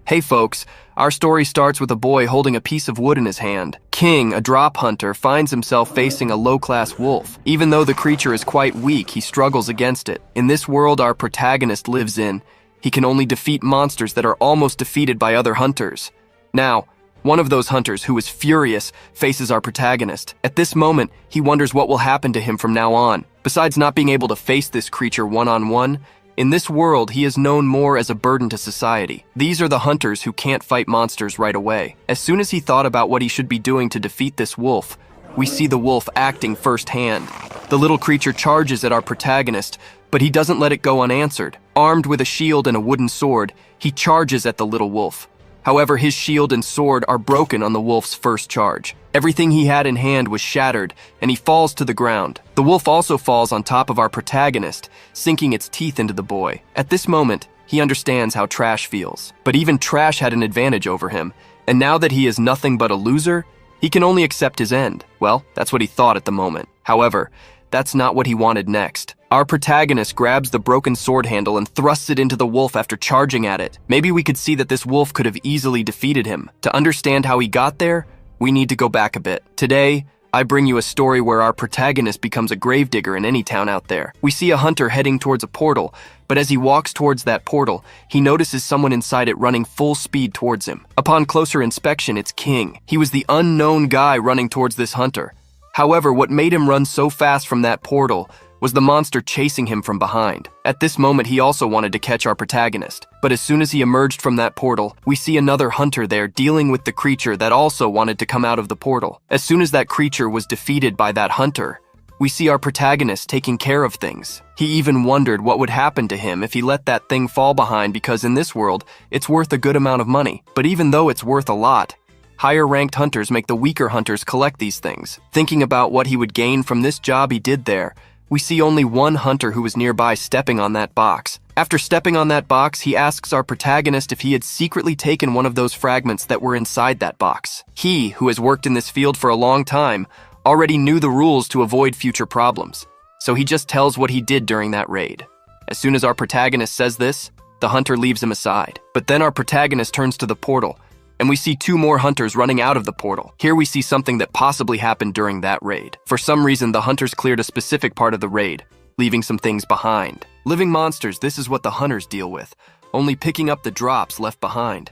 Hey folks, our story starts with a boy holding a piece of wood in his hand. Qing, a drop hunter, finds himself facing a low-class wolf. Even though the creature is quite weak, he struggles against it. In this world our protagonist lives in, he can only defeat monsters that are almost defeated by other hunters. Now, one of those hunters, who is furious, faces our protagonist. At this moment, he wonders what will happen to him from now on. Besides not being able to face this creature one-on-one, in this world, he is known more as a burden to society. These are the hunters who can't fight monsters right away. As soon as he thought about what he should be doing to defeat this wolf, we see the wolf acting firsthand. The little creature charges at our protagonist, but he doesn't let it go unanswered. Armed with a shield and a wooden sword, he charges at the little wolf. However, his shield and sword are broken on the wolf's first charge. Everything he had in hand was shattered, and he falls to the ground. The wolf also falls on top of our protagonist, sinking its teeth into the boy. At this moment, he understands how Trash feels. But even Trash had an advantage over him, and now that he is nothing but a loser, he can only accept his end. Well, that's what he thought at the moment. However, that's not what he wanted next. Our protagonist grabs the broken sword handle and thrusts it into the wolf after charging at it. Maybe we could see that this wolf could have easily defeated him. To understand how he got there, we need to go back a bit. Today, I bring you a story where our protagonist becomes a gravedigger in any town out there. We see a hunter heading towards a portal, but as he walks towards that portal, he notices someone inside it running full speed towards him. Upon closer inspection, it's Qing. He was the unknown guy running towards this hunter. However, what made him run so fast from that portal was the monster chasing him from behind. At this moment, he also wanted to catch our protagonist. But as soon as he emerged from that portal, we see another hunter there dealing with the creature that also wanted to come out of the portal. As soon as that creature was defeated by that hunter, we see our protagonist taking care of things. He even wondered what would happen to him if he let that thing fall behind, because in this world, it's worth a good amount of money. But even though it's worth a lot, higher-ranked hunters make the weaker hunters collect these things. Thinking about what he would gain from this job he did there, we see only one hunter who was nearby stepping on that box. After stepping on that box, he asks our protagonist if he had secretly taken one of those fragments that were inside that box. He, who has worked in this field for a long time, already knew the rules to avoid future problems, so he just tells what he did during that raid. As soon as our protagonist says this, the hunter leaves him aside. But then our protagonist turns to the portal, and we see two more hunters running out of the portal. Here we see something that possibly happened during that raid. For some reason, the hunters cleared a specific part of the raid, leaving some things behind. Living monsters, this is what the hunters deal with, only picking up the drops left behind.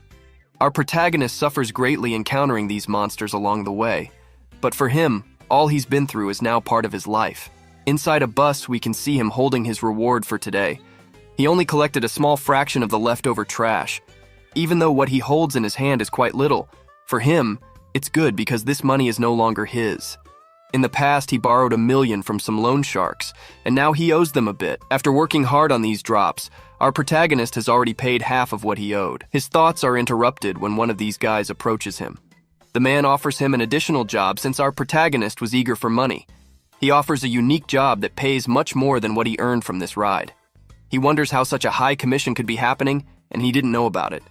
Our protagonist suffers greatly encountering these monsters along the way, but for him, all he's been through is now part of his life. Inside a bus, we can see him holding his reward for today. He only collected a small fraction of the leftover trash. Even though what he holds in his hand is quite little, for him, it's good because this money is no longer his. In the past, he borrowed $1 million from some loan sharks, and now he owes them a bit. After working hard on these drops, our protagonist has already paid half of what he owed. His thoughts are interrupted when one of these guys approaches him. The man offers him an additional job since our protagonist was eager for money. He offers a unique job that pays much more than what he earned from this ride. He wonders how such a high commission could be happening, and he didn't know about it.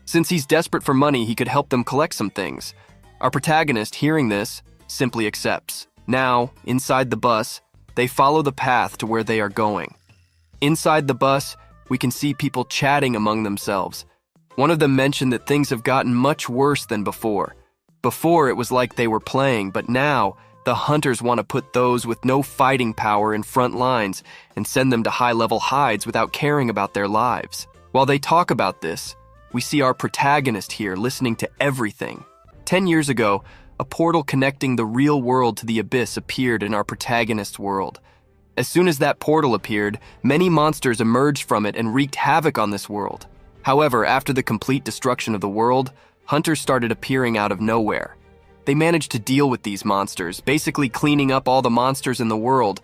Since he's desperate for money, he could help them collect some things. Our protagonist, hearing this, simply accepts. Now, inside the bus, they follow the path to where they are going. Inside the bus, we can see people chatting among themselves. One of them mentioned that things have gotten much worse than before. Before, it was like they were playing, but now, the hunters want to put those with no fighting power in front lines and send them to high-level hides without caring about their lives. While they talk about this, we see our protagonist here listening to everything. 10 years ago, a portal connecting the real world to the abyss appeared in our protagonist's world. As soon as that portal appeared, many monsters emerged from it and wreaked havoc on this world. However, after the complete destruction of the world, hunters started appearing out of nowhere. They managed to deal with these monsters, basically cleaning up all the monsters in the world.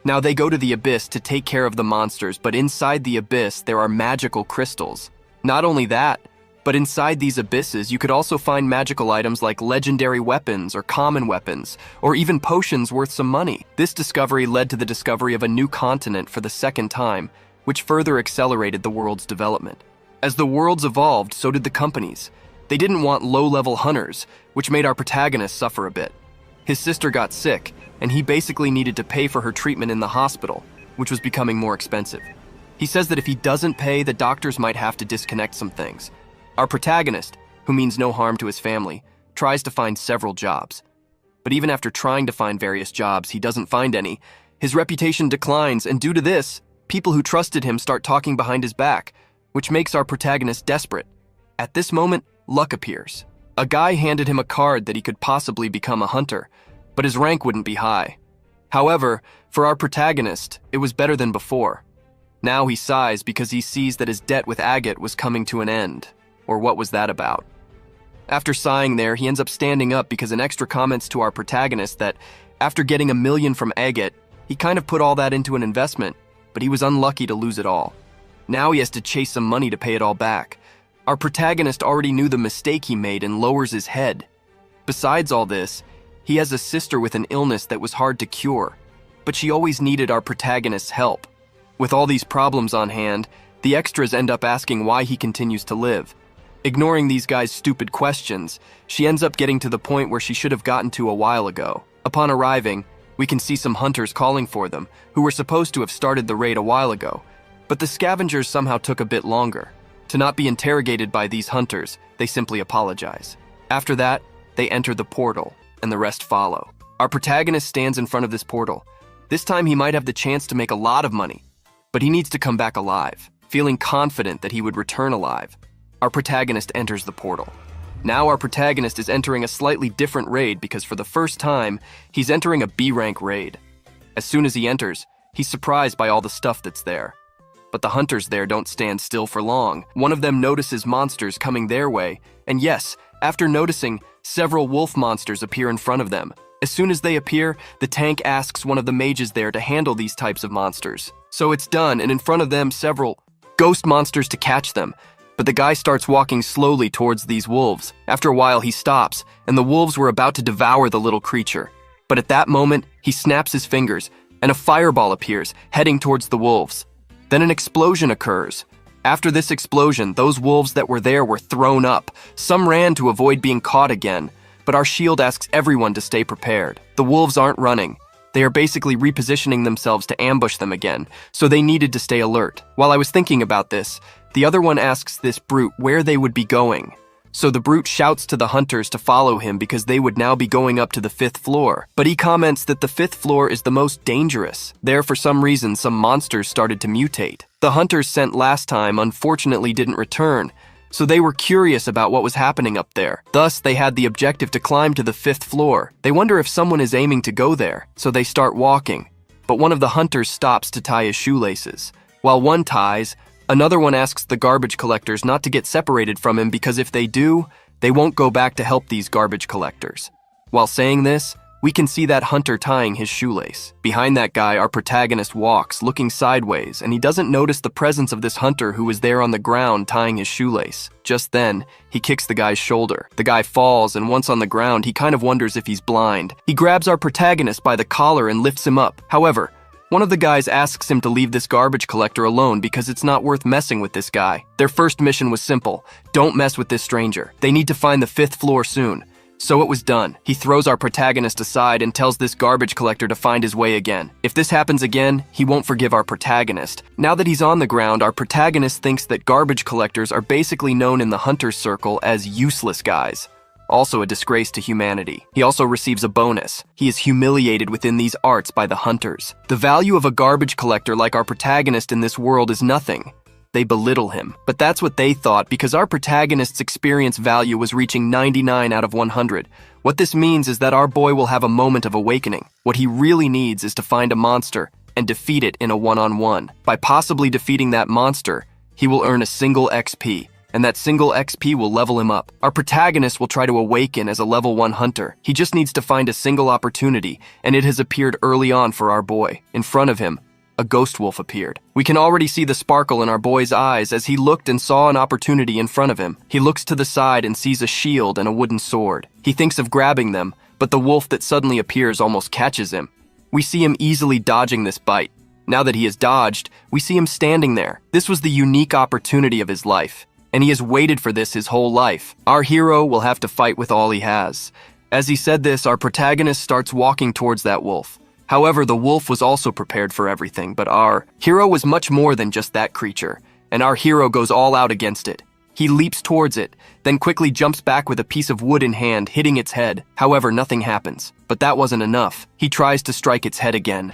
Now they go to the abyss to take care of the monsters, but inside the abyss there are magical crystals. Not only that, but inside these abysses you could also find magical items like legendary weapons or common weapons, or even potions worth some money. This discovery led to the discovery of a new continent for the second time, which further accelerated the world's development. As the worlds evolved, so did the companies. They didn't want low-level hunters, which made our protagonist suffer a bit. His sister got sick, and he basically needed to pay for her treatment in the hospital, which was becoming more expensive. He says that if he doesn't pay, the doctors might have to disconnect some things. Our protagonist, who means no harm to his family, tries to find several jobs. But even after trying to find various jobs, he doesn't find any. His reputation declines, and due to this, people who trusted him start talking behind his back, which makes our protagonist desperate. At this moment, luck appears. A guy handed him a card that he could possibly become a hunter, but his rank wouldn't be high. However, for our protagonist, it was better than before. Now he sighs because he sees that his debt with Agate was coming to an end. Or what was that about? After sighing there, he ends up standing up because an extra comments to our protagonist that after getting $1 million from Agate, he kind of put all that into an investment, but he was unlucky to lose it all. Now he has to chase some money to pay it all back. Our protagonist already knew the mistake he made and lowers his head. Besides all this, he has a sister with an illness that was hard to cure, but she always needed our protagonist's help. With all these problems on hand, the extras end up asking why he continues to live. Ignoring these guys' stupid questions, she ends up getting to the point where she should have gotten to a while ago. Upon arriving, we can see some hunters calling for them, who were supposed to have started the raid a while ago, but the scavengers somehow took a bit longer. To not be interrogated by these hunters, they simply apologize. After that, they enter the portal, and the rest follow. Our protagonist stands in front of this portal. This time he might have the chance to make a lot of money, but he needs to come back alive. Feeling confident that he would return alive, our protagonist enters the portal. Now our protagonist is entering a slightly different raid because for the first time, he's entering a B-rank raid. As soon as he enters, he's surprised by all the stuff that's there. But the hunters there don't stand still for long. One of them notices monsters coming their way, and yes, after noticing, several wolf monsters appear in front of them. As soon as they appear, the tank asks one of the mages there to handle these types of monsters. So it's done, and in front of them, several ghost monsters to catch them. But the guy starts walking slowly towards these wolves. After a while, he stops, and the wolves were about to devour the little creature. But at that moment, he snaps his fingers, and a fireball appears, heading towards the wolves. Then an explosion occurs. After this explosion, those wolves that were there were thrown up. Some ran to avoid being caught again, but our shield asks everyone to stay prepared. The wolves aren't running. They are basically repositioning themselves to ambush them again, so they needed to stay alert. While I was thinking about this, the other one asks this brute where they would be going. So the brute shouts to the hunters to follow him because they would now be going up to the 5th floor. But he comments that the 5th floor is the most dangerous. There, for some reason, some monsters started to mutate. The hunters sent last time unfortunately didn't return, so they were curious about what was happening up there. Thus, they had the objective to climb to the 5th floor. They wonder if someone is aiming to go there, so they start walking. But one of the hunters stops to tie his shoelaces. While one ties, another one asks the garbage collectors not to get separated from him because if they do, they won't go back to help these garbage collectors. While saying this, we can see that hunter tying his shoelace. Behind that guy, our protagonist walks, looking sideways, and he doesn't notice the presence of this hunter who is there on the ground tying his shoelace. Just then, he kicks the guy's shoulder. The guy falls, and once on the ground, he kind of wonders if he's blind. He grabs our protagonist by the collar and lifts him up. However, one of the guys asks him to leave this garbage collector alone because it's not worth messing with this guy. Their first mission was simple: don't mess with this stranger. They need to find the 5th floor soon. So it was done. He throws our protagonist aside and tells this garbage collector to find his way again. If this happens again, he won't forgive our protagonist. Now that he's on the ground, our protagonist thinks that garbage collectors are basically known in the hunter's circle as useless guys. Also a disgrace to humanity. He also receives a bonus. He is humiliated within these arts by the hunters. The value of a garbage collector like our protagonist in this world is nothing. They belittle him. But that's what they thought because our protagonist's experience value was reaching 99 out of 100. What this means is that our boy will have a moment of awakening. What he really needs is to find a monster and defeat it in a one-on-one. By possibly defeating that monster, he will earn a single XP, and that single XP will level him up. Our protagonist will try to awaken as a level 1 hunter. He just needs to find a single opportunity, and it has appeared early on for our boy. In front of him, a ghost wolf appeared. We can already see the sparkle in our boy's eyes as he looked and saw an opportunity in front of him. He looks to the side and sees a shield and a wooden sword. He thinks of grabbing them, but the wolf that suddenly appears almost catches him. We see him easily dodging this bite. Now that he has dodged, we see him standing there. This was the unique opportunity of his life, and he has waited for this his whole life. Our hero will have to fight with all he has. As he said this, our protagonist starts walking towards that wolf. However, the wolf was also prepared for everything, but our hero was much more than just that creature, and our hero goes all out against it. He leaps towards it, then quickly jumps back with a piece of wood in hand, hitting its head. However, nothing happens. But that wasn't enough. He tries to strike its head again,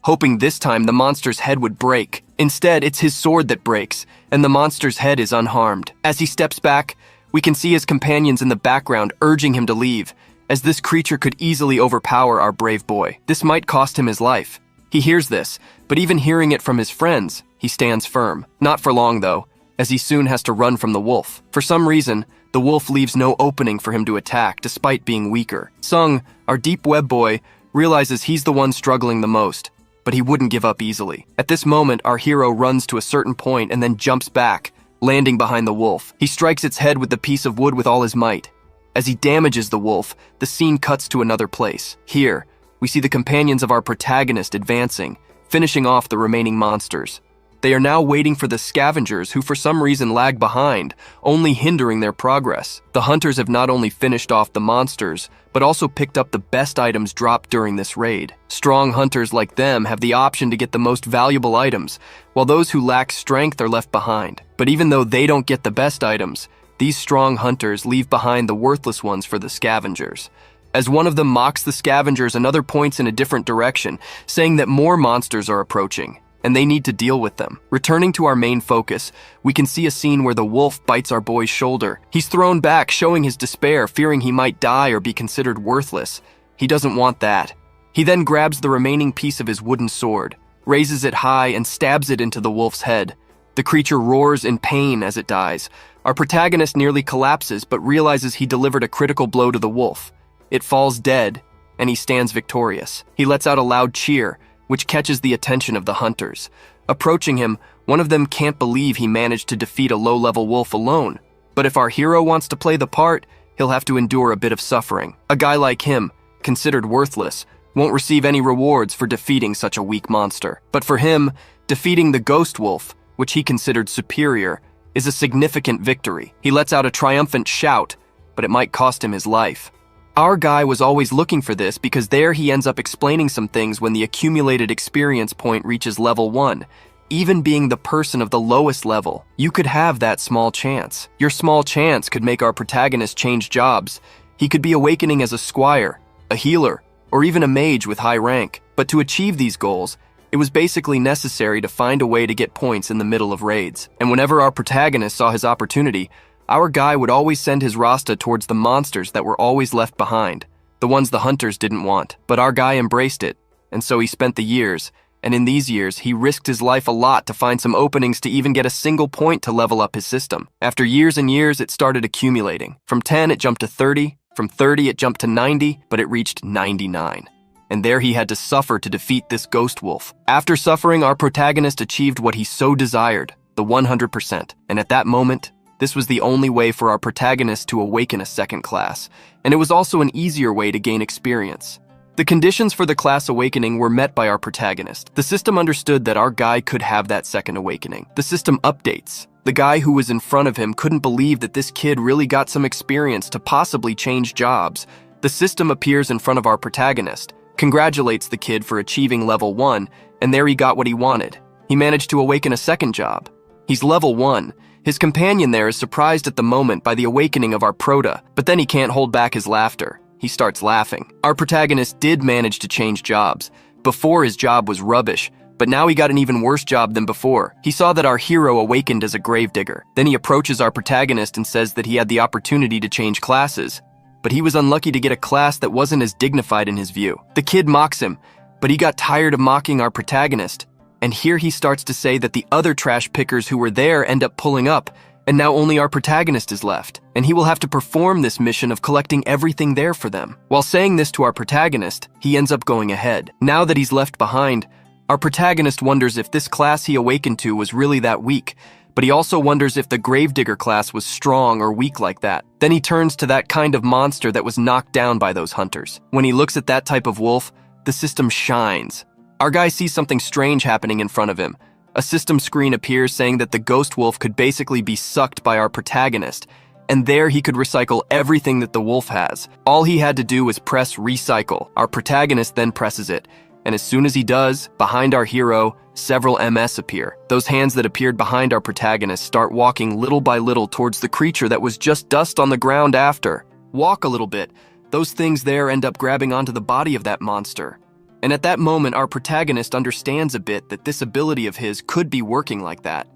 hoping this time the monster's head would break. Instead, it's his sword that breaks, and the monster's head is unharmed. As he steps back, we can see his companions in the background urging him to leave, as this creature could easily overpower our brave boy. This might cost him his life. He hears this, but even hearing it from his friends, he stands firm. Not for long, though, as he soon has to run from the wolf. For some reason, the wolf leaves no opening for him to attack, despite being weaker. Sung, our deep web boy, realizes he's the one struggling the most, but he wouldn't give up easily. At this moment, our hero runs to a certain point and then jumps back, landing behind the wolf. He strikes its head with the piece of wood with all his might. As he damages the wolf, the scene cuts to another place. Here, we see the companions of our protagonist advancing, finishing off the remaining monsters. They are now waiting for the scavengers who for some reason lag behind, only hindering their progress. The hunters have not only finished off the monsters, but also picked up the best items dropped during this raid. Strong hunters like them have the option to get the most valuable items, while those who lack strength are left behind. But even though they don't get the best items, these strong hunters leave behind the worthless ones for the scavengers. As one of them mocks the scavengers, another points in a different direction, saying that more monsters are approaching, and they need to deal with them. Returning to our main focus, we can see a scene where the wolf bites our boy's shoulder. He's thrown back, showing his despair, fearing he might die or be considered worthless. He doesn't want that. He then grabs the remaining piece of his wooden sword, raises it high, and stabs it into the wolf's head. The creature roars in pain as it dies. Our protagonist nearly collapses, but realizes he delivered a critical blow to the wolf. It falls dead, and he stands victorious. He lets out a loud cheer, which catches the attention of the hunters. Approaching him, one of them can't believe he managed to defeat a low-level wolf alone. But if our hero wants to play the part, he'll have to endure a bit of suffering. A guy like him, considered worthless, won't receive any rewards for defeating such a weak monster. But for him, defeating the ghost wolf, which he considered superior, is a significant victory. He lets out a triumphant shout, but it might cost him his life. Our guy was always looking for this because there he ends up explaining some things when the accumulated experience point reaches level 1. Even being the person of the lowest level, you could have that small chance. Your small chance could make our protagonist change jobs. He could be awakening as a squire, a healer, or even a mage with high rank. But to achieve these goals, it was basically necessary to find a way to get points in the middle of raids. And whenever our protagonist saw his opportunity, our guy would always send his Rasta towards the monsters that were always left behind, the ones the hunters didn't want. But our guy embraced it, and so he spent the years, and in these years, he risked his life a lot to find some openings to even get a single point to level up his system. After years and years, it started accumulating. From 10, it jumped to 30, from 30, it jumped to 90, but it reached 99. And there he had to suffer to defeat this ghost wolf. After suffering, our protagonist achieved what he so desired, the 100%. And at that moment, this was the only way for our protagonist to awaken a second class, and it was also an easier way to gain experience. The conditions for the class awakening were met by our protagonist. The system understood that our guy could have that second awakening. The system updates. The guy who was in front of him couldn't believe that this kid really got some experience to possibly change jobs. The system appears in front of our protagonist, congratulates the kid for achieving level 1, and there he got what he wanted. He managed to awaken a second job. He's level 1. His companion there is surprised at the moment by the awakening of our prota, but then he can't hold back his laughter. He starts laughing. Our protagonist did manage to change jobs. Before, his job was rubbish, but now he got an even worse job than before. He saw that our hero awakened as a gravedigger. Then he approaches our protagonist and says that he had the opportunity to change classes, but he was unlucky to get a class that wasn't as dignified in his view. The kid mocks him, but he got tired of mocking our protagonist. And here he starts to say that the other trash pickers who were there end up pulling up, and now only our protagonist is left, and he will have to perform this mission of collecting everything there for them. While saying this to our protagonist, he ends up going ahead. Now that he's left behind, our protagonist wonders if this class he awakened to was really that weak, but he also wonders if the gravedigger class was strong or weak like that. Then he turns to that kind of monster that was knocked down by those hunters. When he looks at that type of wolf, the system shines. Our guy sees something strange happening in front of him. A system screen appears saying that the ghost wolf could basically be sucked by our protagonist, and there he could recycle everything that the wolf has. All he had to do was press recycle. Our protagonist then presses it, And as soon as he does, behind our hero, several MS appear. Those hands that appeared behind our protagonist start walking little by little towards the creature that was just dust on the ground after. Walk a little bit. Those things there end up grabbing onto the body of that monster. And at that moment, our protagonist understands a bit that this ability of his could be working like that.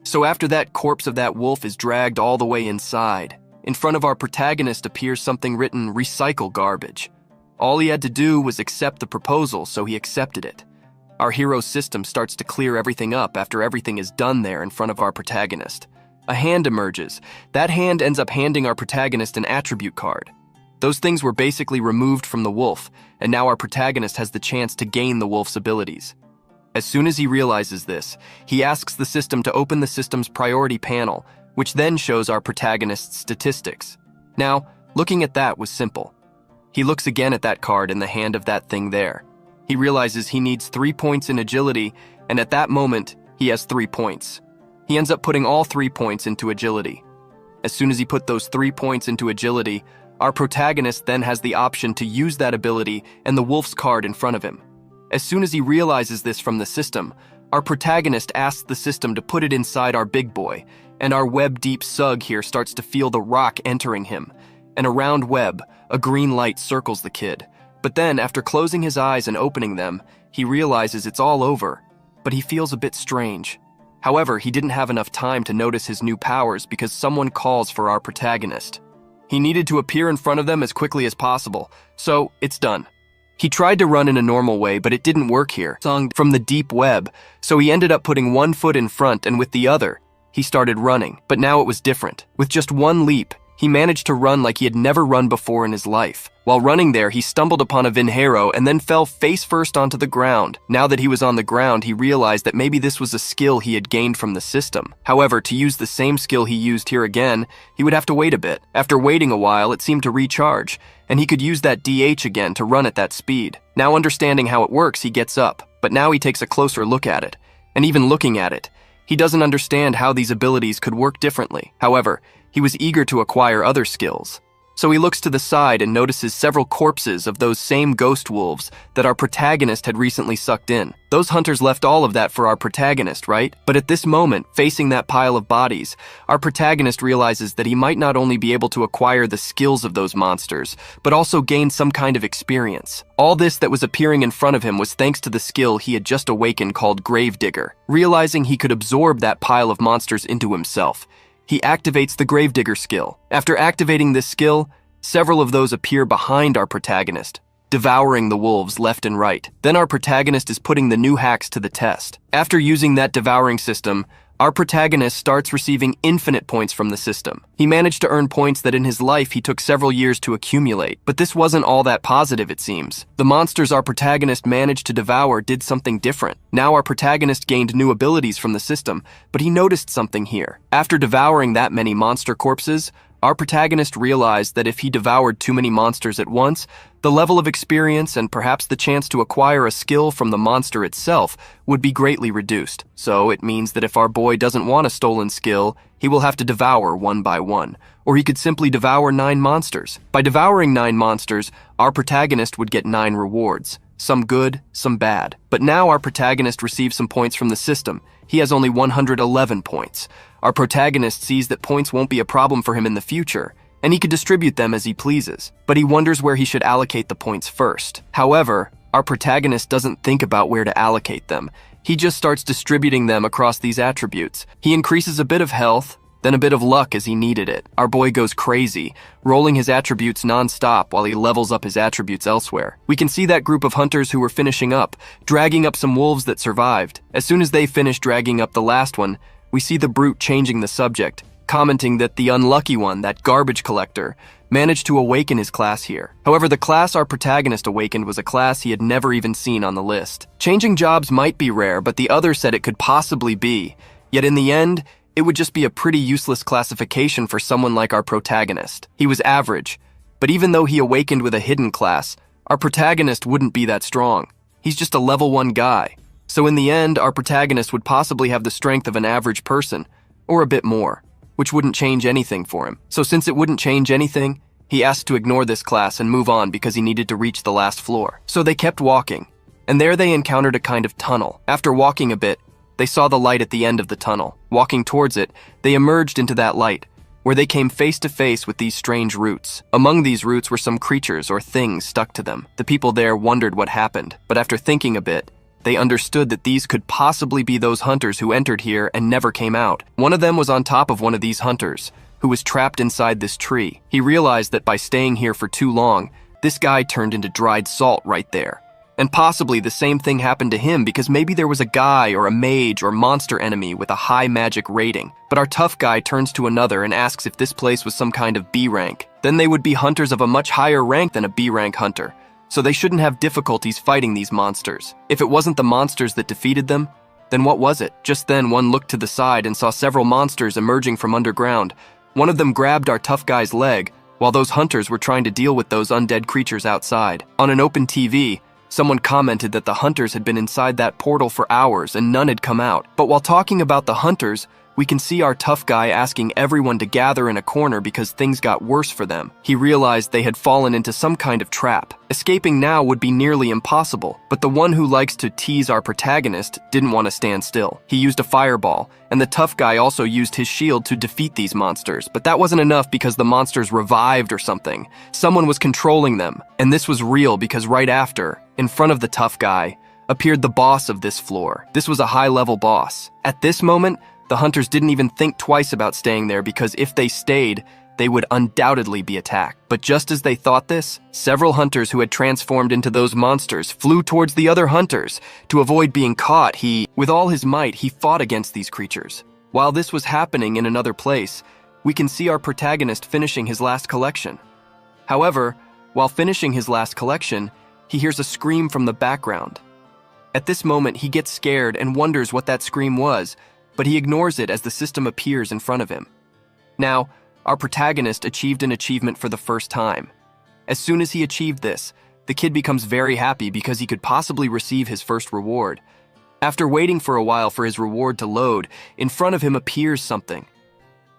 So after that corpse of that wolf is dragged all the way inside, in front of our protagonist appears something written, "Recycle garbage." All he had to do was accept the proposal, so he accepted it. Our hero's system starts to clear everything up after everything is done there in front of our protagonist. A hand emerges. That hand ends up handing our protagonist an attribute card. Those things were basically removed from the wolf, and now our protagonist has the chance to gain the wolf's abilities. As soon as he realizes this, he asks the system to open the system's priority panel, which then shows our protagonist's statistics. Now, looking at that was simple. He looks again at that card in the hand of that thing there. He realizes he needs 3 points in agility, and at that moment, he has 3 points. He ends up putting all 3 points into agility. As soon as he put those 3 points into agility, our protagonist then has the option to use that ability and the wolf's card in front of him. As soon as he realizes this from the system, our protagonist asks the system to put it inside our big boy, and our web-deep sug here starts to feel the rock entering him. And a round web, a green light circles the kid. But then, after closing his eyes and opening them, he realizes it's all over, but he feels a bit strange. However, he didn't have enough time to notice his new powers because someone calls for our protagonist. He needed to appear in front of them as quickly as possible, so it's done. He tried to run in a normal way, but it didn't work here, from the deep web, so he ended up putting one foot in front and with the other, he started running. But now it was different. With just one leap, he managed to run like he had never run before in his life. While running there, he stumbled upon a Vinhero and then fell face first onto the ground. Now that he was on the ground, he realized that maybe this was a skill he had gained from the system. However, to use the same skill he used here again, he would have to wait a bit. After waiting a while, it seemed to recharge, and he could use that DH again to run at that speed. Now understanding how it works, he gets up, but now he takes a closer look at it. And even looking at it, he doesn't understand how these abilities could work differently. However, he was eager to acquire other skills. So he looks to the side and notices several corpses of those same ghost wolves that our protagonist had recently sucked in. Those hunters left all of that for our protagonist, right? But at this moment, facing that pile of bodies, our protagonist realizes that he might not only be able to acquire the skills of those monsters, but also gain some kind of experience. All this that was appearing in front of him was thanks to the skill he had just awakened called Gravedigger. Realizing he could absorb that pile of monsters into himself, he activates the Gravedigger skill. After activating this skill, several of those appear behind our protagonist, devouring the wolves left and right. Then our protagonist is putting the new hacks to the test. After using that devouring system, our protagonist starts receiving infinite points from the system. He managed to earn points that in his life he took several years to accumulate, but this wasn't all that positive, it seems. The monsters our protagonist managed to devour did something different. Now our protagonist gained new abilities from the system, but he noticed something here. After devouring that many monster corpses, our protagonist realized that if he devoured too many monsters at once, the level of experience and perhaps the chance to acquire a skill from the monster itself would be greatly reduced. So it means that if our boy doesn't want a stolen skill, he will have to devour one by one, or he could simply devour 9 monsters. By devouring 9 monsters, our protagonist would get 9 rewards. Some good, some bad. But now our protagonist receives some points from the system. He has only 111 points. Our protagonist sees that points won't be a problem for him in the future, and he could distribute them as he pleases. But he wonders where he should allocate the points first. However, our protagonist doesn't think about where to allocate them. He just starts distributing them across these attributes. He increases a bit of health, then a bit of luck as he needed it. Our boy goes crazy, rolling his attributes non-stop while he levels up his attributes elsewhere. We can see that group of hunters who were finishing up, dragging up some wolves that survived. As soon as they finish dragging up the last one, we see the brute changing the subject, commenting that the unlucky one, that garbage collector, managed to awaken his class here. However, the class our protagonist awakened was a class he had never even seen on the list. Changing jobs might be rare, but the other said it could possibly be. Yet in the end, it would just be a pretty useless classification for someone like our protagonist. He was average, but even though he awakened with a hidden class, our protagonist wouldn't be that strong. He's just a level 1 guy. So in the end, our protagonist would possibly have the strength of an average person, or a bit more, which wouldn't change anything for him. So since it wouldn't change anything, he asked to ignore this class and move on because he needed to reach the last floor. So they kept walking. And there they encountered a kind of tunnel. After walking a bit, they saw the light at the end of the tunnel. Walking towards it, they emerged into that light, where they came face to face with these strange roots. Among these roots were some creatures or things stuck to them. The people there wondered what happened, but after thinking a bit, they understood that these could possibly be those hunters who entered here and never came out. One of them was on top of one of these hunters, who was trapped inside this tree. He realized that by staying here for too long, this guy turned into dried salt right there. And possibly the same thing happened to him because maybe there was a guy or a mage or monster enemy with a high magic rating. But our tough guy turns to another and asks if this place was some kind of B rank. Then they would be hunters of a much higher rank than a B rank hunter, so they shouldn't have difficulties fighting these monsters. If it wasn't the monsters that defeated them, then what was it? Just then one looked to the side and saw several monsters emerging from underground. One of them grabbed our tough guy's leg, while those hunters were trying to deal with those undead creatures outside. On an open TV, someone commented that the hunters had been inside that portal for hours and none had come out. But while talking about the hunters, we can see our tough guy asking everyone to gather in a corner because things got worse for them. He realized they had fallen into some kind of trap. Escaping now would be nearly impossible, but the one who likes to tease our protagonist didn't want to stand still. He used a fireball, and the tough guy also used his shield to defeat these monsters. But that wasn't enough because the monsters revived or something. Someone was controlling them, and this was real because right after, in front of the tough guy, appeared the boss of this floor. This was a high-level boss. At this moment, the hunters didn't even think twice about staying there because if they stayed, they would undoubtedly be attacked. But just as they thought this, several hunters who had transformed into those monsters flew towards the other hunters. To avoid being caught, with all his might, he fought against these creatures. While this was happening in another place, we can see our protagonist finishing his last collection. However, while finishing his last collection, he hears a scream from the background. At this moment, he gets scared and wonders what that scream was, but he ignores it as the system appears in front of him. Now, our protagonist achieved an achievement for the first time. As soon as he achieved this, the kid becomes very happy because he could possibly receive his first reward. After waiting for a while for his reward to load, in front of him appears something.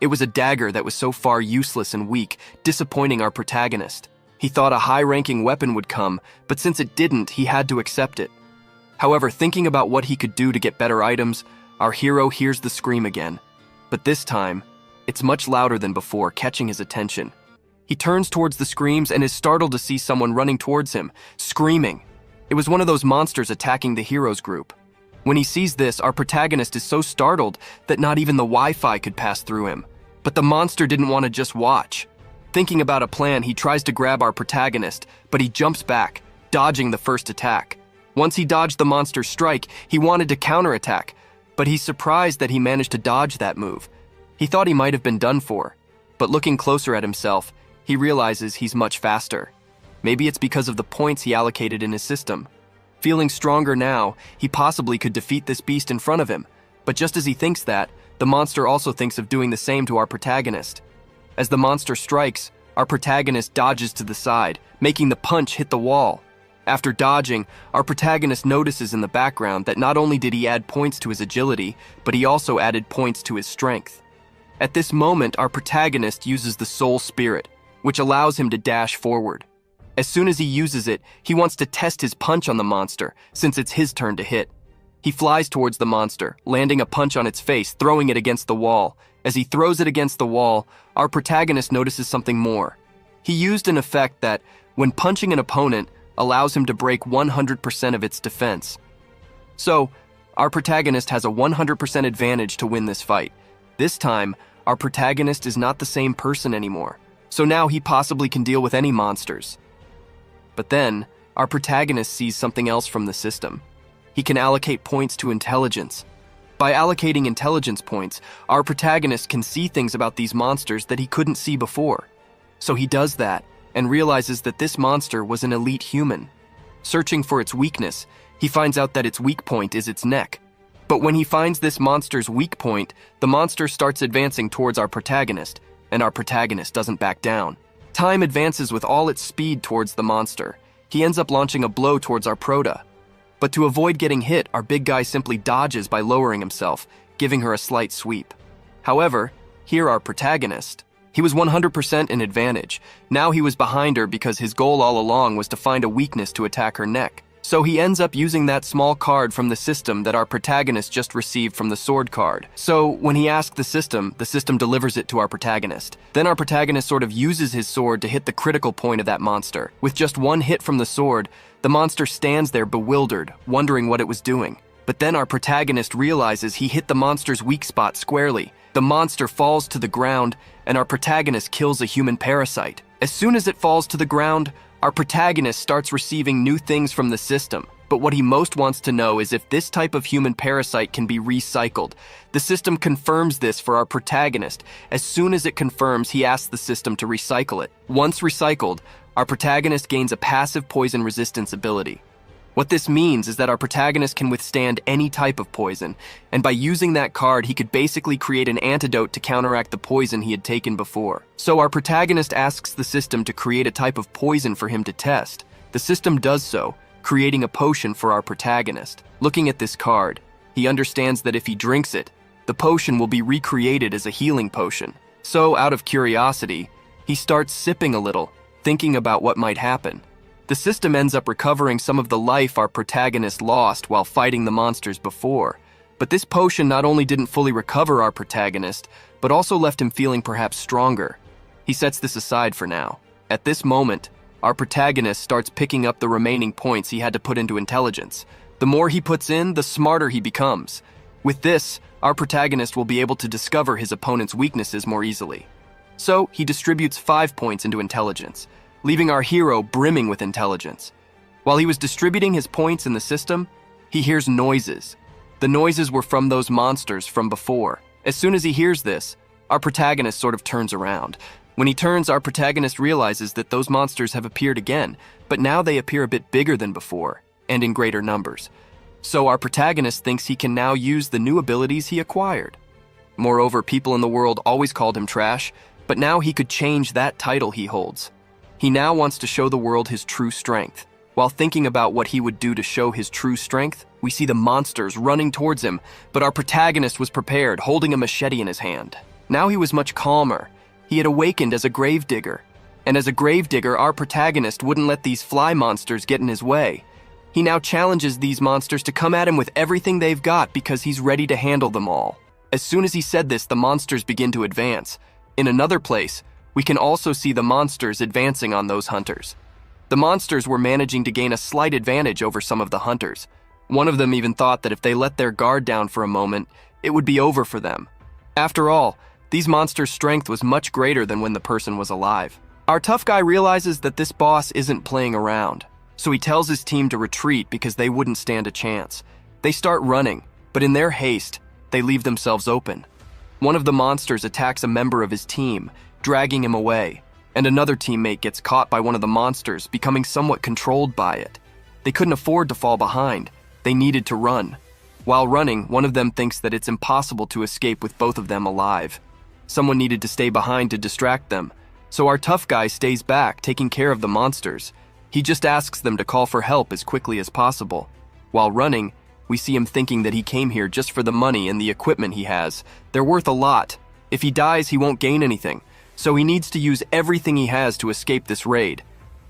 It was a dagger that was so far useless and weak, disappointing our protagonist. He thought a high-ranking weapon would come, but since it didn't, he had to accept it. However, thinking about what he could do to get better items, our hero hears the scream again, but this time, it's much louder than before, catching his attention. He turns towards the screams and is startled to see someone running towards him, screaming. It was one of those monsters attacking the hero's group. When he sees this, our protagonist is so startled that not even the Wi-Fi could pass through him. But the monster didn't want to just watch. Thinking about a plan, he tries to grab our protagonist, but he jumps back, dodging the first attack. Once he dodged the monster's strike, he wanted to counterattack, but he's surprised that he managed to dodge that move. He thought he might have been done for, but looking closer at himself, he realizes he's much faster. Maybe it's because of the points he allocated in his system. Feeling stronger now, he possibly could defeat this beast in front of him, but just as he thinks that, the monster also thinks of doing the same to our protagonist. As the monster strikes, our protagonist dodges to the side, making the punch hit the wall. After dodging, our protagonist notices in the background that not only did he add points to his agility, but he also added points to his strength. At this moment, our protagonist uses the soul spirit, which allows him to dash forward. As soon as he uses it, he wants to test his punch on the monster, since it's his turn to hit. He flies towards the monster, landing a punch on its face, throwing it against the wall. As he throws it against the wall, our protagonist notices something more. He used an effect that, when punching an opponent, allows him to break 100% of its defense. So, our protagonist has a 100% advantage to win this fight. This time, our protagonist is not the same person anymore, so now he possibly can deal with any monsters. But then, our protagonist sees something else from the system. He can allocate points to intelligence. By allocating intelligence points, our protagonist can see things about these monsters that he couldn't see before. So he does that, and realizes that this monster was an elite human. Searching for its weakness, he finds out that its weak point is its neck. But when he finds this monster's weak point, the monster starts advancing towards our protagonist, and our protagonist doesn't back down. Time advances with all its speed towards the monster. He ends up launching a blow towards our prota. But to avoid getting hit, our big guy simply dodges by lowering himself, giving her a slight sweep. However, here our protagonist, he was 100% in advantage. Now he was behind her because his goal all along was to find a weakness to attack her neck. So he ends up using that small card from the system that our protagonist just received from the sword card. So when he asks the system delivers it to our protagonist. Then our protagonist sort of uses his sword to hit the critical point of that monster. With just one hit from the sword, the monster stands there bewildered, wondering what it was doing. But then our protagonist realizes he hit the monster's weak spot squarely. The monster falls to the ground, and our protagonist kills a human parasite. As soon as it falls to the ground, our protagonist starts receiving new things from the system. But what he most wants to know is if this type of human parasite can be recycled. The system confirms this for our protagonist. As soon as it confirms, he asks the system to recycle it. Once recycled, our protagonist gains a passive poison resistance ability. What this means is that our protagonist can withstand any type of poison, and by using that card, he could basically create an antidote to counteract the poison he had taken before. So our protagonist asks the system to create a type of poison for him to test. The system does so, creating a potion for our protagonist. Looking at this card, he understands that if he drinks it, the potion will be recreated as a healing potion. So out of curiosity, he starts sipping a little, thinking about what might happen. The system ends up recovering some of the life our protagonist lost while fighting the monsters before. But this potion not only didn't fully recover our protagonist, but also left him feeling perhaps stronger. He sets this aside for now. At this moment, our protagonist starts picking up the remaining points he had to put into intelligence. The more he puts in, the smarter he becomes. With this, our protagonist will be able to discover his opponent's weaknesses more easily. So, he distributes 5 points into intelligence, leaving our hero brimming with intelligence. While he was distributing his points in the system, he hears noises. The noises were from those monsters from before. As soon as he hears this, our protagonist sort of turns around. When he turns, our protagonist realizes that those monsters have appeared again, but now they appear a bit bigger than before, and in greater numbers. So our protagonist thinks he can now use the new abilities he acquired. Moreover, people in the world always called him trash, but now he could change that title he holds. He now wants to show the world his true strength. While thinking about what he would do to show his true strength, we see the monsters running towards him, but our protagonist was prepared, holding a machete in his hand. Now he was much calmer. He had awakened as a gravedigger. And as a gravedigger, our protagonist wouldn't let these fly monsters get in his way. He now challenges these monsters to come at him with everything they've got because he's ready to handle them all. As soon as he said this, the monsters begin to advance. In another place, we can also see the monsters advancing on those hunters. The monsters were managing to gain a slight advantage over some of the hunters. One of them even thought that if they let their guard down for a moment, it would be over for them. After all, these monsters' strength was much greater than when the person was alive. Our tough guy realizes that this boss isn't playing around, so he tells his team to retreat because they wouldn't stand a chance. They start running, but in their haste, they leave themselves open. One of the monsters attacks a member of his team, dragging him away, and another teammate gets caught by one of the monsters, becoming somewhat controlled by it. They couldn't afford to fall behind. They needed to run. While running, one of them thinks that it's impossible to escape with both of them alive. Someone needed to stay behind to distract them, so our tough guy stays back, taking care of the monsters. He just asks them to call for help as quickly as possible. While running, we see him thinking that he came here just for the money and the equipment he has. They're worth a lot. If he dies, he won't gain anything. So he needs to use everything he has to escape this raid.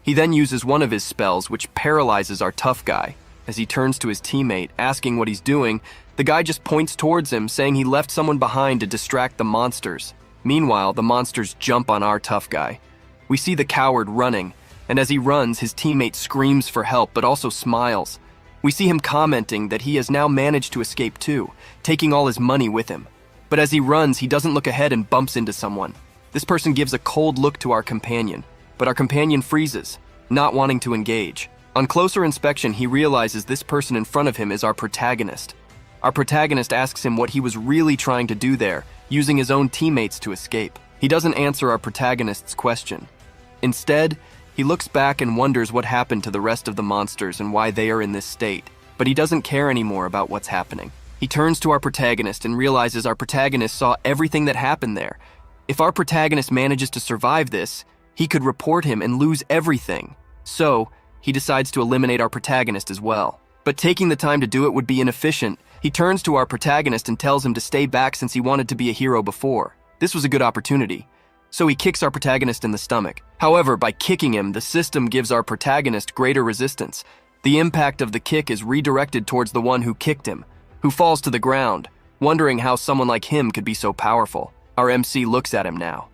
He then uses one of his spells, which paralyzes our tough guy. As he turns to his teammate, asking what he's doing, the guy just points towards him, saying he left someone behind to distract the monsters. Meanwhile, the monsters jump on our tough guy. We see the coward running, and as he runs, his teammate screams for help, but also smiles. We see him commenting that he has now managed to escape too, taking all his money with him. But as he runs, he doesn't look ahead and bumps into someone. This person gives a cold look to our companion, but our companion freezes, not wanting to engage. On closer inspection, he realizes this person in front of him is our protagonist. Our protagonist asks him what he was really trying to do there, using his own teammates to escape. He doesn't answer our protagonist's question. Instead, he looks back and wonders what happened to the rest of the monsters and why they are in this state, but he doesn't care anymore about what's happening. He turns to our protagonist and realizes our protagonist saw everything that happened there. If our protagonist manages to survive this, he could report him and lose everything. So, he decides to eliminate our protagonist as well. But taking the time to do it would be inefficient. He turns to our protagonist and tells him to stay back since he wanted to be a hero before. This was a good opportunity. So he kicks our protagonist in the stomach. However, by kicking him, the system gives our protagonist greater resistance. The impact of the kick is redirected towards the one who kicked him, who falls to the ground, wondering how someone like him could be so powerful. Our MC looks at him now.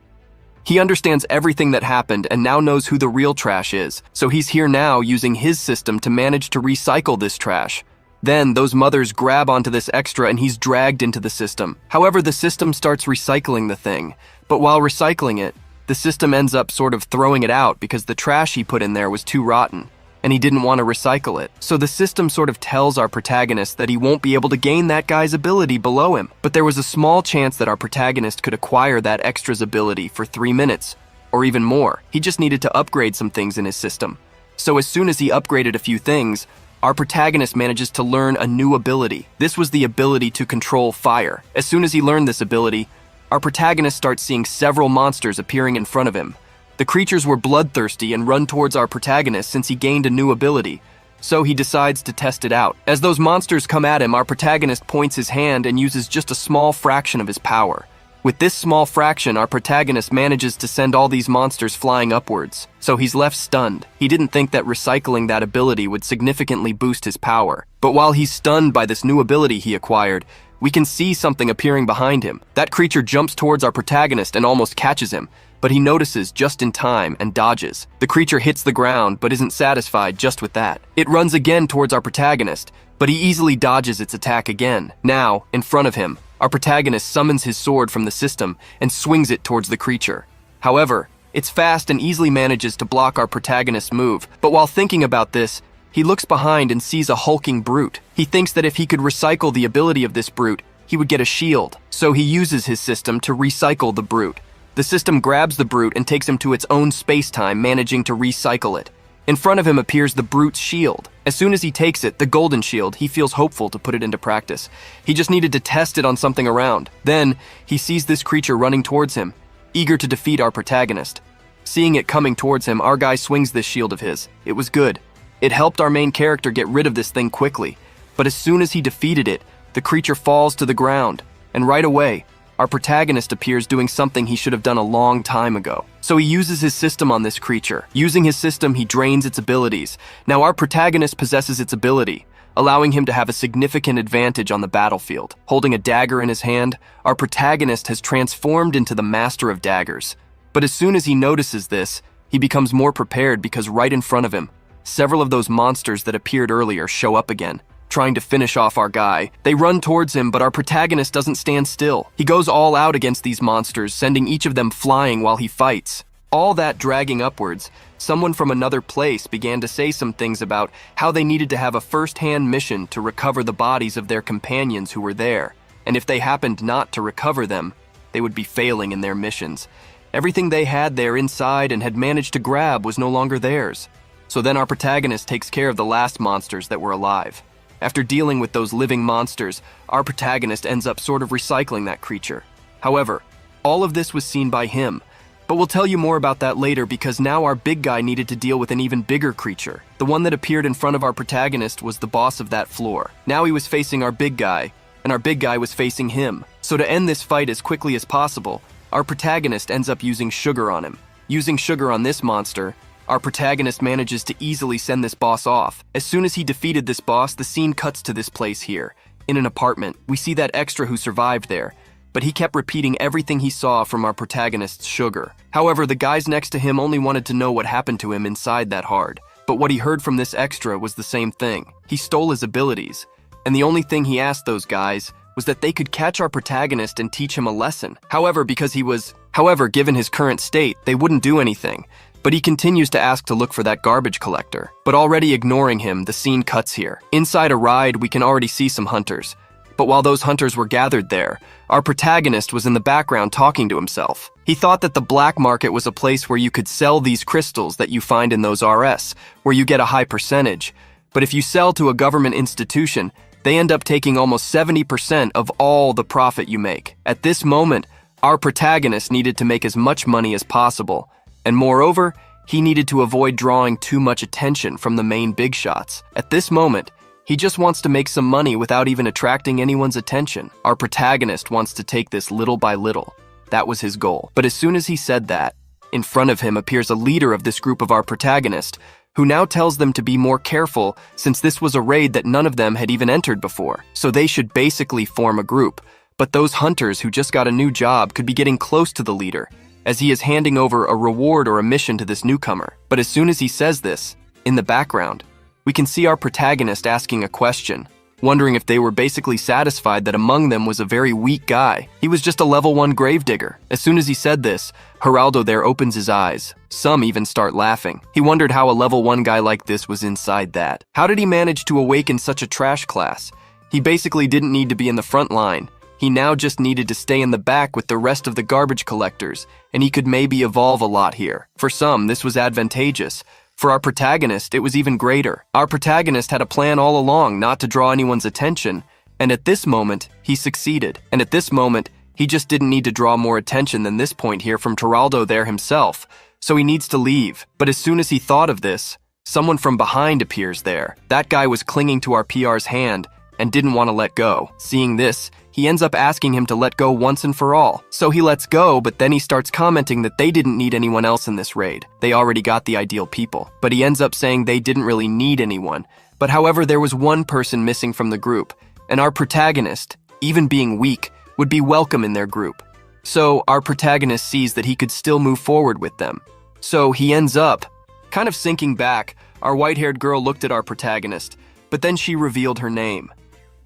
He understands everything that happened and now knows who the real trash is, so he's here now using his system to manage to recycle this trash. Then, those mothers grab onto this extra and he's dragged into the system. However, the system starts recycling the thing, but while recycling it, the system ends up sort of throwing it out because the trash he put in there was too rotten, and he didn't want to recycle it. So the system sort of tells our protagonist that he won't be able to gain that guy's ability below him. But there was a small chance that our protagonist could acquire that extra's ability for 3 minutes, or even more. He just needed to upgrade some things in his system. So as soon as he upgraded a few things, our protagonist manages to learn a new ability. This was the ability to control fire. As soon as he learned this ability, our protagonist starts seeing several monsters appearing in front of him. The creatures were bloodthirsty and run towards our protagonist since he gained a new ability, so he decides to test it out. As those monsters come at him, our protagonist points his hand and uses just a small fraction of his power. With this small fraction, our protagonist manages to send all these monsters flying upwards, so he's left stunned. He didn't think that recycling that ability would significantly boost his power. But while he's stunned by this new ability he acquired, we can see something appearing behind him. That creature jumps towards our protagonist and almost catches him, but he notices just in time and dodges. The creature hits the ground but isn't satisfied just with that. It runs again towards our protagonist, but he easily dodges its attack again. Now, in front of him, our protagonist summons his sword from the system and swings it towards the creature. However, it's fast and easily manages to block our protagonist's move, but while thinking about this, he looks behind and sees a hulking brute. He thinks that if he could recycle the ability of this brute, he would get a shield, so he uses his system to recycle the brute. The system grabs the brute and takes him to its own space-time, managing to recycle it. In front of him appears the brute's shield. As soon as he takes it, the golden shield, he feels hopeful to put it into practice. He just needed to test it on something around. Then, he sees this creature running towards him, eager to defeat our protagonist. Seeing it coming towards him, our guy swings this shield of his. It was good. It helped our main character get rid of this thing quickly. But as soon as he defeated it, the creature falls to the ground, and right away, our protagonist appears doing something he should have done a long time ago. So he uses his system on this creature. Using his system, he drains its abilities. Now our protagonist possesses its ability, allowing him to have a significant advantage on the battlefield. Holding a dagger in his hand, our protagonist has transformed into the master of daggers. But as soon as he notices this, he becomes more prepared because right in front of him, several of those monsters that appeared earlier show up again, trying to finish off our guy. They run towards him, but our protagonist doesn't stand still. He goes all out against these monsters, sending each of them flying while he fights. All that dragging upwards, someone from another place began to say some things about how they needed to have a first-hand mission to recover the bodies of their companions who were there, and if they happened not to recover them, they would be failing in their missions. Everything they had there inside and had managed to grab was no longer theirs. So then our protagonist takes care of the last monsters that were alive. After dealing with those living monsters, our protagonist ends up sort of recycling that creature. However, all of this was seen by him, but we'll tell you more about that later because now our big guy needed to deal with an even bigger creature. The one that appeared in front of our protagonist was the boss of that floor. Now he was facing our big guy, and our big guy was facing him. So to end this fight as quickly as possible, our protagonist ends up using sugar on him. Using sugar on this monster, our protagonist manages to easily send this boss off. As soon as he defeated this boss, the scene cuts to this place here. In an apartment, we see that extra who survived there, but he kept repeating everything he saw from our protagonist's sugar. However, the guys next to him only wanted to know what happened to him inside that hard. But what he heard from this extra was the same thing. He stole his abilities, and the only thing he asked those guys was that they could catch our protagonist and teach him a lesson. However, given his current state, they wouldn't do anything. But he continues to ask to look for that garbage collector. But already ignoring him, the scene cuts here. Inside a ride, we can already see some hunters. But while those hunters were gathered there, our protagonist was in the background talking to himself. He thought that the black market was a place where you could sell these crystals that you find in those RS, where you get a high percentage. But if you sell to a government institution, they end up taking almost 70% of all the profit you make. At this moment, our protagonist needed to make as much money as possible. And moreover, he needed to avoid drawing too much attention from the main big shots. At this moment, he just wants to make some money without even attracting anyone's attention. Our protagonist wants to take this little by little. That was his goal. But as soon as he said that, in front of him appears a leader of this group of our protagonist, who now tells them to be more careful since this was a raid that none of them had even entered before, so they should basically form a group. But those hunters who just got a new job could be getting close to the leader, as he is handing over a reward or a mission to this newcomer. But as soon as he says this, in the background, we can see our protagonist asking a question, wondering if they were basically satisfied that among them was a very weak guy. He was just a level 1 gravedigger. As soon as he said this, Geraldo there opens his eyes. Some even start laughing. He wondered how a level 1 guy like this was inside that. How did he manage to awaken such a trash class? He basically didn't need to be in the front line. He now just needed to stay in the back with the rest of the garbage collectors, and he could maybe evolve a lot here. For some, this was advantageous. For our protagonist, it was even greater. Our protagonist had a plan all along not to draw anyone's attention, and at this moment, he succeeded. And at this moment, he just didn't need to draw more attention than this point here from Geraldo there himself, so he needs to leave. But as soon as he thought of this, someone from behind appears there. That guy was clinging to our PR's hand and didn't want to let go. Seeing this, he ends up asking him to let go once and for all. So he lets go, but then he starts commenting that they didn't need anyone else in this raid. They already got the ideal people. But he ends up saying they didn't really need anyone. But however, there was one person missing from the group, and our protagonist, even being weak, would be welcome in their group. So our protagonist sees that he could still move forward with them. So he ends up kind of sinking back. Our white-haired girl looked at our protagonist, but then she revealed her name.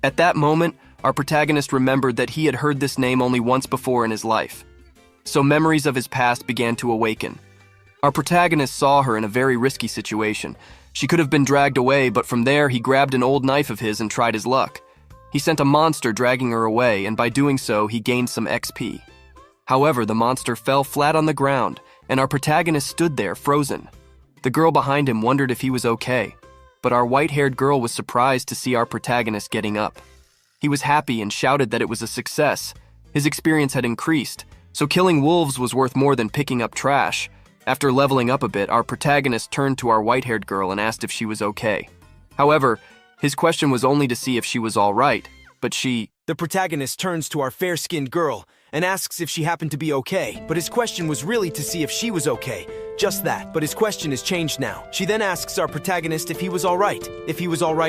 At that moment, our protagonist remembered that he had heard this name only once before in his life. So memories of his past began to awaken. Our protagonist saw her in a very risky situation. She could have been dragged away, but from there he grabbed an old knife of his and tried his luck. He sent a monster dragging her away, and by doing so, he gained some XP. However, the monster fell flat on the ground, and our protagonist stood there, frozen. The girl behind him wondered if he was okay, but our white-haired girl was surprised to see our protagonist getting up. He was happy and shouted that it was a success. His experience had increased, so killing wolves was worth more than picking up trash. After leveling up a bit, our protagonist turned to our white-haired girl and asked if she was okay. However, his question was only to see if she was all right, but The protagonist turns to our fair-skinned girl and asks if she happened to be okay, but his question was really to see if she was okay. Just that, but his question is changed now. She then asks our protagonist if he was alright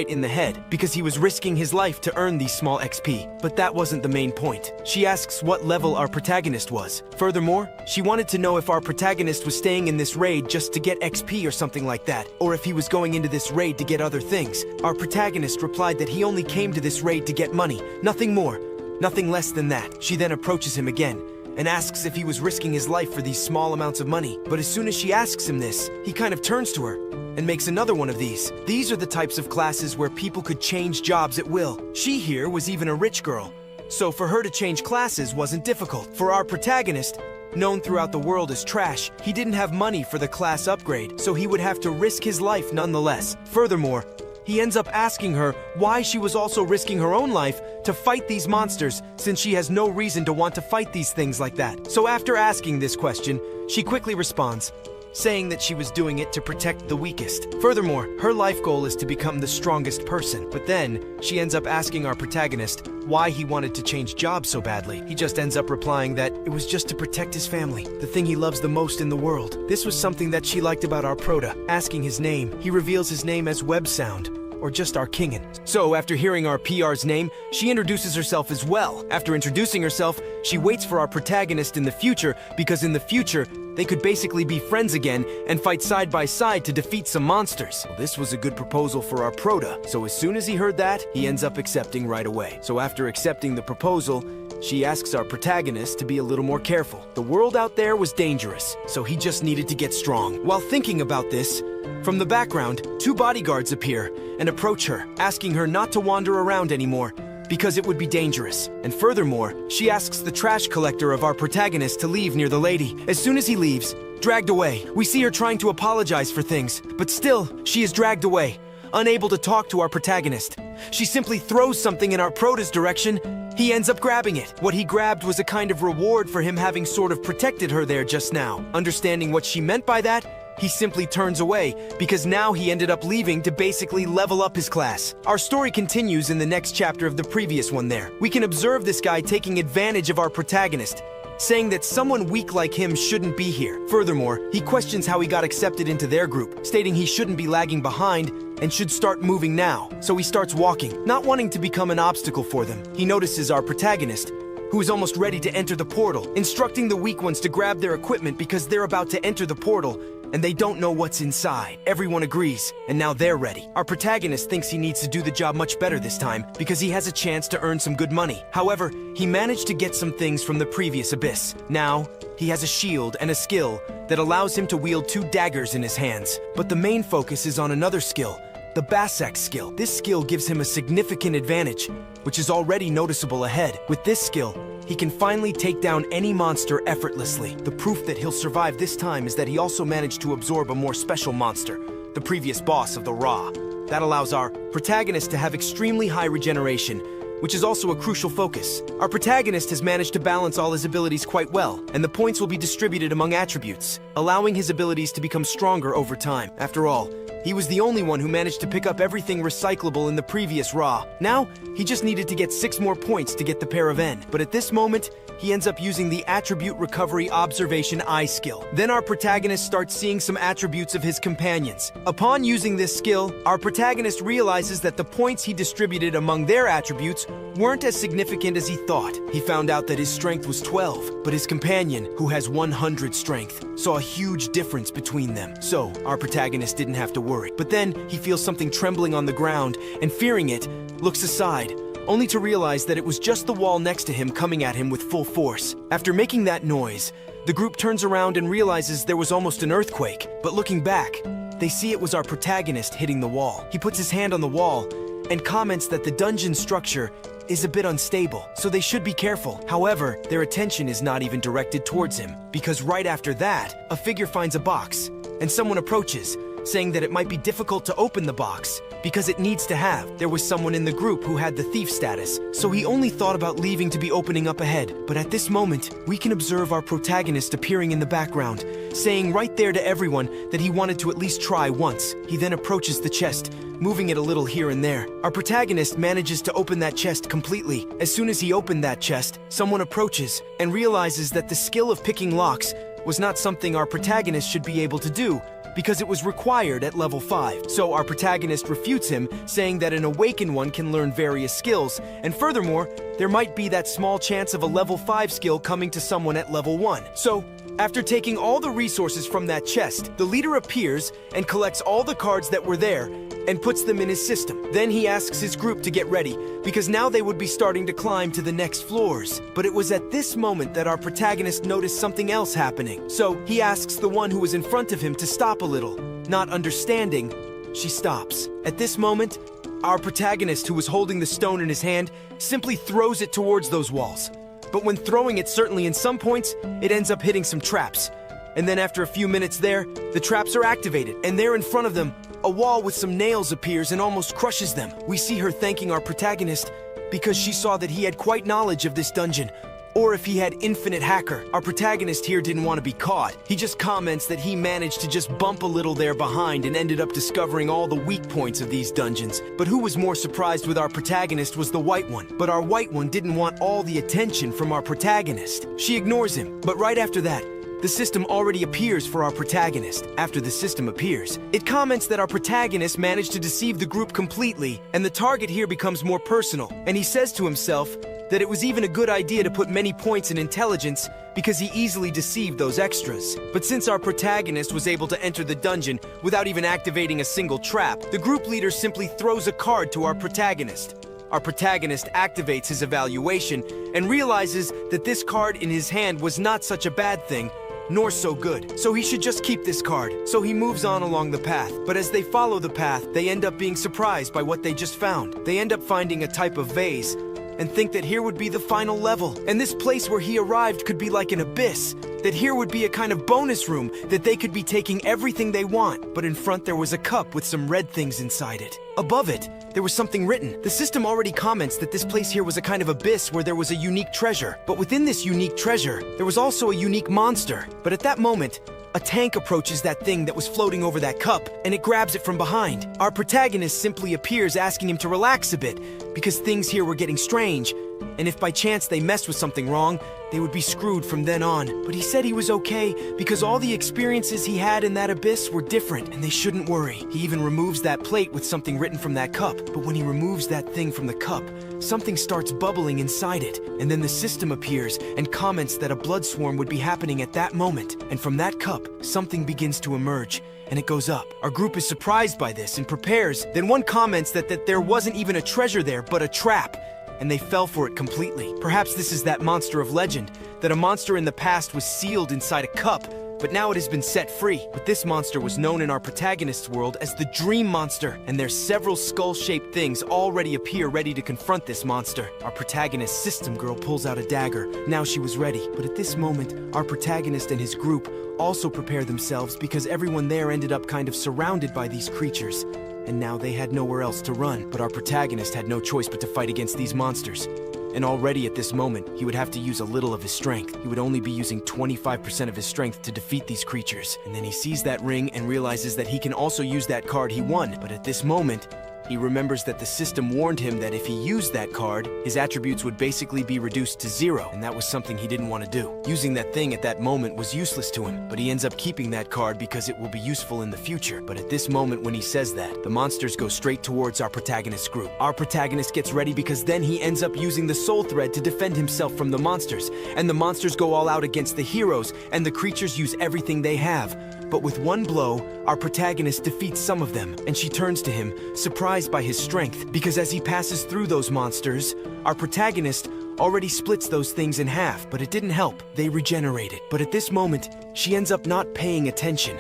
in the head, because he was risking his life to earn these small XP. But that wasn't the main point. She asks what level our protagonist was. Furthermore, she wanted to know if our protagonist was staying in this raid just to get XP or something like that, or if he was going into this raid to get other things. Our protagonist replied that he only came to this raid to get money, nothing more, nothing less than that. She then approaches him again and asks if he was risking his life for these small amounts of money. But as soon as she asks him this, he kind of turns to her and makes another one of these. These are the types of classes where people could change jobs at will. She here was even a rich girl, so for her to change classes wasn't difficult. For our protagonist, known throughout the world as trash, he didn't have money for the class upgrade, so he would have to risk his life nonetheless. Furthermore, he ends up asking her why she was also risking her own life to fight these monsters, since she has no reason to want to fight these things like that. So after asking this question, she quickly responds, saying that she was doing it to protect the weakest. Furthermore, her life goal is to become the strongest person. But then, she ends up asking our protagonist why he wanted to change jobs so badly. He just ends up replying that it was just to protect his family, the thing he loves the most in the world. This was something that she liked about our prota. Asking his name, he reveals his name as Websound, or just our Kingin. So after hearing our PR's name, she introduces herself as well. After introducing herself, she waits for our protagonist in the future, because in the future, they could basically be friends again and fight side by side to defeat some monsters. Well, this was a good proposal for our prota, so as soon as he heard that, he ends up accepting right away. So after accepting the proposal, she asks our protagonist to be a little more careful. The world out there was dangerous, so he just needed to get strong. While thinking about this, from the background, two bodyguards appear and approach her, asking her not to wander around anymore, because it would be dangerous. And furthermore, she asks the trash collector of our protagonist to leave near the lady. As soon as he leaves, dragged away, we see her trying to apologize for things, but still, she is dragged away, unable to talk to our protagonist. She simply throws something in our prota's direction. He ends up grabbing it. What he grabbed was a kind of reward for him having sort of protected her there just now. Understanding what she meant by that, he simply turns away, because now he ended up leaving to basically level up his class. Our story continues in the next chapter of the previous one there. We can observe this guy taking advantage of our protagonist, saying that someone weak like him shouldn't be here. Furthermore, he questions how he got accepted into their group, stating he shouldn't be lagging behind and should start moving now. So he starts walking, not wanting to become an obstacle for them. He notices our protagonist, who is almost ready to enter the portal, instructing the weak ones to grab their equipment because they're about to enter the portal and they don't know what's inside. Everyone agrees, and now they're ready. Our protagonist thinks he needs to do the job much better this time because he has a chance to earn some good money. However, he managed to get some things from the previous abyss. Now, he has a shield and a skill that allows him to wield 2 daggers in his hands. But the main focus is on another skill, the Basak skill. This skill gives him a significant advantage, which is already noticeable ahead. With this skill, he can finally take down any monster effortlessly. The proof that he'll survive this time is that he also managed to absorb a more special monster, the previous boss of the Ra. That allows our protagonist to have extremely high regeneration, which is also a crucial focus. Our protagonist has managed to balance all his abilities quite well, and the points will be distributed among attributes, allowing his abilities to become stronger over time. After all, he was the only one who managed to pick up everything recyclable in the previous Ra. Now, he just needed to get 6 more points to get the pair of N. But at this moment, he ends up using the Attribute Recovery Observation Eye skill. Then our protagonist starts seeing some attributes of his companions. Upon using this skill, our protagonist realizes that the points he distributed among their attributes weren't as significant as he thought. He found out that his strength was 12, but his companion, who has 100 strength, saw a huge difference between them. So, our protagonist didn't have to worry. But then, he feels something trembling on the ground, and fearing it, looks aside, only to realize that it was just the wall next to him coming at him with full force. After making that noise, the group turns around and realizes there was almost an earthquake. But looking back, they see it was our protagonist hitting the wall. He puts his hand on the wall and comments that the dungeon structure is a bit unstable, so they should be careful. However, their attention is not even directed towards him, because right after that, a figure finds a box, and someone approaches, saying that it might be difficult to open the box because it needs to have. There was someone in the group who had the thief status, so he only thought about leaving to be opening up ahead. But at this moment, we can observe our protagonist appearing in the background, saying right there to everyone that he wanted to at least try once. He then approaches the chest, moving it a little here and there. Our protagonist manages to open that chest completely. As soon as he opened that chest, someone approaches and realizes that the skill of picking locks was not something our protagonist should be able to do, because it was required at level 5. So our protagonist refutes him, saying that an awakened one can learn various skills, and furthermore, there might be that small chance of a level 5 skill coming to someone at level 1. So, after taking all the resources from that chest, the leader appears and collects all the cards that were there and puts them in his system. Then he asks his group to get ready, because now they would be starting to climb to the next floors. But it was at this moment that our protagonist noticed something else happening. So he asks the one who was in front of him to stop a little. Not understanding, she stops. At this moment, our protagonist, who was holding the stone in his hand, simply throws it towards those walls. But when throwing it, certainly in some points, it ends up hitting some traps. And then after a few minutes there, the traps are activated, and there in front of them, a wall with some nails appears and almost crushes them. We see her thanking our protagonist because she saw that he had quite knowledge of this dungeon, or if he had infinite hacker. Our protagonist here didn't want to be caught. He just comments that he managed to just bump a little there behind and ended up discovering all the weak points of these dungeons. But who was more surprised with our protagonist was the white one. But our white one didn't want all the attention from our protagonist. She ignores him, but right after that, the system already appears for our protagonist. After the system appears, it comments that our protagonist managed to deceive the group completely, and the target here becomes more personal. And he says to himself that it was even a good idea to put many points in intelligence because he easily deceived those extras. But since our protagonist was able to enter the dungeon without even activating a single trap, the group leader simply throws a card to our protagonist. Our protagonist activates his evaluation and realizes that this card in his hand was not such a bad thing, nor so good. So he should just keep this card. So he moves on along the path. But as they follow the path, they end up being surprised by what they just found. They end up finding a type of vase and think that here would be the final level. And this place where he arrived could be like an abyss. That here would be a kind of bonus room that they could be taking everything they want. But in front there was a cup with some red things inside it. Above it, there was something written. The system already comments that this place here was a kind of abyss where there was a unique treasure. But within this unique treasure, there was also a unique monster. But at that moment, a tank approaches that thing that was floating over that cup, and it grabs it from behind. Our protagonist simply appears asking him to relax a bit, because things here were getting strange, and if by chance they messed with something wrong, they would be screwed from then on. But he said he was okay because all the experiences he had in that abyss were different and they shouldn't worry. He even removes that plate with something written from that cup. But when he removes that thing from the cup, something starts bubbling inside it. And then the system appears and comments that a blood swarm would be happening at that moment. And from that cup, something begins to emerge. And it goes up. Our group is surprised by this and prepares. Then one comments that there wasn't even a treasure there, but a trap. And they fell for it completely. Perhaps this is that monster of legend, that a monster in the past was sealed inside a cup, but now it has been set free. But this monster was known in our protagonist's world as the Dream Monster, and there's several skull-shaped things already appear ready to confront this monster. Our protagonist's system girl pulls out a dagger. Now she was ready. But at this moment, our protagonist and his group also prepare themselves because everyone there ended up kind of surrounded by these creatures. And now they had nowhere else to run. But our protagonist had no choice but to fight against these monsters. And already at this moment, he would have to use a little of his strength. He would only be using 25% of his strength to defeat these creatures. And then he sees that ring and realizes that he can also use that card he won. But at this moment, he remembers that the system warned him that if he used that card, his attributes would basically be reduced to 0, and that was something he didn't want to do. Using that thing at that moment was useless to him, but he ends up keeping that card because it will be useful in the future. But at this moment when he says that, the monsters go straight towards our protagonist's group. Our protagonist gets ready because then he ends up using the soul thread to defend himself from the monsters, and the monsters go all out against the heroes, and the creatures use everything they have. But with one blow, our protagonist defeats some of them, and she turns to him, surprised by his strength, because as he passes through those monsters, our protagonist already splits those things in half, but it didn't help. They regenerated. But at this moment, she ends up not paying attention.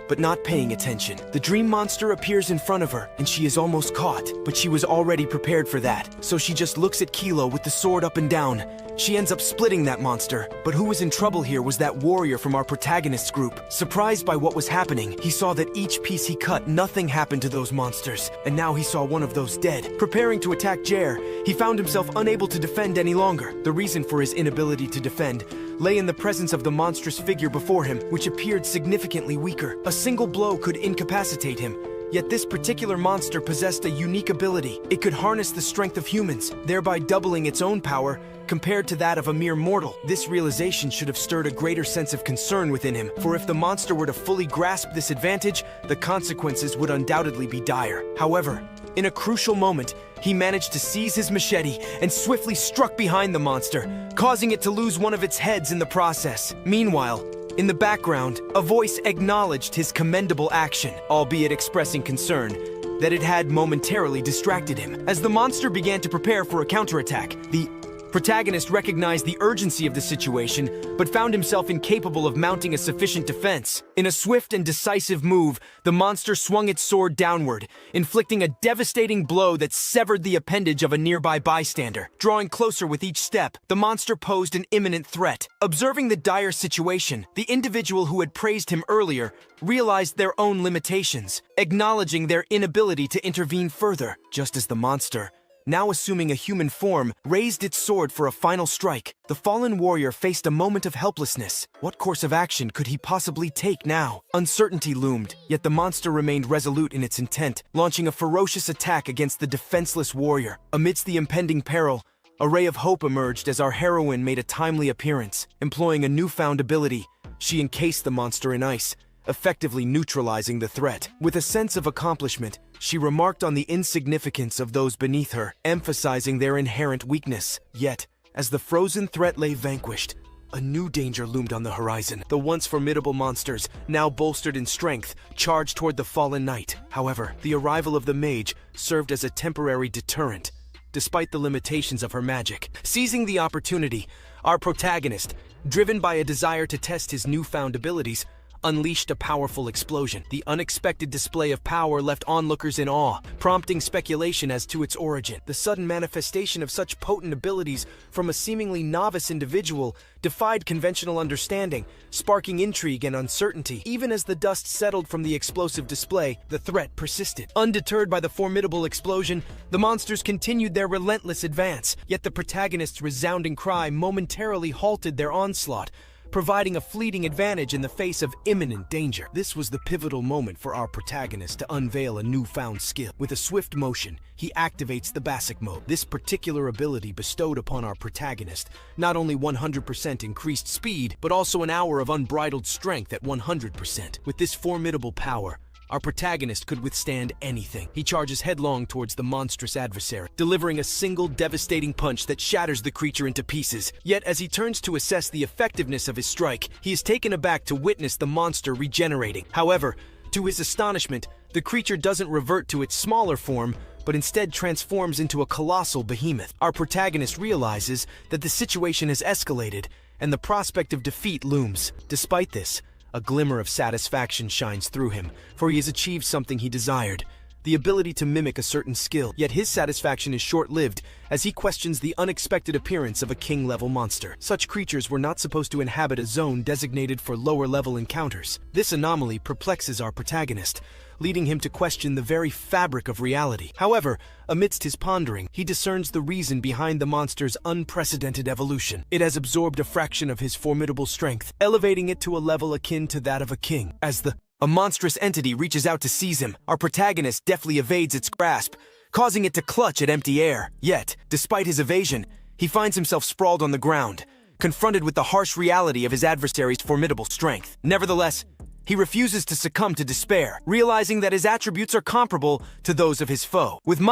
The dream monster appears in front of her, and she is almost caught, but she was already prepared for that. So she just looks at Kilo with the sword up and down. She ends up splitting that monster. But who was in trouble here was that warrior from our protagonist's group. Surprised by what was happening, he saw that each piece he cut, nothing happened to those monsters. And now he saw one of those dead. Preparing to attack Jer, he found himself unable to defend any longer. The reason for his inability to defend lay in the presence of the monstrous figure before him, which appeared significantly weaker. A single blow could incapacitate him. Yet this particular monster possessed a unique ability. It could harness the strength of humans, thereby doubling its own power compared to that of a mere mortal. This realization should have stirred a greater sense of concern within him, for if the monster were to fully grasp this advantage, the consequences would undoubtedly be dire. However, in a crucial moment, he managed to seize his machete and swiftly struck behind the monster, causing it to lose one of its heads in the process. Meanwhile, in the background, a voice acknowledged his commendable action, albeit expressing concern that it had momentarily distracted him. As the monster began to prepare for a counterattack, the protagonist recognized the urgency of the situation, but found himself incapable of mounting a sufficient defense. In a swift and decisive move, the monster swung its sword downward, inflicting a devastating blow that severed the appendage of a nearby bystander. Drawing closer with each step, the monster posed an imminent threat. Observing the dire situation, the individual who had praised him earlier realized their own limitations, acknowledging their inability to intervene further, just as the monster, now assuming a human form, raised its sword for a final strike. The fallen warrior faced a moment of helplessness. What course of action could he possibly take now? Uncertainty loomed, yet the monster remained resolute in its intent, launching a ferocious attack against the defenseless warrior. Amidst the impending peril, a ray of hope emerged as our heroine made a timely appearance. Employing a newfound ability, she encased the monster in ice, effectively neutralizing the threat. With a sense of accomplishment, she remarked on the insignificance of those beneath her, emphasizing their inherent weakness. Yet, as the frozen threat lay vanquished, a new danger loomed on the horizon. The once formidable monsters, now bolstered in strength, charged toward the fallen knight. However, the arrival of the mage served as a temporary deterrent, despite the limitations of her magic. Seizing the opportunity, our protagonist, driven by a desire to test his newfound abilities, unleashed a powerful explosion. The unexpected display of power left onlookers in awe, prompting speculation as to its origin. The sudden manifestation of such potent abilities from a seemingly novice individual defied conventional understanding, sparking intrigue and uncertainty. Even as the dust settled from the explosive display, the threat persisted. Undeterred by the formidable explosion, the monsters continued their relentless advance, yet the protagonist's resounding cry momentarily halted their onslaught, providing a fleeting advantage in the face of imminent danger. This was the pivotal moment for our protagonist to unveil a newfound skill. With a swift motion, he activates the basic mode. This particular ability bestowed upon our protagonist not only 100% increased speed, but also an hour of unbridled strength at 100%. With this formidable power, our protagonist could withstand anything. He charges headlong towards the monstrous adversary, delivering a single devastating punch that shatters the creature into pieces. Yet as he turns to assess the effectiveness of his strike, he is taken aback to witness the monster regenerating. However, to his astonishment, the creature doesn't revert to its smaller form, but instead transforms into a colossal behemoth. Our protagonist realizes that the situation has escalated, and the prospect of defeat looms. Despite this, a glimmer of satisfaction shines through him, for he has achieved something he desired, the ability to mimic a certain skill. Yet his satisfaction is short-lived, as he questions the unexpected appearance of a king-level monster. Such creatures were not supposed to inhabit a zone designated for lower-level encounters. This anomaly perplexes our protagonist, leading him to question the very fabric of reality. However, amidst his pondering, he discerns the reason behind the monster's unprecedented evolution. It has absorbed a fraction of his formidable strength, elevating it to a level akin to that of a king. As a monstrous entity reaches out to seize him, our protagonist deftly evades its grasp, causing it to clutch at empty air. Yet, despite his evasion, he finds himself sprawled on the ground, confronted with the harsh reality of his adversary's formidable strength. Nevertheless, he refuses to succumb to despair, realizing that his attributes are comparable to those of his foe. With a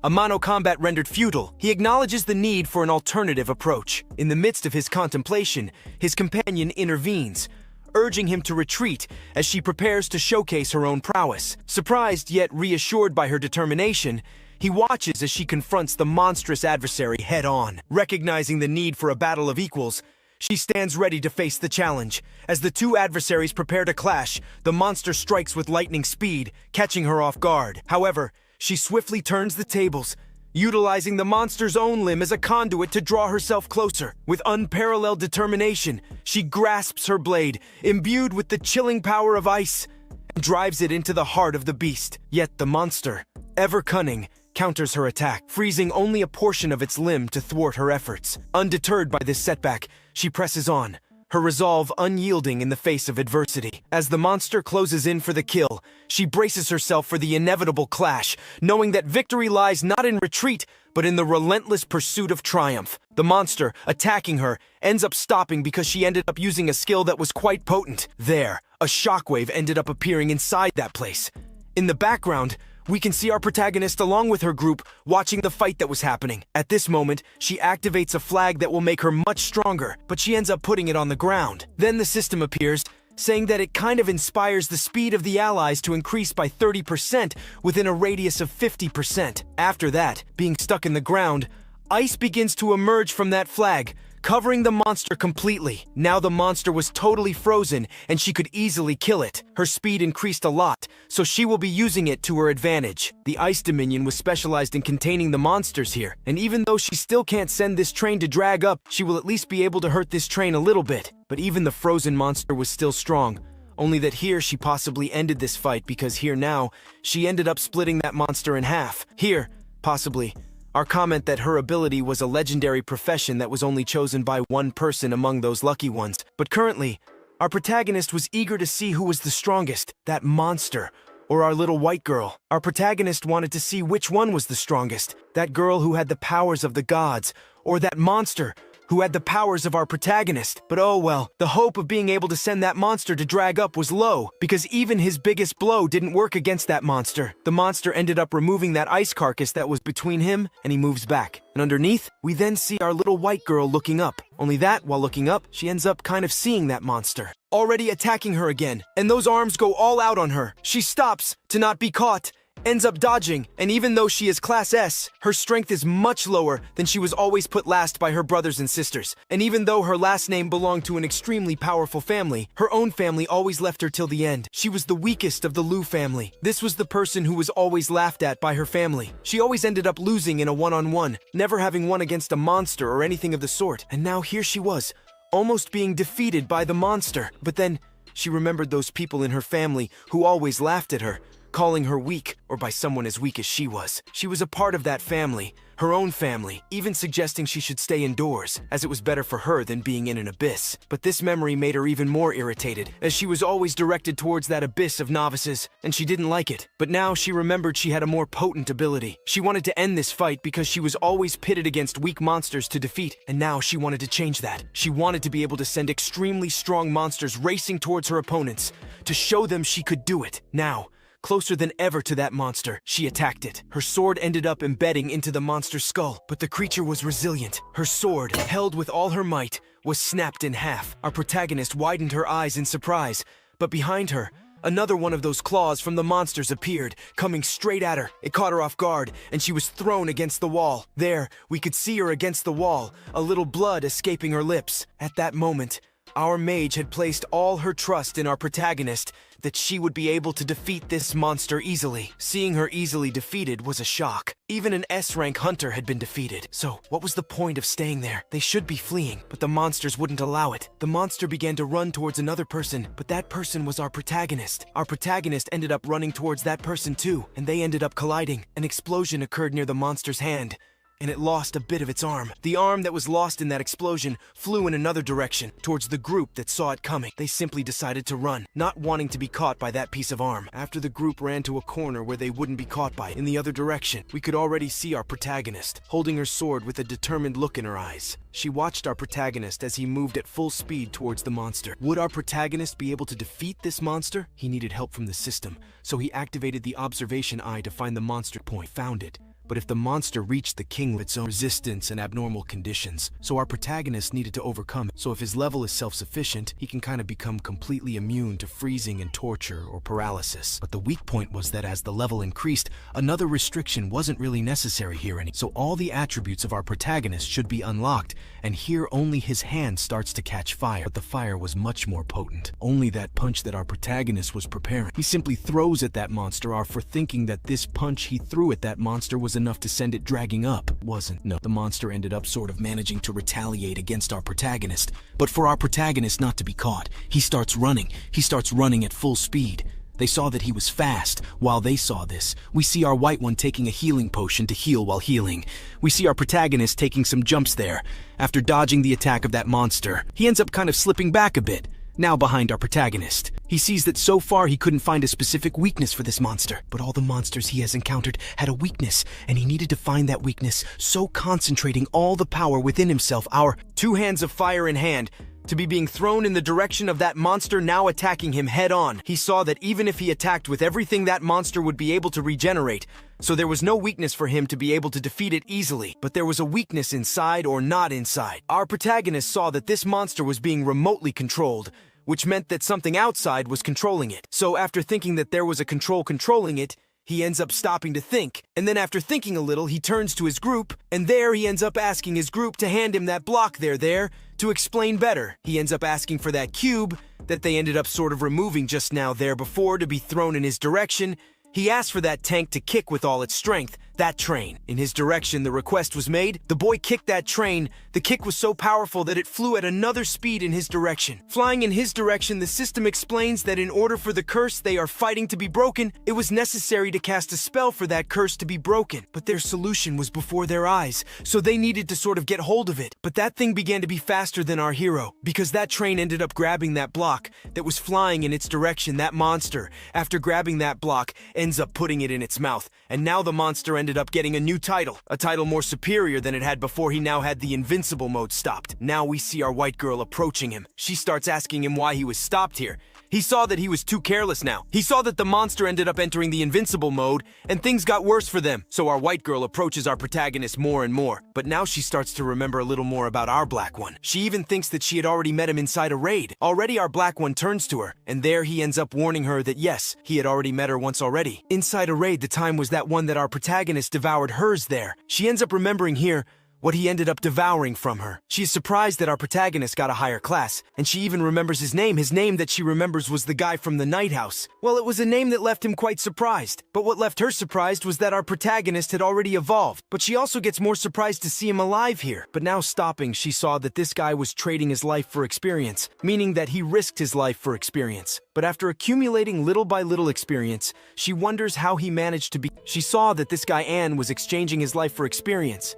mano combat rendered futile, he acknowledges the need for an alternative approach. In the midst of his contemplation, his companion intervenes, urging him to retreat as she prepares to showcase her own prowess. Surprised yet reassured by her determination, he watches as she confronts the monstrous adversary head-on. Recognizing the need for a battle of equals, she stands ready to face the challenge. As the two adversaries prepare to clash, the monster strikes with lightning speed, catching her off guard. However, she swiftly turns the tables, utilizing the monster's own limb as a conduit to draw herself closer. With unparalleled determination, she grasps her blade, imbued with the chilling power of ice, and drives it into the heart of the beast. Yet the monster, ever cunning, counters her attack, freezing only a portion of its limb to thwart her efforts. Undeterred by this setback, she presses on, her resolve unyielding in the face of adversity. As the monster closes in for the kill, she braces herself for the inevitable clash, knowing that victory lies not in retreat, but in the relentless pursuit of triumph. The monster, attacking her, ends up stopping because she ended up using a skill that was quite potent. There, a shockwave ended up appearing inside that place. In the background, we can see our protagonist along with her group watching the fight that was happening. At this moment, she activates a flag that will make her much stronger, but she ends up putting it on the ground. Then the system appears, saying that it kind of inspires the speed of the allies to increase by 30% within a radius of 50%. After that, being stuck in the ground, ice begins to emerge from that flag, covering the monster completely. Now the monster was totally frozen and she could easily kill it. Her speed increased a lot, so she will be using it to her advantage. The Ice Dominion was specialized in containing the monsters here, and even though she still can't send this train to drag up, she will at least be able to hurt this train a little bit. But even the frozen monster was still strong, only that here she possibly ended this fight because here now, she ended up splitting that monster in half. Here, possibly, our comment that her ability was a legendary profession that was only chosen by one person among those lucky ones. But currently, our protagonist was eager to see who was the strongest, that monster, or our little white girl. Our protagonist wanted to see which one was the strongest, that girl who had the powers of the gods, or that monster who had the powers of our protagonist. But oh well, the hope of being able to send that monster to drag up was low, because even his biggest blow didn't work against that monster. The monster ended up removing that ice carcass that was between him, and he moves back. And underneath, we then see our little white girl looking up. Only that, while looking up, she ends up kind of seeing that monster, already attacking her again, and those arms go all out on her. She stops to not be caught, ends up dodging, and even though she is Class S, her strength is much lower than she was always put last by her brothers and sisters. And even though her last name belonged to an extremely powerful family, her own family always left her till the end. She was the weakest of the Lu family. This was the person who was always laughed at by her family. She always ended up losing in a one-on-one, never having won against a monster or anything of the sort. And now here she was, almost being defeated by the monster. But then, she remembered those people in her family who always laughed at her, calling her weak, or by someone as weak as she was. She was a part of that family, her own family, even suggesting she should stay indoors, as it was better for her than being in an abyss. But this memory made her even more irritated, as she was always directed towards that abyss of novices, and she didn't like it. But now she remembered she had a more potent ability. She wanted to end this fight because she was always pitted against weak monsters to defeat, and now she wanted to change that. She wanted to be able to send extremely strong monsters racing towards her opponents, to show them she could do it. Now, closer than ever to that monster, she attacked it. Her sword ended up embedding into the monster's skull, but the creature was resilient. Her sword, held with all her might, was snapped in half. Our protagonist widened her eyes in surprise, but behind her, another one of those claws from the monsters appeared, coming straight at her. It caught her off guard, and she was thrown against the wall. There, we could see her against the wall, a little blood escaping her lips. At that moment, our mage had placed all her trust in our protagonist, that she would be able to defeat this monster easily. Seeing her easily defeated was a shock. Even an S-rank hunter had been defeated. So, what was the point of staying there? They should be fleeing, but the monsters wouldn't allow it. The monster began to run towards another person, but that person was our protagonist. Our protagonist ended up running towards that person too, and they ended up colliding. An explosion occurred near the monster's hand, and it lost a bit of its arm. The arm that was lost in that explosion flew in another direction, towards the group that saw it coming. They simply decided to run, not wanting to be caught by that piece of arm. After the group ran to a corner where they wouldn't be caught by, in the other direction, we could already see our protagonist, holding her sword with a determined look in her eyes. She watched our protagonist as he moved at full speed towards the monster. Would our protagonist be able to defeat this monster? He needed help from the system, so he activated the observation eye to find the monster point. Found it. But if the monster reached the king with its own resistance and abnormal conditions, so our protagonist needed to overcome it. So if his level is self-sufficient, he can kind of become completely immune to freezing and torture or paralysis. But the weak point was that as the level increased, another restriction wasn't really necessary here anymore. So all the attributes of our protagonist should be unlocked, and here only his hand starts to catch fire. But the fire was much more potent. Only that punch that our protagonist was preparing. He simply throws at that monster for thinking that this punch he threw at that monster was enough to send it dragging up. Wasn't. No, the monster ended up sort of managing to retaliate against our protagonist. But for our protagonist not to be caught, he starts running. He starts running at full speed. They saw that he was fast. While they saw this, we see our white one taking a healing potion to heal while healing. We see our protagonist taking some jumps there. After dodging the attack of that monster, he ends up kind of slipping back a bit. Now behind our protagonist. He sees that so far he couldn't find a specific weakness for this monster, but all the monsters he has encountered had a weakness, and he needed to find that weakness, so concentrating all the power within himself, our two hands of fire in hand, to be being thrown in the direction of that monster now attacking him head on. He saw that even if he attacked with everything, that monster would be able to regenerate, so there was no weakness for him to be able to defeat it easily. But there was a weakness inside or not inside. Our protagonist saw that this monster was being remotely controlled, which meant that something outside was controlling it. So after thinking that there was a control controlling it, he ends up stopping to think, and then after thinking a little, he turns to his group, and there he ends up asking his group to hand him that block there to explain better. He ends up asking for that cube that they ended up sort of removing just now there before to be thrown in his direction. He asked for that tank to kick with all its strength, that train. In his direction, the request was made. The boy kicked that train. The kick was so powerful that it flew at another speed in his direction. Flying in his direction, the system explains that in order for the curse they are fighting to be broken, it was necessary to cast a spell for that curse to be broken. But their solution was before their eyes, so they needed to sort of get hold of it. But that thing began to be faster than our hero, because that train ended up grabbing that block that was flying in its direction. That monster, after grabbing that block, ends up putting it in its mouth, and now the monster ended up getting a new title, a title more superior than it had before. He now had the invincible mode stopped. Now we see our white girl approaching him. She starts asking him why he was stopped here. He saw that he was too careless now. He saw that the monster ended up entering the invincible mode, and things got worse for them. So our white girl approaches our protagonist more and more. But now she starts to remember a little more about our black one. She even thinks that she had already met him inside a raid. Already our black one turns to her, and there he ends up warning her that yes, he had already met her once already. Inside a raid, the time was that one that our protagonist devoured hers there. She ends up remembering here, what he ended up devouring from her. She is surprised that our protagonist got a higher class, and she even remembers his name. His name that she remembers was the guy from the night house. Well, it was a name that left him quite surprised. But what left her surprised was that our protagonist had already evolved. But she also gets more surprised to see him alive here. But now stopping, she saw that this guy was trading his life for experience, meaning that he risked his life for experience. But after accumulating little by little experience, she wonders how he managed to be. She saw that this guy Ann was exchanging his life for experience,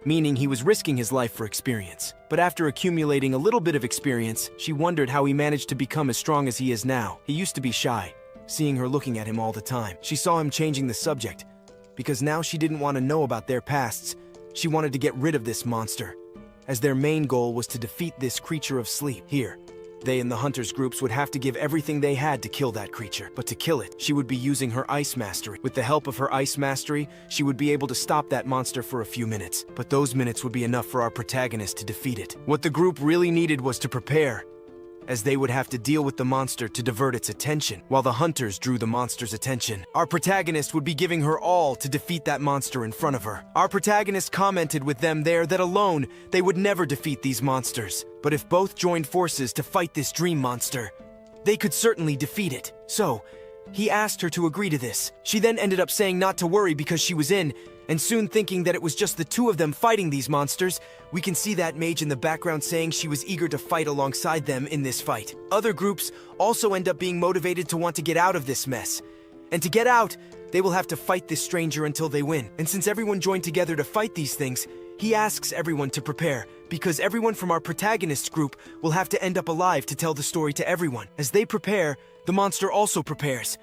meaning he was risking his life for experience. But after accumulating a little bit of experience, she wondered how he managed to become as strong as he is now. He used to be shy, seeing her looking at him all the time. She saw him changing the subject, because now she didn't want to know about their pasts. She wanted to get rid of this monster, as their main goal was to defeat this creature of sleep. Here, they and the hunters groups would have to give everything they had to kill that creature. But to kill it, she would be using her ice mastery. With the help of her ice mastery, she would be able to stop that monster for a few minutes. But those minutes would be enough for our protagonist to defeat it. What the group really needed was to prepare, as they would have to deal with the monster to divert its attention, while the hunters drew the monster's attention. Our protagonist would be giving her all to defeat that monster in front of her. Our protagonist commented with them there that alone, they would never defeat these monsters. But if both joined forces to fight this dream monster, they could certainly defeat it. So, he asked her to agree to this. She then ended up saying not to worry because she was in, and soon thinking that it was just the two of them fighting these monsters, we can see that mage in the background saying she was eager to fight alongside them in this fight. Other groups also end up being motivated to want to get out of this mess. And to get out, they will have to fight this stranger until they win. And since everyone joined together to fight these things, he asks everyone to prepare, because everyone from our protagonist group will have to end up alive to tell the story to everyone. As they prepare, the monster also prepares.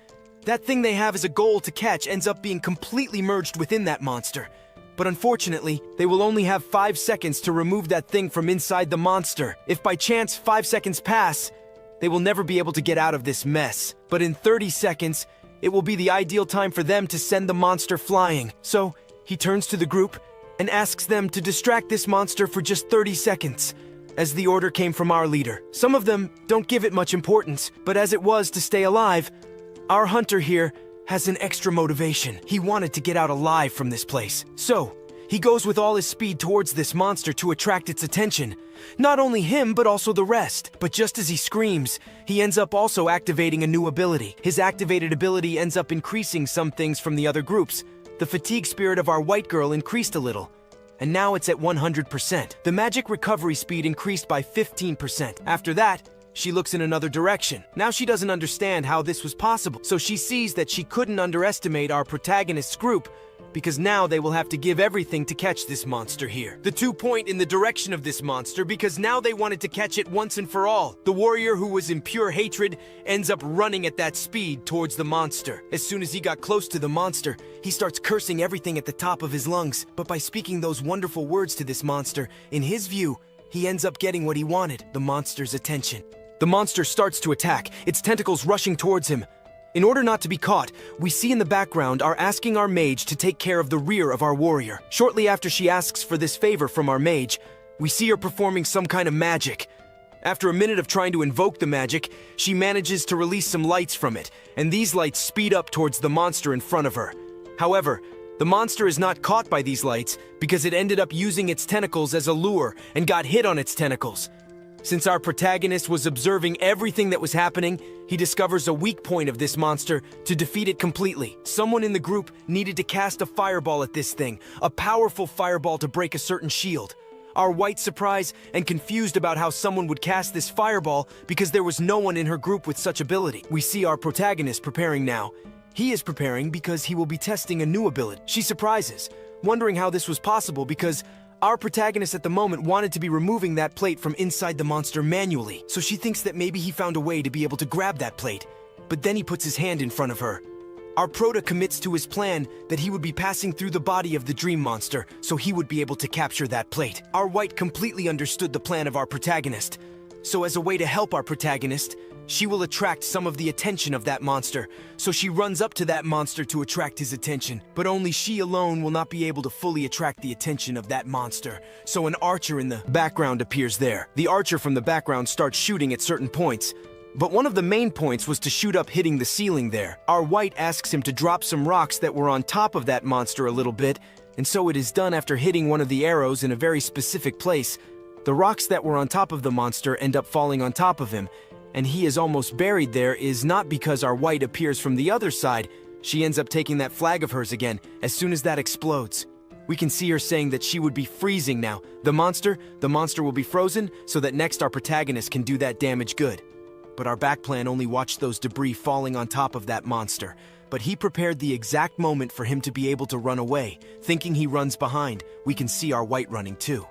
That thing they have as a goal to catch ends up being completely merged within that monster. But unfortunately, they will only have 5 seconds to remove that thing from inside the monster. If by chance 5 seconds pass, they will never be able to get out of this mess. But in 30 seconds, it will be the ideal time for them to send the monster flying. So, he turns to the group and asks them to distract this monster for just 30 seconds, as the order came from our leader. Some of them don't give it much importance, but as it was to stay alive, our hunter here has an extra motivation. He wanted to get out alive from this place. So, he goes with all his speed towards this monster to attract its attention. Not only him, but also the rest. But just as he screams, he ends up also activating a new ability. His activated ability ends up increasing some things from the other groups. The fatigue spirit of our white girl increased a little, and now it's at 100%. The magic recovery speed increased by 15%. After that, she looks in another direction. Now she doesn't understand how this was possible, so she sees that she couldn't underestimate our protagonist's group, because now they will have to give everything to catch this monster here. The two point in the direction of this monster because now they wanted to catch it once and for all. The warrior, who was in pure hatred, ends up running at that speed towards the monster. As soon as he got close to the monster, he starts cursing everything at the top of his lungs. But by speaking those wonderful words to this monster, in his view, he ends up getting what he wanted, the monster's attention. The monster starts to attack, its tentacles rushing towards him. In order not to be caught, we see in the background are asking our mage to take care of the rear of our warrior. Shortly after she asks for this favor from our mage, we see her performing some kind of magic. After a minute of trying to invoke the magic, she manages to release some lights from it, and these lights speed up towards the monster in front of her. However, the monster is not caught by these lights because it ended up using its tentacles as a lure and got hit on its tentacles. Since our protagonist was observing everything that was happening, he discovers a weak point of this monster to defeat it completely. Someone in the group needed to cast a fireball at this thing, a powerful fireball to break a certain shield. Our white surprised and confused about how someone would cast this fireball because there was no one in her group with such ability. We see our protagonist preparing now. He is preparing because he will be testing a new ability. She surprises, wondering how this was possible because our protagonist at the moment wanted to be removing that plate from inside the monster manually, so she thinks that maybe he found a way to be able to grab that plate. But then he puts his hand in front of her. Our prota commits to his plan that he would be passing through the body of the dream monster, so he would be able to capture that plate. Our white completely understood the plan of our protagonist. So as a way to help our protagonist, she will attract some of the attention of that monster. So she runs up to that monster to attract his attention. But only she alone will not be able to fully attract the attention of that monster. So an archer in the background appears there. The archer from the background starts shooting at certain points. But one of the main points was to shoot up hitting the ceiling there. Our white asks him to drop some rocks that were on top of that monster a little bit, And so it is done after hitting one of the arrows in a very specific place. The rocks that were on top of the monster end up falling on top of him, and he is almost buried there is not because our white appears from the other side. She ends up taking that flag of hers again as soon as that explodes. We can see her saying that she would be freezing now. The monster will be frozen so that next our protagonist can do that damage good. But our back plan only watched those debris falling on top of that monster. But he prepared the exact moment for him to be able to run away. Thinking he runs behind, we can see our white running too.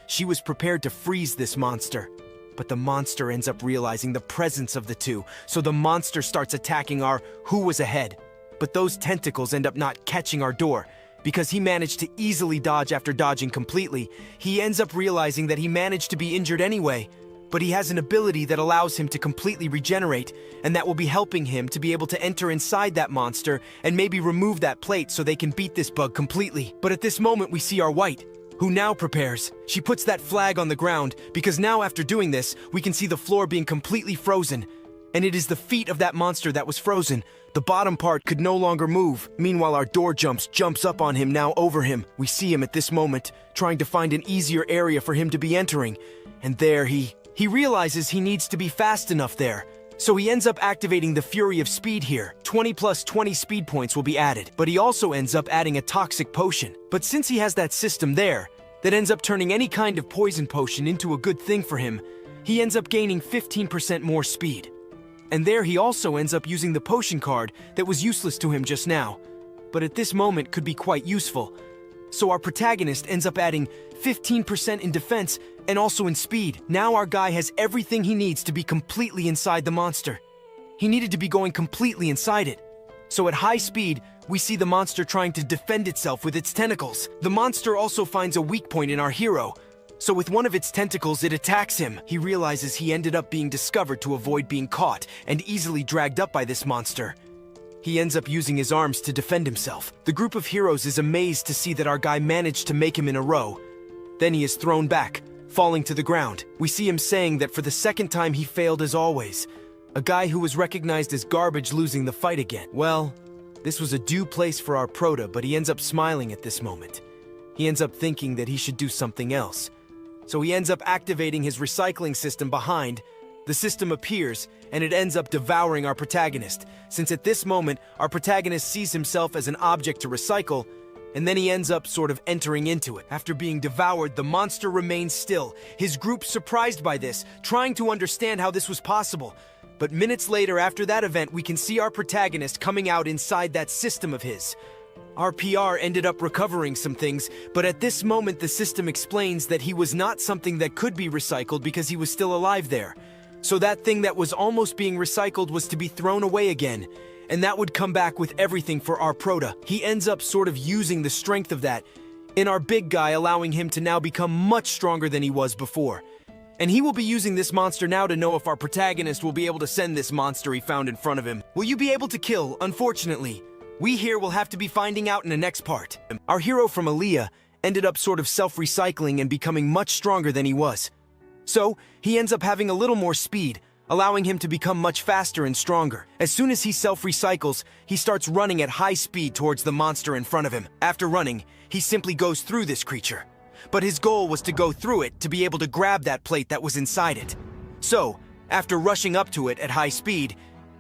She was prepared to freeze this monster. But the monster ends up realizing the presence of the two, so the monster starts attacking our who was ahead. But those tentacles end up not catching our door. Because he managed to easily dodge after dodging completely, he ends up realizing that he managed to be injured anyway. But he has an ability that allows him to completely regenerate, and that will be helping him to be able to enter inside that monster and maybe remove that plate so they can beat this bug completely. But at this moment we see our white, who now prepares. She puts that flag on the ground, because now after doing this, we can see the floor being completely frozen. And it is the feet of that monster that was frozen. The bottom part could no longer move. Meanwhile, our door jumps up on him now over him. We see him at this moment, trying to find an easier area for him to be entering. And there he realizes he needs to be fast enough there. So he ends up activating the Fury of Speed here. 20 plus 20 speed points will be added. But he also ends up adding a toxic potion. But since he has that system there, that ends up turning any kind of poison potion into a good thing for him, he ends up gaining 15% more speed. And there he also ends up using the potion card that was useless to him just now, but at this moment could be quite useful. So our protagonist ends up adding 15% in defense and also in speed. Now our guy has everything he needs to be completely inside the monster. He needed to be going completely inside it. So at high speed, we see the monster trying to defend itself with its tentacles. The monster also finds a weak point in our hero. So with one of its tentacles, it attacks him. He realizes he ended up being discovered to avoid being caught and easily dragged up by this monster. He ends up using his arms to defend himself. The group of heroes is amazed to see that our guy managed to make him in a row. Then he is thrown back, falling to the ground. We see him saying that for the second time he failed as always. A guy who was recognized as garbage losing the fight again. Well, this was a due place for our prota, but he ends up smiling at this moment. He ends up thinking that he should do something else. So he ends up activating his recycling system behind. The system appears, and it ends up devouring our protagonist, since at this moment, our protagonist sees himself as an object to recycle, and then he ends up sort of entering into it. After being devoured, the monster remains still, his group surprised by this, trying to understand how this was possible. But minutes later after that event, we can see our protagonist coming out inside that system of his. Our PR ended up recovering some things, but at this moment the system explains that he was not something that could be recycled because he was still alive there. So that thing that was almost being recycled was to be thrown away again, and that would come back with everything for our prota. He ends up sort of using the strength of that in our big guy, allowing him to now become much stronger than he was before. And he will be using this monster now to know if our protagonist will be able to send this monster he found in front of him. Will you be able to kill? Unfortunately, we here will have to be finding out in the next part. Our hero from Aaliyah ended up sort of self-recycling and becoming much stronger than he was. So, he ends up having a little more speed, allowing him to become much faster and stronger. As soon as he self-recycles, he starts running at high speed towards the monster in front of him. After running, he simply goes through this creature. But his goal was to go through it to be able to grab that plate that was inside it. So, after rushing up to it at high speed,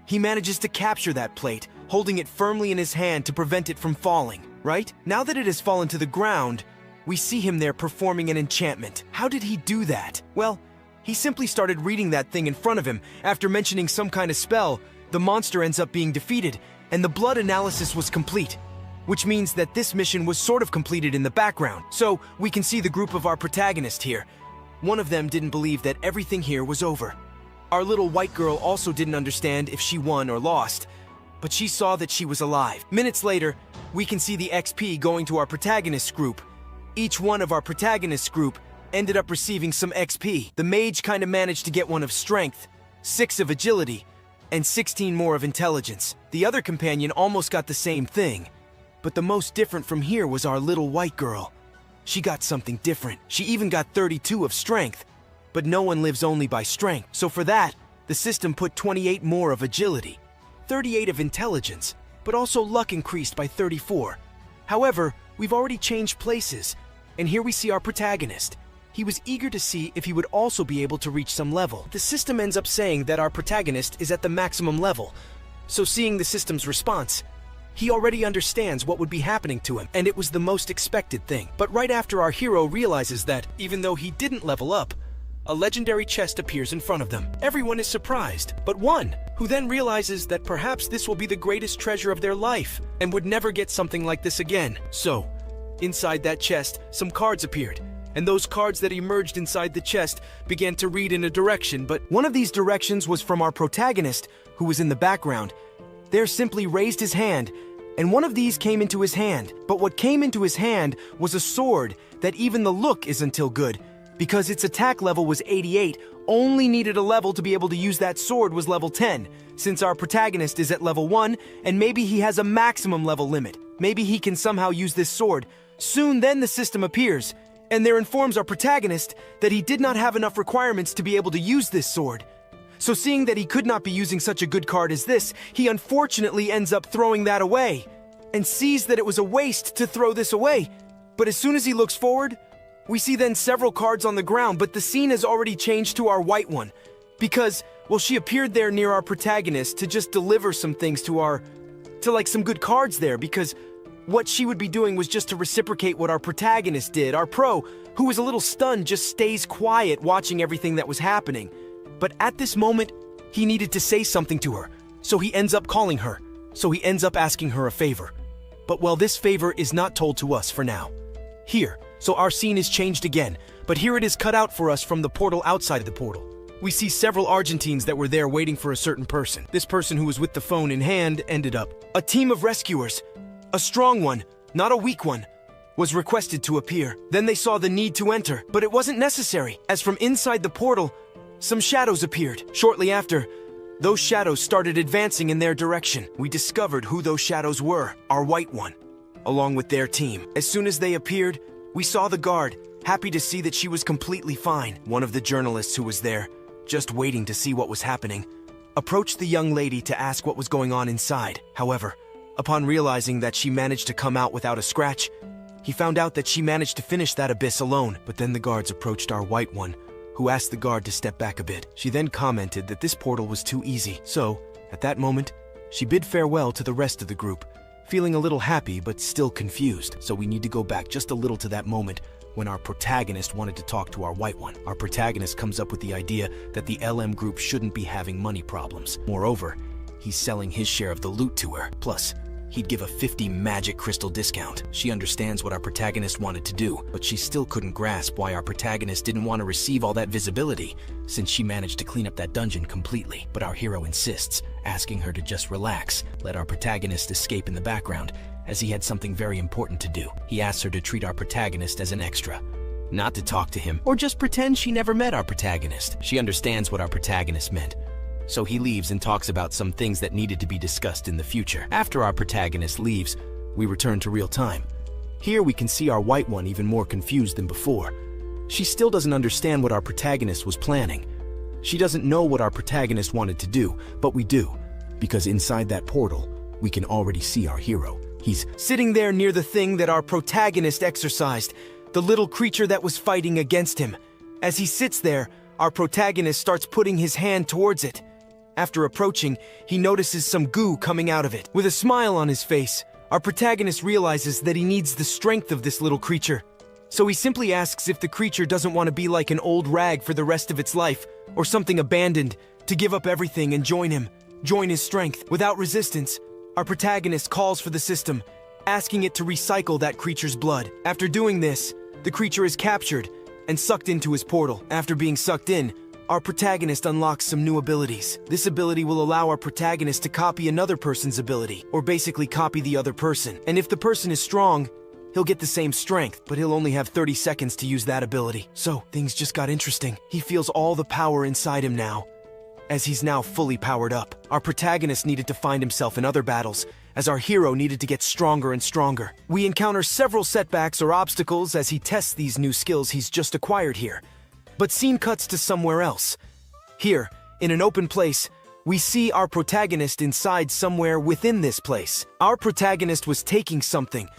he manages to capture that plate, holding it firmly in his hand to prevent it from falling, right? Now that it has fallen to the ground, we see him there performing an enchantment. How did he do that? Well, he simply started reading that thing in front of him. After mentioning some kind of spell, the monster ends up being defeated, and the blood analysis was complete, which means that this mission was sort of completed in the background. So, we can see the group of our protagonist here. One of them didn't believe that everything here was over. Our little white girl also didn't understand if she won or lost, but she saw that she was alive. Minutes later, we can see the XP going to our protagonist group. Each one of our protagonist group ended up receiving some XP. The mage kind of managed to get one of strength, 6 of agility, and 16 more of intelligence. The other companion almost got the same thing. But the most different from here was our little white girl. She got something different. She even got 32 of strength. But no one lives only by strength. So for that, the system put 28 more of agility, 38 of intelligence, but also luck increased by 34. However, we've already changed places, and here we see our protagonist. He was eager to see if he would also be able to reach some level. The system ends up saying that our protagonist is at the maximum level, so seeing the system's response, he already understands what would be happening to him, and it was the most expected thing. But right after our hero realizes that, even though he didn't level up, a legendary chest appears in front of them. Everyone is surprised, but one, who then realizes that perhaps this will be the greatest treasure of their life, and would never get something like this again. So, inside that chest, some cards appeared, and those cards that emerged inside the chest began to read in a direction, but one of these directions was from our protagonist, who was in the background. There simply raised his hand, and one of these came into his hand. But what came into his hand was a sword that even the look isn't till good, because its attack level was 88, only needed a level to be able to use that sword was level 10, since our protagonist is at level 1, and maybe he has a maximum level limit. Maybe he can somehow use this sword. Soon then the system appears, and there informs our protagonist that he did not have enough requirements to be able to use this sword. So seeing that he could not be using such a good card as this, he unfortunately ends up throwing that away, and sees that it was a waste to throw this away. But as soon as he looks forward, we see then several cards on the ground, but the scene has already changed to our white one, because, well, she appeared there near our protagonist to just deliver some things to some good cards there, because what she would be doing was just to reciprocate what our protagonist did. Our pro, who was a little stunned, just stays quiet watching everything that was happening. But at this moment, he needed to say something to her, so he ends up calling her. So he ends up asking her a favor. But well, this favor is not told to us for now. Here, so our scene is changed again, but here it is cut out for us from the portal outside of the portal. We see several Argentines that were there waiting for a certain person. This person who was with the phone in hand ended up. A team of rescuers, a strong one, not a weak one, was requested to appear. Then they saw the need to enter, but it wasn't necessary, as from inside the portal, some shadows appeared. Shortly after, those shadows started advancing in their direction. We discovered who those shadows were, our white one, along with their team. As soon as they appeared, we saw the guard, happy to see that she was completely fine. One of the journalists who was there, just waiting to see what was happening, approached the young lady to ask what was going on inside. However, upon realizing that she managed to come out without a scratch, he found out that she managed to finish that abyss alone. But then the guards approached our white one, who asked the guard to step back a bit. She then commented that this portal was too easy. So, at that moment, she bid farewell to the rest of the group, feeling a little happy but still confused. So we need to go back just a little to that moment when our protagonist wanted to talk to our white one. Our protagonist comes up with the idea that the LM group shouldn't be having money problems. Moreover, he's selling his share of the loot to her. Plus, he'd give a 50 magic crystal discount. She understands what our protagonist wanted to do, but she still couldn't grasp why our protagonist didn't want to receive all that visibility, since she managed to clean up that dungeon completely. But our hero insists, asking her to just relax, let our protagonist escape in the background, as he had something very important to do. He asks her to treat our protagonist as an extra, not to talk to him, or just pretend she never met our protagonist. She understands what our protagonist meant. So he leaves and talks about some things that needed to be discussed in the future. After our protagonist leaves, we return to real time. Here we can see our white one even more confused than before. She still doesn't understand what our protagonist was planning. She doesn't know what our protagonist wanted to do, but we do, because inside that portal, we can already see our hero. He's sitting there near the thing that our protagonist exorcised, the little creature that was fighting against him. As he sits there, our protagonist starts putting his hand towards it. After approaching, he notices some goo coming out of it. With a smile on his face, our protagonist realizes that he needs the strength of this little creature. So he simply asks if the creature doesn't want to be like an old rag for the rest of its life, or something abandoned, to give up everything and join him, join his strength. Without resistance, our protagonist calls for the system, asking it to recycle that creature's blood. After doing this, the creature is captured and sucked into his portal. After being sucked in, our protagonist unlocks some new abilities. This ability will allow our protagonist to copy another person's ability, or basically copy the other person. And if the person is strong, he'll get the same strength, but he'll only have 30 seconds to use that ability. So, things just got interesting. He feels all the power inside him now, as he's now fully powered up. Our protagonist needed to find himself in other battles, as our hero needed to get stronger and stronger. We encounter several setbacks or obstacles as he tests these new skills he's just acquired here. But scene cuts to somewhere else. Here, in an open place, we see our protagonist inside somewhere within this place. Our protagonist was taking something,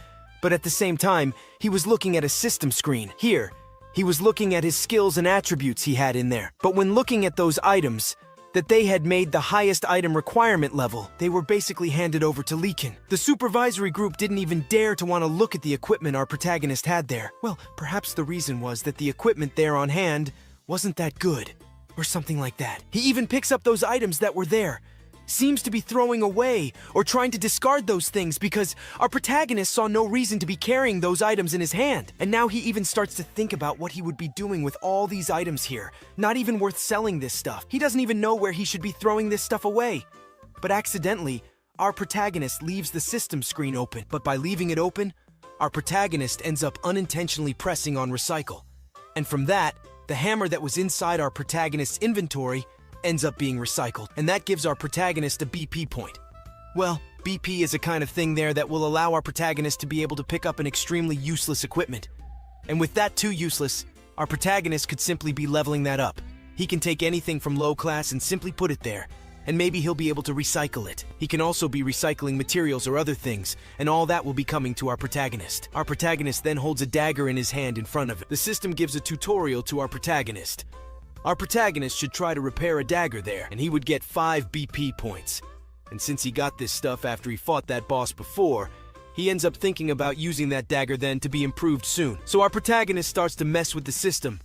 But at the same time, he was looking at a system screen. Here, he was looking at his skills and attributes he had in there. But when looking at those items, that they had made the highest item requirement level, they were basically handed over to Leakin. The supervisory group didn't even dare to want to look at the equipment our protagonist had there. Well, perhaps the reason was that the equipment there on hand wasn't that good, or something like that. He even picks up those items that were there, seems to be throwing away or trying to discard those things because our protagonist saw no reason to be carrying those items in his hand. And now he even starts to think about what he would be doing with all these items here. Not even worth selling this stuff. He doesn't even know where he should be throwing this stuff away. But accidentally, our protagonist leaves the system screen open. But by leaving it open, our protagonist ends up unintentionally pressing on recycle. And from that, the hammer that was inside our protagonist's inventory ends up being recycled, and that gives our protagonist a BP point. Well, BP is a kind of thing there that will allow our protagonist to be able to pick up an extremely useless equipment. And with that too useless, our protagonist could simply be leveling that up. He can take anything from low class and simply put it there, and maybe he'll be able to recycle it. He can also be recycling materials or other things, and all that will be coming to our protagonist. Our protagonist then holds a dagger in his hand in front of it. The system gives a tutorial to our protagonist. Our protagonist should try to repair a dagger there, and he would get 5 BP points. And since he got this stuff after he fought that boss before, he ends up thinking about using that dagger then to be improved soon. So our protagonist starts to mess with the system,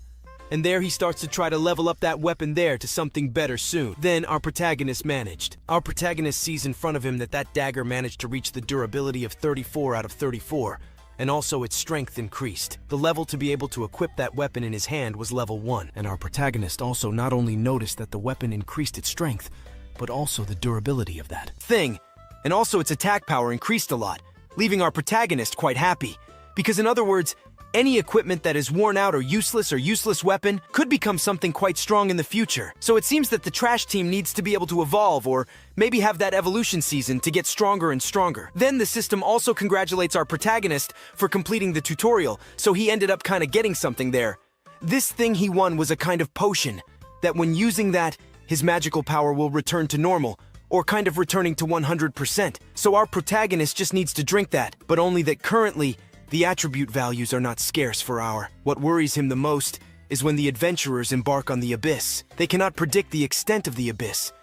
and there he starts to try to level up that weapon there to something better soon. Then our protagonist managed. Our protagonist sees in front of him that that dagger managed to reach the durability of 34 out of 34, and also its strength increased. The level to be able to equip that weapon in his hand was level 1, and our protagonist also not only noticed that the weapon increased its strength, but also the durability of that thing, and also its attack power increased a lot, leaving our protagonist quite happy. Because in other words, any equipment that is worn out or useless weapon could become something quite strong in the future. So it seems that the trash team needs to be able to evolve or maybe have that evolution season to get stronger and stronger. Then the system also congratulates our protagonist for completing the tutorial, so he ended up kind of getting something there. This thing he won was a kind of potion that when using that, his magical power will return to normal, or kind of returning to 100%. So our protagonist just needs to drink that, but only that currently, the attribute values are not scarce for our. What worries him the most is when the adventurers embark on the abyss. They cannot predict the extent of the abyss,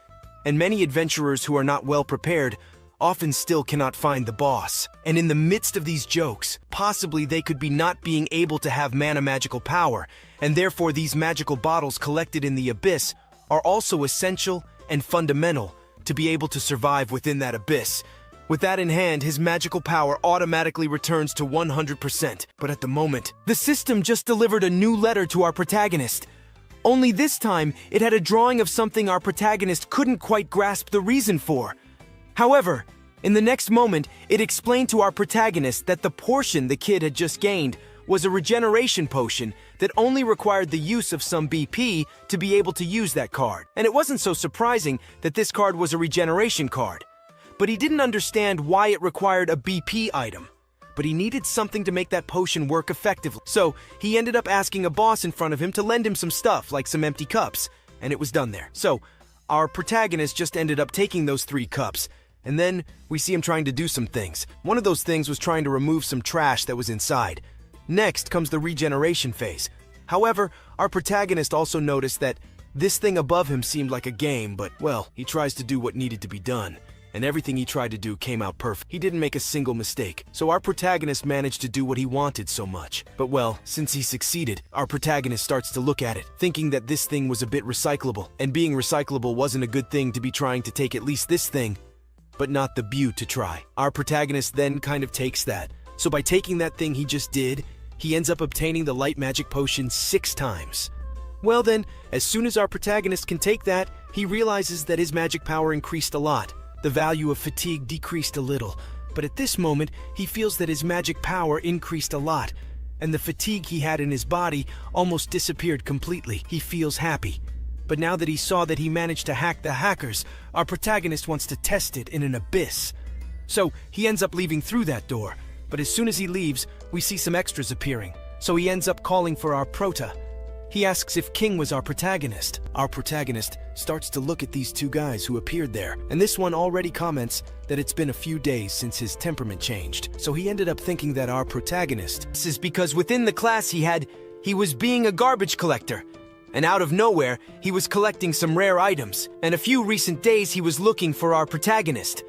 and many adventurers who are not well prepared often still cannot find the boss. And in the midst of these jokes, possibly they could be not being able to have mana magical power, and therefore these magical bottles collected in the abyss are also essential and fundamental to be able to survive within that abyss. With that in hand, his magical power automatically returns to 100%. But at the moment, the system just delivered a new letter to our protagonist. Only this time, it had a drawing of something our protagonist couldn't quite grasp the reason for. However, in the next moment, it explained to our protagonist that the portion the kid had just gained was a regeneration potion that only required the use of some BP to be able to use that card. And it wasn't so surprising that this card was a regeneration card. But he didn't understand why it required a BP item. But he needed something to make that potion work effectively. So he ended up asking a boss in front of him to lend him some stuff, like some empty cups, and it was done there. So our protagonist just ended up taking those 3 cups, and then we see him trying to do some things. One of those things was trying to remove some trash that was inside. Next comes the regeneration phase. However, our protagonist also noticed that this thing above him seemed like a game, but, well, he tries to do what needed to be done. And everything he tried to do came out perfect. He didn't make a single mistake, so our protagonist managed to do what he wanted so much. But well, since he succeeded, our protagonist starts to look at it, thinking that this thing was a bit recyclable, and being recyclable wasn't a good thing to be trying to take at least this thing, but not the beaut to try. Our protagonist then kind of takes that. So by taking that thing he just did, he ends up obtaining the light magic potion 6 times. Well then, as soon as our protagonist can take that, he realizes that his magic power increased a lot. The value of fatigue decreased a little, but at this moment, he feels that his magic power increased a lot, and the fatigue he had in his body almost disappeared completely. He feels happy. But now that he saw that he managed to hack the hackers, our protagonist wants to test it in an abyss. So he ends up leaving through that door, but as soon as he leaves, we see some extras appearing. So he ends up calling for our prota. He asks if Qing was our protagonist. Our protagonist starts to look at these two guys who appeared there, and this one already comments that it's been a few days since his temperament changed. So he ended up thinking that our protagonist, this is because within the class he was being a garbage collector. And out of nowhere, he was collecting some rare items. And a few recent days he was looking for our protagonist.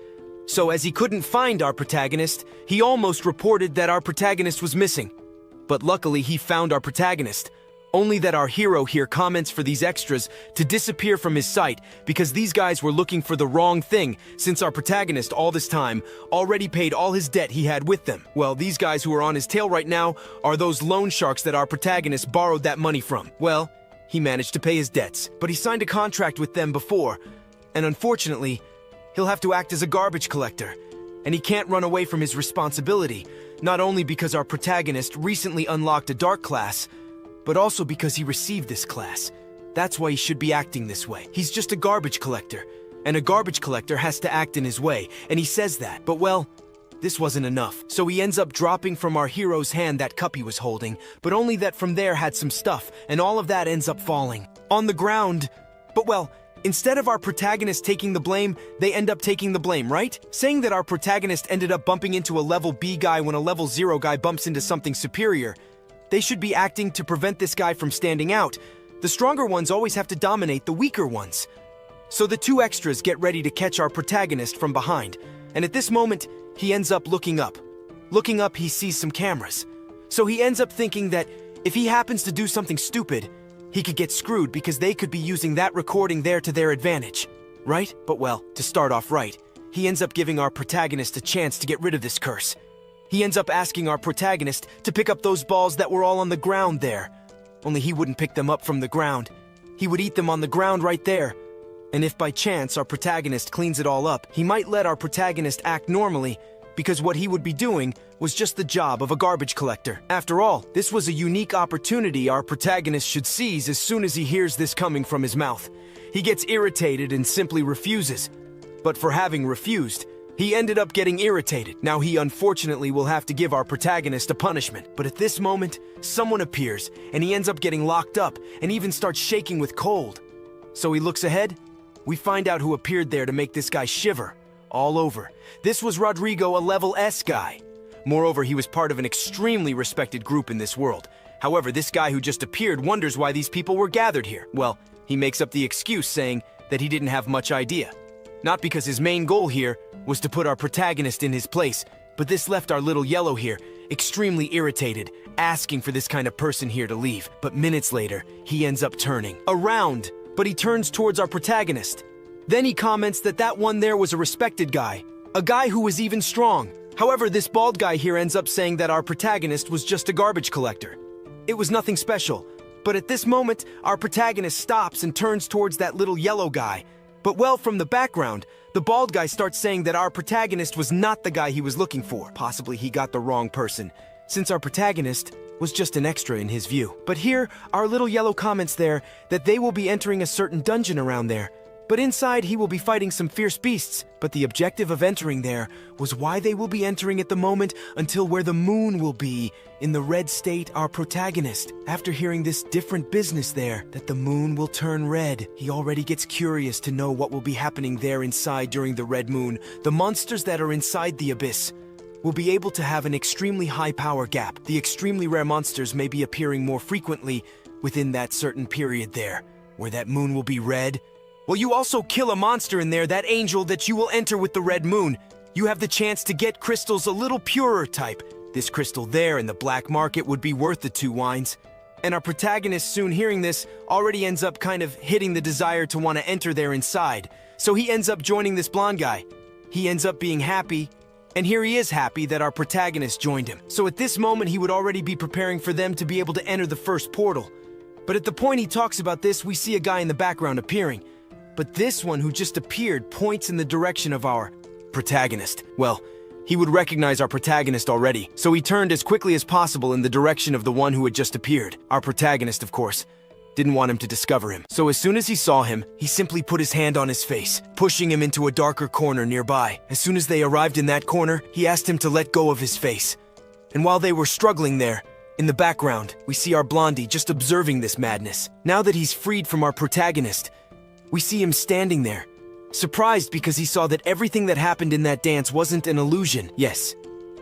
So as he couldn't find our protagonist, he almost reported that our protagonist was missing. But luckily he found our protagonist. Only that our hero here comments for these extras to disappear from his sight because these guys were looking for the wrong thing since our protagonist all this time already paid all his debt he had with them. Well, these guys who are on his tail right now are those loan sharks that our protagonist borrowed that money from. Well, he managed to pay his debts, but he signed a contract with them before, and unfortunately, he'll have to act as a garbage collector, and he can't run away from his responsibility, not only because our protagonist recently unlocked a dark class, but also because he received this class. That's why he should be acting this way. He's just a garbage collector, and a garbage collector has to act in his way, and he says that. But well, this wasn't enough. So he ends up dropping from our hero's hand that cup he was holding, but only that from there had some stuff, and all of that ends up falling on the ground. But well, instead of our protagonist taking the blame, they end up taking the blame, right? Saying that our protagonist ended up bumping into a level B guy when a level 0 guy bumps into something superior. They should be acting to prevent this guy from standing out. The stronger ones always have to dominate the weaker ones. So the two extras get ready to catch our protagonist from behind, and at this moment, he ends up looking up. Looking up, he sees some cameras. So he ends up thinking that if he happens to do something stupid, he could get screwed because they could be using that recording there to their advantage, right? But well, to start off right, he ends up giving our protagonist a chance to get rid of this curse. He ends up asking our protagonist to pick up those balls that were all on the ground there. Only he wouldn't pick them up from the ground. He would eat them on the ground right there. And if by chance our protagonist cleans it all up, he might let our protagonist act normally, because what he would be doing was just the job of a garbage collector. After all, this was a unique opportunity our protagonist should seize as soon as he hears this coming from his mouth. He gets irritated and simply refuses. But for having refused, he ended up getting irritated. Now he unfortunately will have to give our protagonist a punishment. But at this moment, someone appears, and he ends up getting locked up, and even starts shaking with cold. So he looks ahead. We find out who appeared there to make this guy shiver all over. This was Rodrigo, a level S guy. Moreover, he was part of an extremely respected group in this world. However, this guy who just appeared wonders why these people were gathered here. Well, he makes up the excuse saying that he didn't have much idea. Not because his main goal here was to put our protagonist in his place, but this left our little yellow here extremely irritated, asking for this kind of person here to leave. But minutes later, he ends up turning around. But he turns towards our protagonist. Then he comments that that one there was a respected guy, a guy who was even strong. However, this bald guy here ends up saying that our protagonist was just a garbage collector. It was nothing special, but at this moment, our protagonist stops and turns towards that little yellow guy. But well, from the background, the bald guy starts saying that our protagonist was not the guy he was looking for. Possibly he got the wrong person, since our protagonist was just an extra in his view. But here, our little yellow comments there that they will be entering a certain dungeon around there. But inside, he will be fighting some fierce beasts. But the objective of entering there was why they will be entering at the moment until where the moon will be, in the red state, our protagonist. After hearing this different business there, that the moon will turn red, he already gets curious to know what will be happening there inside during the red moon. The monsters that are inside the abyss will be able to have an extremely high power gap. The extremely rare monsters may be appearing more frequently within that certain period there, where that moon will be red. Well, you also kill a monster in there, that angel that you will enter with the red moon. You have the chance to get crystals a little purer type. This crystal there in the black market would be worth the 2 wines. And our protagonist, soon hearing this, already ends up kind of hitting the desire to want to enter there inside. So he ends up joining this blonde guy. He ends up being happy. And here he is happy that our protagonist joined him. So at this moment, he would already be preparing for them to be able to enter the first portal. But at the point he talks about this, we see a guy in the background appearing. But this one who just appeared points in the direction of our protagonist. Well, he would recognize our protagonist already, so he turned as quickly as possible in the direction of the one who had just appeared. Our protagonist, of course, didn't want him to discover him. So as soon as he saw him, he simply put his hand on his face, pushing him into a darker corner nearby. As soon as they arrived in that corner, he asked him to let go of his face. And while they were struggling there, In the background, we see our blondie just observing this madness. Now that he's freed from our protagonist, we see him standing there, surprised because he saw that everything that happened in that dance wasn't an illusion. Yes,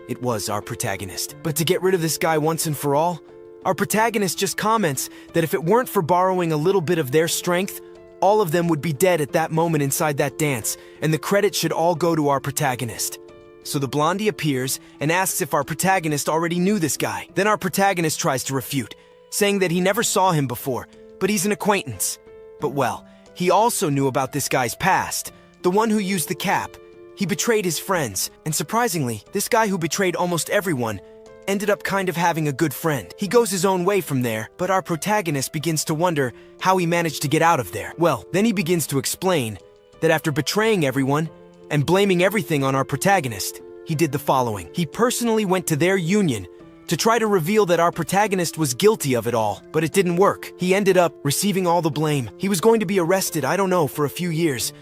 it was our protagonist. But to get rid of this guy once and for all, our protagonist just comments that if it weren't for borrowing a little bit of their strength, all of them would be dead at that moment inside that dance, and the credit should all go to our protagonist. So the blondie appears and asks if our protagonist already knew this guy. Then our protagonist tries to refute, saying that he never saw him before, but he's an acquaintance. But well, he also knew about this guy's past, the one who used the cap. He betrayed his friends, and surprisingly, this guy who betrayed almost everyone ended up kind of having a good friend. He goes his own way from there, but our protagonist begins to wonder how he managed to get out of there. Well, then he begins to explain that after betraying everyone and blaming everything on our protagonist, he did the following. He personally went to their union to try to reveal that our protagonist was guilty of it all, but it didn't work. He ended up receiving all the blame. He was going to be arrested, I don't know, for a few years,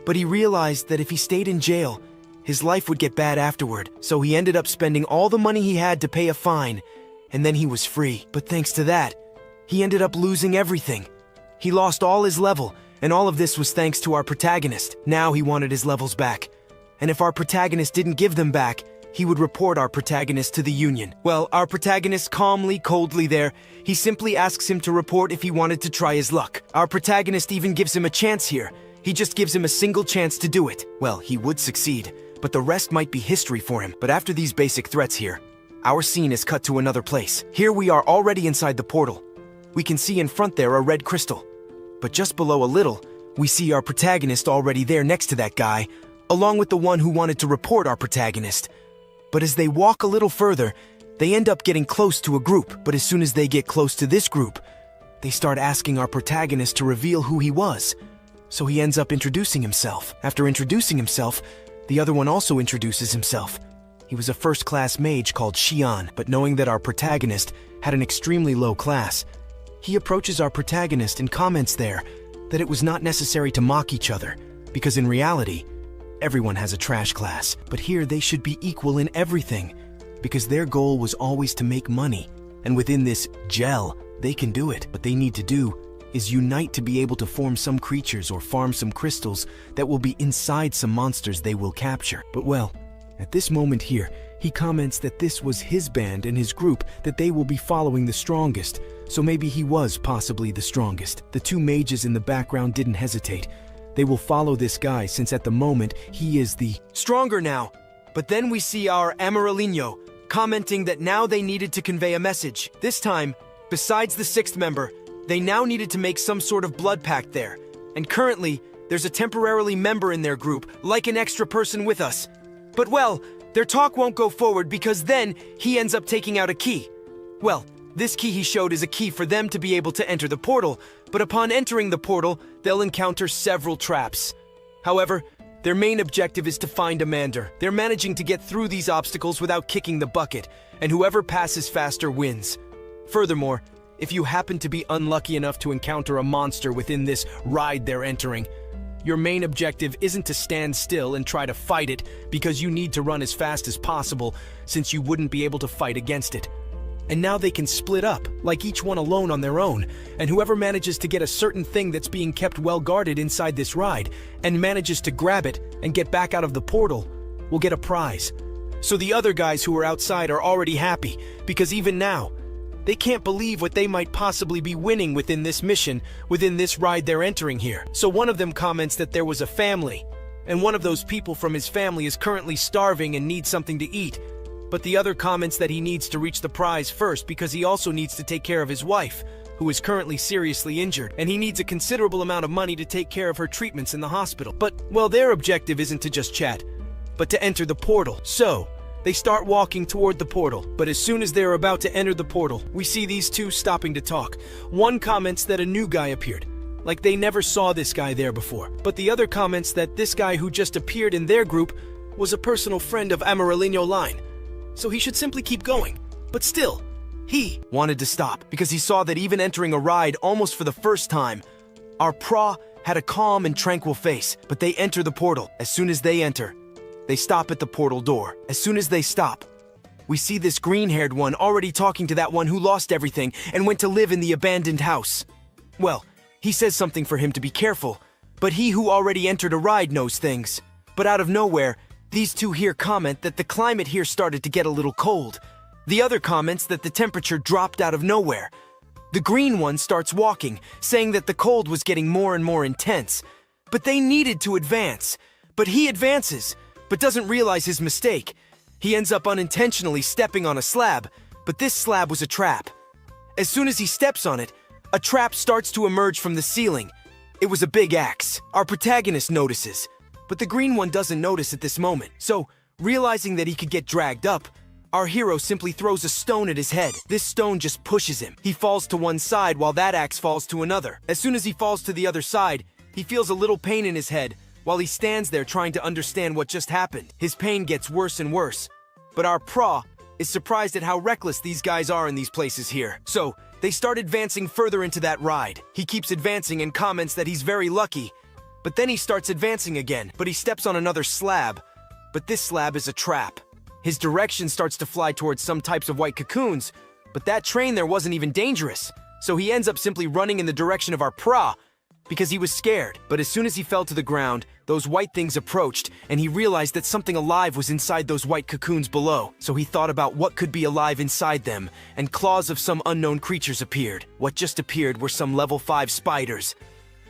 but he realized that if he stayed in jail, his life would get bad afterward. So he ended up spending all the money he had to pay a fine, and then he was free. But thanks to that, he ended up losing everything. He lost all his level, and all of this was thanks to our protagonist. Now he wanted his levels back, and if our protagonist didn't give them back, he would report our protagonist to the union. Well, our protagonist calmly, coldly there, he simply asks him to report if he wanted to try his luck. Our protagonist even gives him a chance here. He just gives him a single chance to do it. Well, he would succeed, but the rest might be history for him. But after these basic threats here, our scene is cut to another place. Here we are already inside the portal. We can see in front there a red crystal. But just below a little, we see our protagonist already there next to that guy, along with the one who wanted to report our protagonist. But as they walk a little further, they end up getting close to a group. But as soon as they get close to this group, they start asking our protagonist to reveal who he was. So he ends up introducing himself. After introducing himself, the other one also introduces himself. He was a first-class mage called Xian, but knowing that our protagonist had an extremely low class, he approaches our protagonist and comments there that it was not necessary to mock each other, because in reality, everyone has a trash class. But here they should be equal in everything, because their goal was always to make money. And within this gel, they can do it. What they need to do is unite to be able to form some creatures or farm some crystals that will be inside some monsters they will capture. But well, at this moment here, he comments that this was his band and his group, that they will be following the strongest, so maybe he was possibly the strongest. The two mages in the background didn't hesitate. They will follow this guy since at the moment he is the stronger now. But then we see our Amarillo commenting that now they needed to convey a message. This time, besides the sixth member, they now needed to make some sort of blood pact there. And currently, there's a temporarily member in their group, like an extra person with us. But well, their talk won't go forward because then he ends up taking out a key. Well, this key he showed is a key for them to be able to enter the portal, but upon entering the portal, they'll encounter several traps. However, their main objective is to find Amanda. They're managing to get through these obstacles without kicking the bucket, and whoever passes faster wins. Furthermore, if you happen to be unlucky enough to encounter a monster within this ride they're entering, your main objective isn't to stand still and try to fight it because you need to run as fast as possible since you wouldn't be able to fight against it. And now they can split up, like each one alone on their own, and whoever manages to get a certain thing that's being kept well guarded inside this ride and manages to grab it and get back out of the portal will get a prize. So the other guys who are outside are already happy because even now, they can't believe what they might possibly be winning within this mission, within this ride they're entering here. So one of them comments that there was a family, and one of those people from his family is currently starving and needs something to eat. But the other comments that he needs to reach the prize first because he also needs to take care of his wife, who is currently seriously injured, and he needs a considerable amount of money to take care of her treatments in the hospital. But, well, their objective isn't to just chat, but to enter the portal. So, they start walking toward the portal, but as soon as they're about to enter the portal, we see these two stopping to talk. One comments that a new guy appeared, like they never saw this guy there before. But the other comments that this guy who just appeared in their group was a personal friend of Amarillo Line, so he should simply keep going. But still, he wanted to stop because he saw that even entering a ride almost for the first time, our pra had a calm and tranquil face. But they enter the portal. As soon as they enter, they stop at the portal door. As soon as they stop, we see this green-haired one already talking to that one who lost everything and went to live in the abandoned house. Well, he says something for him to be careful, but he who already entered a ride knows things. But out of nowhere, these two here comment that the climate here started to get a little cold. The other comments that the temperature dropped out of nowhere. The green one starts walking, saying that the cold was getting more and more intense. But they needed to advance. But he advances, but doesn't realize his mistake. He ends up unintentionally stepping on a slab, but this slab was a trap. As soon as he steps on it, a trap starts to emerge from the ceiling. It was a big axe. Our protagonist notices, but the green one doesn't notice at this moment. So, realizing that he could get dragged up, our hero simply throws a stone at his head. This stone just pushes him. He falls to one side while that axe falls to another. As soon as he falls to the other side, he feels a little pain in his head while he stands there trying to understand what just happened. His pain gets worse and worse, but our pra is surprised at how reckless these guys are in these places here. So, they start advancing further into that ride. He keeps advancing and comments that he's very lucky, but then he starts advancing again, but he steps on another slab, but this slab is a trap. His direction starts to fly towards some types of white cocoons, but that train there wasn't even dangerous, so he ends up simply running in the direction of our pra, because he was scared. But as soon as he fell to the ground, those white things approached, and he realized that something alive was inside those white cocoons below. So he thought about what could be alive inside them, and claws of some unknown creatures appeared. What just appeared were some level 5 spiders.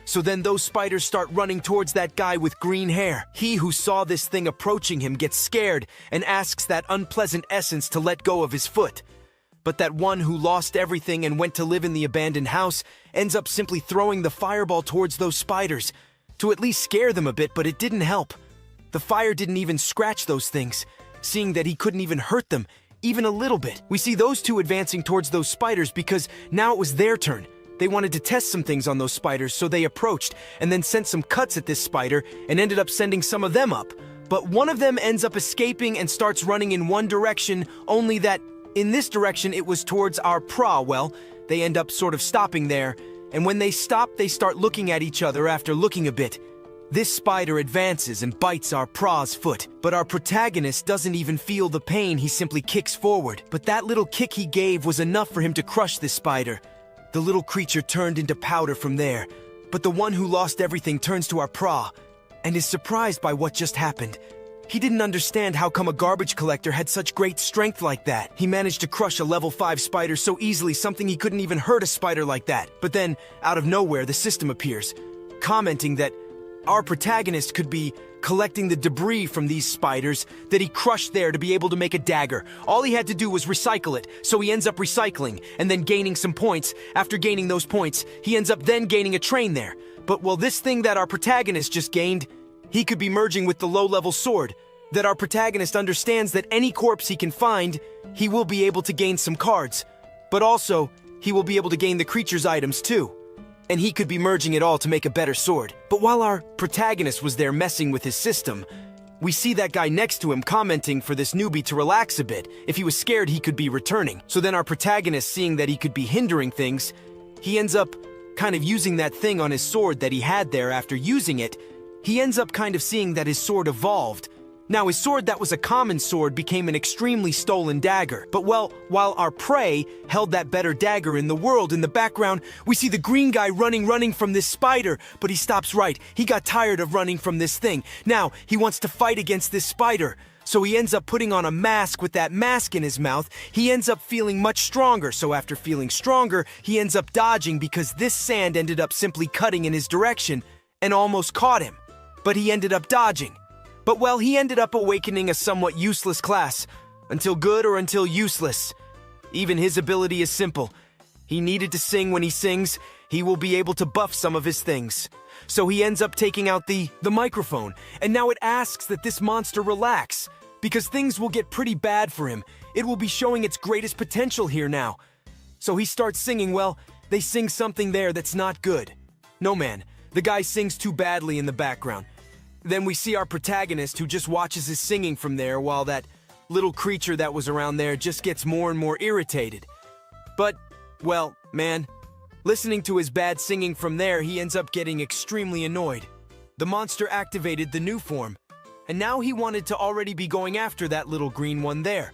So then those spiders start running towards that guy with green hair. He who saw this thing approaching him gets scared and asks that unpleasant essence to let go of his foot. But that one who lost everything and went to live in the abandoned house ends up simply throwing the fireball towards those spiders to at least scare them a bit, but it didn't help. The fire didn't even scratch those things, seeing that he couldn't even hurt them, even a little bit. We see those two advancing towards those spiders because now it was their turn. They wanted to test some things on those spiders, so they approached and then sent some cuts at this spider and ended up sending some of them up. But one of them ends up escaping and starts running in one direction, only that in this direction, it was towards our pra. Well, they end up sort of stopping there, and when they stop, they start looking at each other after looking a bit. This spider advances and bites our pra's foot, but our protagonist doesn't even feel the pain, he simply kicks forward. But that little kick he gave was enough for him to crush this spider. The little creature turned into powder from there, but the one who lost everything turns to our pra, and is surprised by what just happened. He didn't understand how come a garbage collector had such great strength like that. He managed to crush a level 5 spider so easily, something he couldn't even hurt a spider like that. But then, out of nowhere, the system appears, commenting that our protagonist could be collecting the debris from these spiders that he crushed there to be able to make a dagger. All he had to do was recycle it, so he ends up recycling and then gaining some points. After gaining those points, he ends up then gaining a train there. But well, this thing that our protagonist just gained, he could be merging with the low-level sword, that our protagonist understands that any corpse he can find, he will be able to gain some cards. But also, he will be able to gain the creature's items too. And he could be merging it all to make a better sword. But while our protagonist was there messing with his system, we see that guy next to him commenting for this newbie to relax a bit. If he was scared, he could be returning. So then our protagonist, seeing that he could be hindering things, he ends up kind of using that thing on his sword that he had there. After using it, he ends up kind of seeing that his sword evolved. Now, his sword that was a common sword became an extremely stolen dagger. But well, while our prey held that better dagger in the world, in the background, we see the green guy running from this spider, but he stops right. He got tired of running from this thing. Now, he wants to fight against this spider. So he ends up putting on a mask. With that mask in his mouth, he ends up feeling much stronger. So after feeling stronger, he ends up dodging because this sand ended up simply cutting in his direction and almost caught him. But he ended up dodging. But well, he ended up awakening a somewhat useless class. Until good or until useless. Even his ability is simple. He needed to sing. When he sings, he will be able to buff some of his things. So he ends up taking out the microphone. And now it asks that this monster relax, because things will get pretty bad for him. It will be showing its greatest potential here now. So he starts singing. Well, they sing something there that's not good. No man, the guy sings too badly in the background. Then we see our protagonist who just watches his singing from there while that little creature that was around there just gets more and more irritated. But, well, man, listening to his bad singing from there, he ends up getting extremely annoyed. The monster activated the new form, and now he wanted to already be going after that little green one there.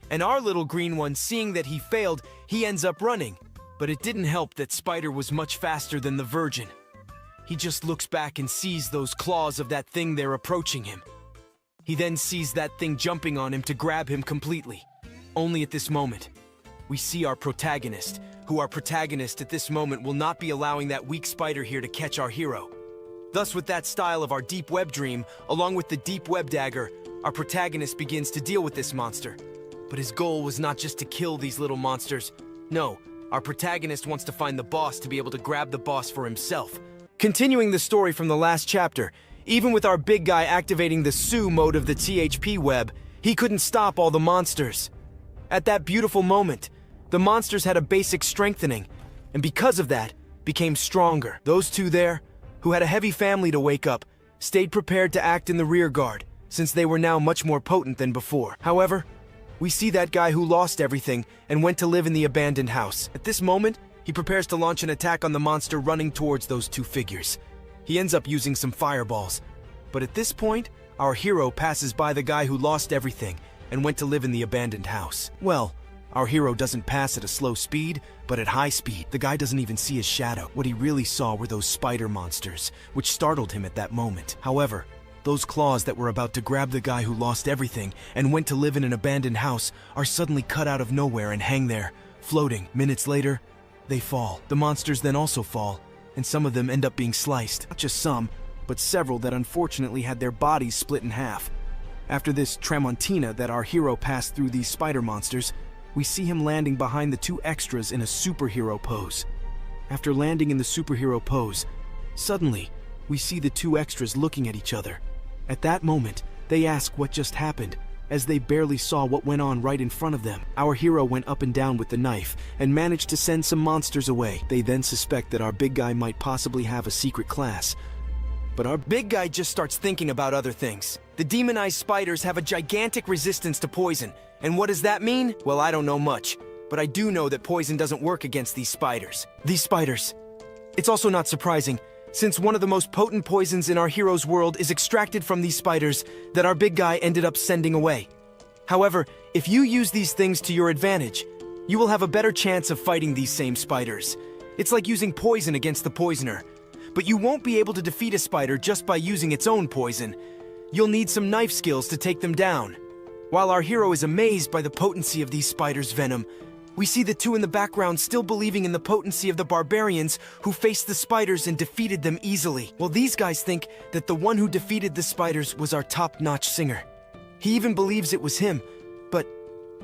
And our little green one, seeing that he failed, he ends up running. But it didn't help that Spider was much faster than the Virgin. He just looks back and sees those claws of that thing there approaching him. He then sees that thing jumping on him to grab him completely. Only at this moment, we see our protagonist, who our protagonist at this moment will not be allowing that weak spider here to catch our hero. Thus, with that style of our deep web dream, along with the deep web dagger, our protagonist begins to deal with this monster. But his goal was not just to kill these little monsters. No, our protagonist wants to find the boss to be able to grab the boss for himself. Continuing the story from the last chapter, even with our big guy activating the Sue mode of the THP web, he couldn't stop all the monsters. At that beautiful moment, the monsters had a basic strengthening, and because of that, became stronger. Those two there, who had a heavy family to wake up, stayed prepared to act in the rear guard, since they were now much more potent than before. However, we see that guy who lost everything and went to live in the abandoned house. At this moment, he prepares to launch an attack on the monster running towards those two figures. He ends up using some fireballs. But at this point, our hero passes by the guy who lost everything and went to live in the abandoned house. Well, our hero doesn't pass at a slow speed, but at high speed. The guy doesn't even see his shadow. What he really saw were those spider monsters, which startled him at that moment. However, those claws that were about to grab the guy who lost everything and went to live in an abandoned house are suddenly cut out of nowhere and hang there, floating. Minutes later, they fall. The monsters then also fall, and some of them end up being sliced. Not just some, but several that unfortunately had their bodies split in half. After this Tramontina that our hero passed through these spider monsters, we see him landing behind the two extras in a superhero pose. After landing in the superhero pose, suddenly, we see the two extras looking at each other. At that moment, they ask what just happened, as they barely saw what went on right in front of them. Our hero went up and down with the knife and managed to send some monsters away. They then suspect that our big guy might possibly have a secret class. But our big guy just starts thinking about other things. The demonized spiders have a gigantic resistance to poison. And what does that mean? Well, I don't know much, but I do know that poison doesn't work against these spiders. It's also not surprising, since one of the most potent poisons in our hero's world is extracted from these spiders that our big guy ended up sending away. However, if you use these things to your advantage, you will have a better chance of fighting these same spiders. It's like using poison against the poisoner. But you won't be able to defeat a spider just by using its own poison. You'll need some knife skills to take them down. While our hero is amazed by the potency of these spiders' venom, we see the two in the background still believing in the potency of the barbarians who faced the spiders and defeated them easily. Well, these guys think that the one who defeated the spiders was our top-notch singer. He even believes it was him, but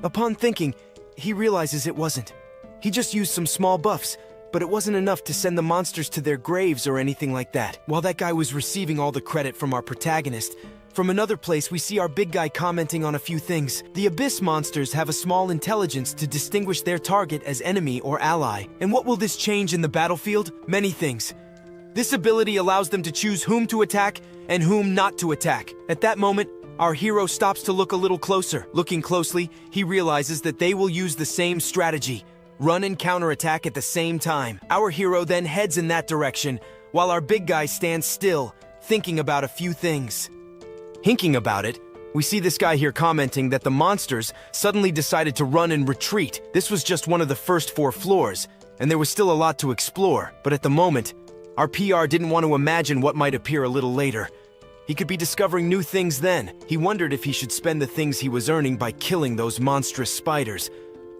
upon thinking, he realizes it wasn't. He just used some small buffs, but it wasn't enough to send the monsters to their graves or anything like that. While that guy was receiving all the credit from our protagonist, from another place we see our big guy commenting on a few things. The abyss monsters have a small intelligence to distinguish their target as enemy or ally. And what will this change in the battlefield? Many things. This ability allows them to choose whom to attack and whom not to attack. At that moment, our hero stops to look a little closer. Looking closely, he realizes that they will use the same strategy. Run and counterattack at the same time. Our hero then heads in that direction, while our big guy stands still, thinking about a few things. Hinking about it, we see this guy here commenting that the monsters suddenly decided to run and retreat. This was just one of the first 4 floors, and there was still a lot to explore. But at the moment, our PR didn't want to imagine what might appear a little later. He could be discovering new things then. He wondered if he should spend the things he was earning by killing those monstrous spiders.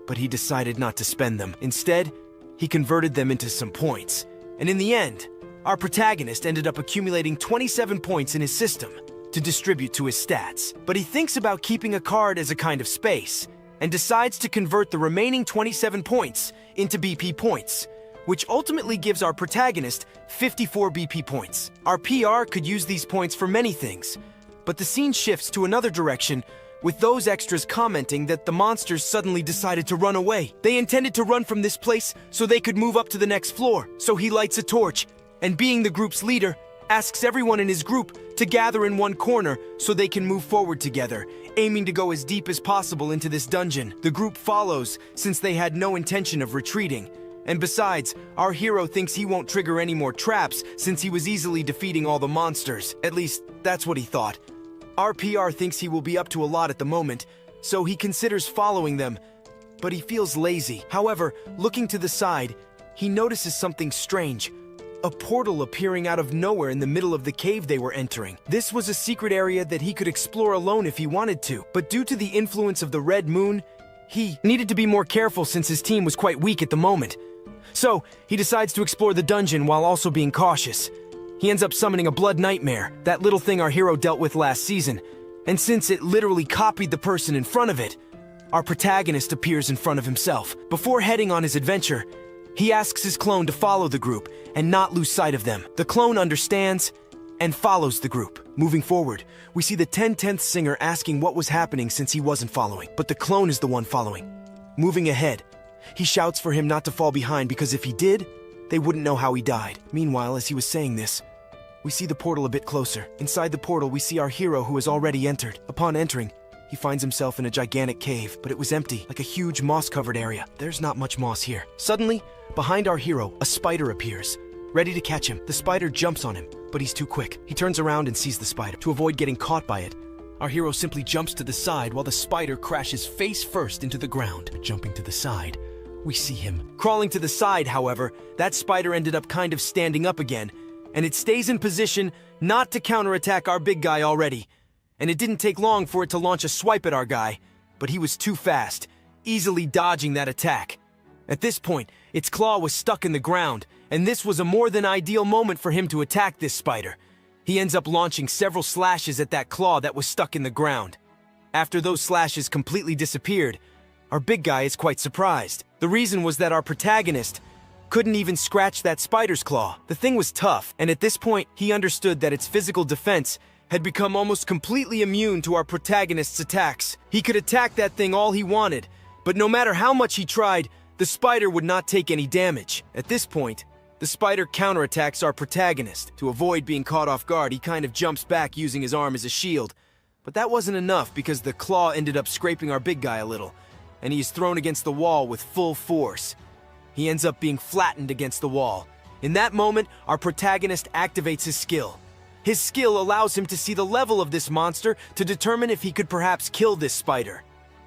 But he decided not to spend them. Instead, he converted them into some points. And in the end, our protagonist ended up accumulating 27 points in his system to distribute to his stats. But he thinks about keeping a card as a kind of space, and decides to convert the remaining 27 points into BP points, which ultimately gives our protagonist 54 BP points. Our PR could use these points for many things, but the scene shifts to another direction, with those extras commenting that the monsters suddenly decided to run away. They intended to run from this place so they could move up to the next floor. So he lights a torch, and being the group's leader, asks everyone in his group to gather in one corner so they can move forward together, aiming to go as deep as possible into this dungeon. The group follows, since they had no intention of retreating. And besides, our hero thinks he won't trigger any more traps since he was easily defeating all the monsters. At least, that's what he thought. Our PR thinks he will be up to a lot at the moment, so he considers following them, but he feels lazy. However, looking to the side, he notices something strange. A portal appearing out of nowhere in the middle of the cave they were entering. This was a secret area that he could explore alone if he wanted to, but due to the influence of the red moon, he needed to be more careful since his team was quite weak at the moment. So, he decides to explore the dungeon while also being cautious. He ends up summoning a blood nightmare, that little thing our hero dealt with last season. And since it literally copied the person in front of it, our protagonist appears in front of himself. Before heading on his adventure, he asks his clone to follow the group and not lose sight of them. The clone understands and follows the group. Moving forward, we see the 10/10th singer asking what was happening since he wasn't following, but the clone is the one following. Moving ahead, he shouts for him not to fall behind because if he did, they wouldn't know how he died. Meanwhile, as he was saying this, we see the portal a bit closer. Inside the portal, we see our hero who has already entered. Upon entering, he finds himself in a gigantic cave, but it was empty, like a huge moss-covered area. There's not much moss here. Suddenly, behind our hero, a spider appears, ready to catch him. The spider jumps on him, but he's too quick. He turns around and sees the spider. To avoid getting caught by it, our hero simply jumps to the side while the spider crashes face first into the ground. Jumping to the side, we see him. Crawling to the side, however, that spider ended up kind of standing up again, and it stays in position not to counterattack our big guy already. And it didn't take long for it to launch a swipe at our guy, but he was too fast, easily dodging that attack. At this point, its claw was stuck in the ground, and this was a more than ideal moment for him to attack this spider. He ends up launching several slashes at that claw that was stuck in the ground. After those slashes completely disappeared, our big guy is quite surprised. The reason was that our protagonist couldn't even scratch that spider's claw. The thing was tough, and at this point, he understood that its physical defense had become almost completely immune to our protagonist's attacks. He could attack that thing all he wanted, but no matter how much he tried, the spider would not take any damage. At this point, the spider counterattacks our protagonist. To avoid being caught off guard, he kind of jumps back using his arm as a shield. But that wasn't enough because the claw ended up scraping our big guy a little, and he is thrown against the wall with full force. He ends up being flattened against the wall. In that moment, our protagonist activates his skill. His skill allows him to see the level of this monster to determine if he could perhaps kill this spider.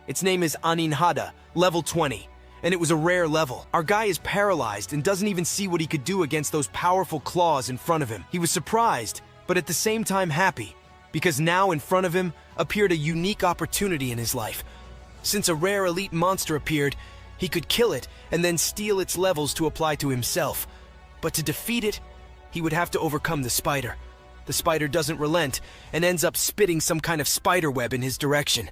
Its name is Aninhada, level 20, and it was a rare level. Our guy is paralyzed and doesn't even see what he could do against those powerful claws in front of him. He was surprised, but at the same time happy, because now in front of him appeared a unique opportunity in his life. Since a rare elite monster appeared, he could kill it and then steal its levels to apply to himself. But to defeat it, he would have to overcome the spider. The spider doesn't relent and ends up spitting some kind of spider web in his direction.